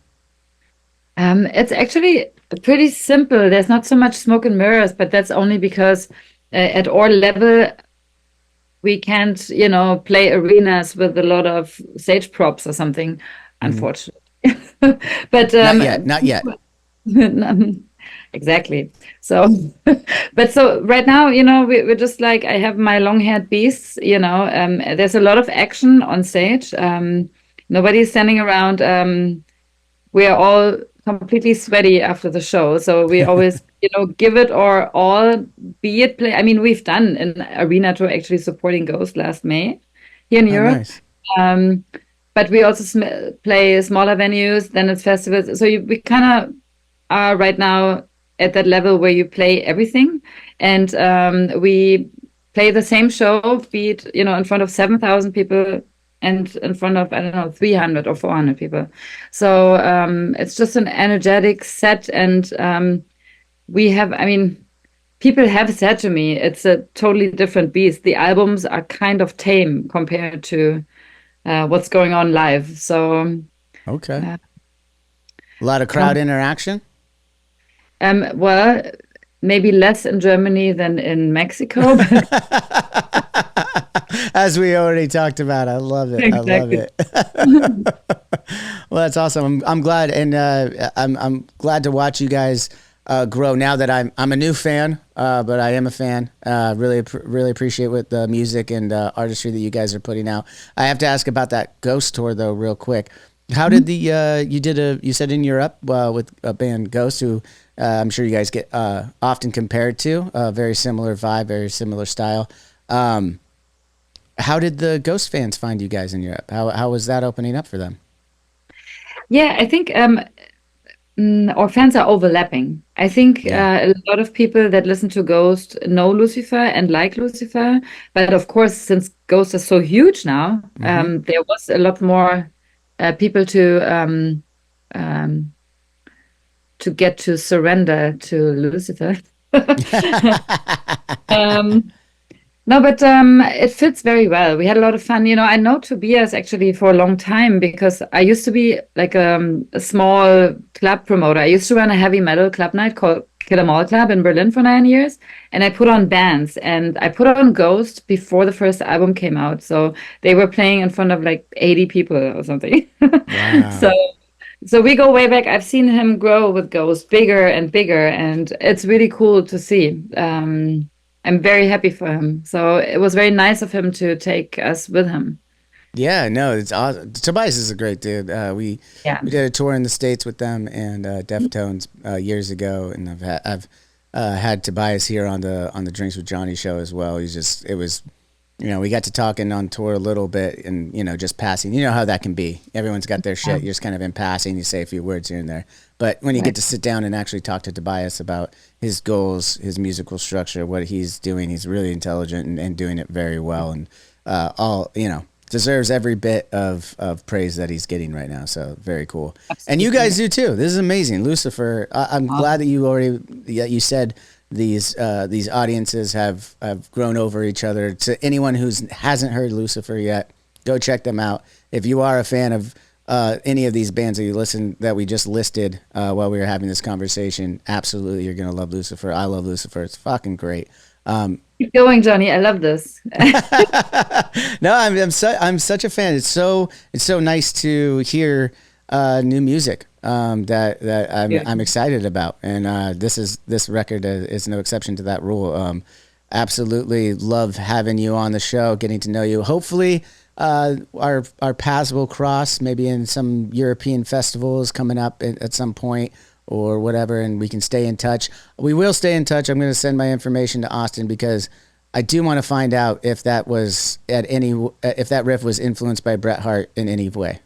It's actually pretty simple. There's not so much smoke and mirrors, but that's only because at our level, we can't, play arenas with a lot of stage props or something, unfortunately. But not yet. Exactly. So, but so right now, we're just like, I have my long-haired beasts, there's a lot of action on stage. Nobody's standing around. We are all completely sweaty after the show. So we always, give it our all, be it play. I mean, we've done an arena tour actually supporting Ghost last May here in Europe. Nice. but we also play smaller venues, then it's festivals. So we kind of are right now at that level where you play everything. And we play the same show, be it, in front of 7,000 people and in front of, I don't know, 300 or 400 people. So it's just an energetic set. And people have said to me, it's a totally different beast. The albums are kind of tame compared to what's going on live. So okay, a lot of crowd interaction. Well, maybe less in Germany than in Mexico. As we already talked about, I love it. Exactly. I love it. Well, that's awesome. I'm glad, and I'm glad to watch you guys grow. Now that I'm a new fan, but I am a fan. Really appreciate what the music and artistry that you guys are putting out. I have to ask about that Ghost tour though, real quick. How did you said in Europe with a band Ghost, who I'm sure you guys get often compared to, very similar vibe, very similar style. How did the Ghost fans find you guys in Europe? How was that opening up for them? Yeah, I think our fans are overlapping. I think a lot of people that listen to Ghost know Lucifer and like Lucifer, but of course, since Ghost is so huge now, there was a lot more people to get to surrender to Lucifer. No, but it fits very well. We had a lot of fun. I know Tobias actually for a long time because I used to be like a small club promoter. I used to run a heavy metal club night called Kill 'Em All Club in Berlin for 9 years. And I put on bands, and I put on Ghost before the first album came out. So they were playing in front of like 80 people or something. Wow. So we go way back. I've seen him grow with Ghost bigger and bigger, and it's really cool to see. I'm very happy for him. So it was very nice of him to take us with him. Yeah, no, it's awesome. Tobias is a great dude. We did a tour in the States with them and Deftones years ago, and I've had Tobias here on the Drinks with Johnny show as well. It was we got to talking on tour a little bit, and just passing. You know how that can be. Everyone's got their shit. You're just kind of in passing. You say a few words here and there. But when you get to sit down and actually talk to Tobias about his goals, his musical structure, what he's doing, he's really intelligent and doing it very well, and deserves every bit of praise that he's getting right now. So very cool. Absolutely. And you guys do too. This is amazing. Lucifer, I'm glad that you said these audiences have grown over each other. To anyone who hasn't heard Lucifer yet, go check them out. If you are a fan of any of these bands that we just listed while we were having this conversation, absolutely you're gonna love Lucifer. I love Lucifer. It's fucking great. Keep going, Johnny. I love this. No, I'm such a fan. It's so nice to hear new music that I'm excited about, and this record is no exception to that rule. Absolutely love having you on the show, getting to know you. Hopefully, our paths will cross maybe in some European festivals coming up at some point or whatever, and we can stay in touch. We will stay in touch. I'm going to send my information to Austin because I do want to find out if that riff was influenced by Bret Hart in any way.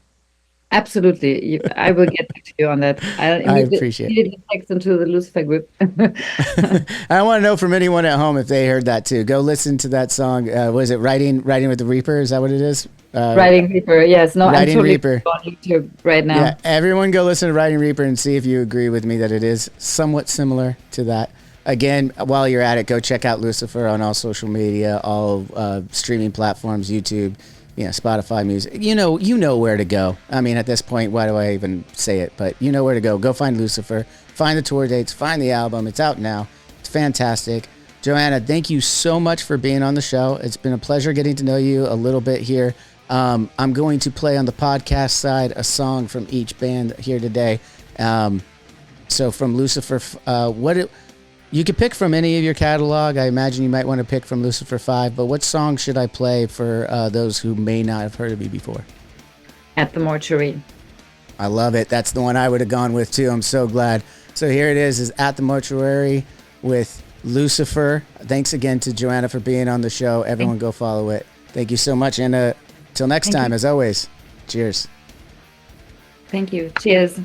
Absolutely. I will get back to you on that. I appreciate it. Text into the Lucifer group. I want to know from anyone at home if they heard that too. Go listen to that song. Was it Riding with the Reaper? Is that what it is? Riding Reaper, yes. No, Riding I'm totally Reaper on YouTube right now. Yeah, everyone go listen to Riding Reaper and see if you agree with me that it is somewhat similar to that. Again, while you're at it, go check out Lucifer on all social media, all streaming platforms, YouTube, Spotify Music. You know where to go. I mean, at this point, why do I even say it? But you know where to go. Go find Lucifer, find the tour dates, find the album. It's out now. It's fantastic. Johanna, thank you so much for being on the show. It's been a pleasure getting to know you a little bit here. I'm going to play on the podcast side a song from each band here today. So from Lucifer, you could pick from any of your catalog. I imagine you might want to pick from Lucifer 5, but what song should I play for those who may not have heard of me before? At the Mortuary. I love it. That's the one I would have gone with too. I'm so glad. So here it is At the Mortuary with Lucifer. Thanks again to Johanna for being on the show. Everyone go follow it. Thank you so much. And till next time, as always, Cheers. Thank you. Cheers.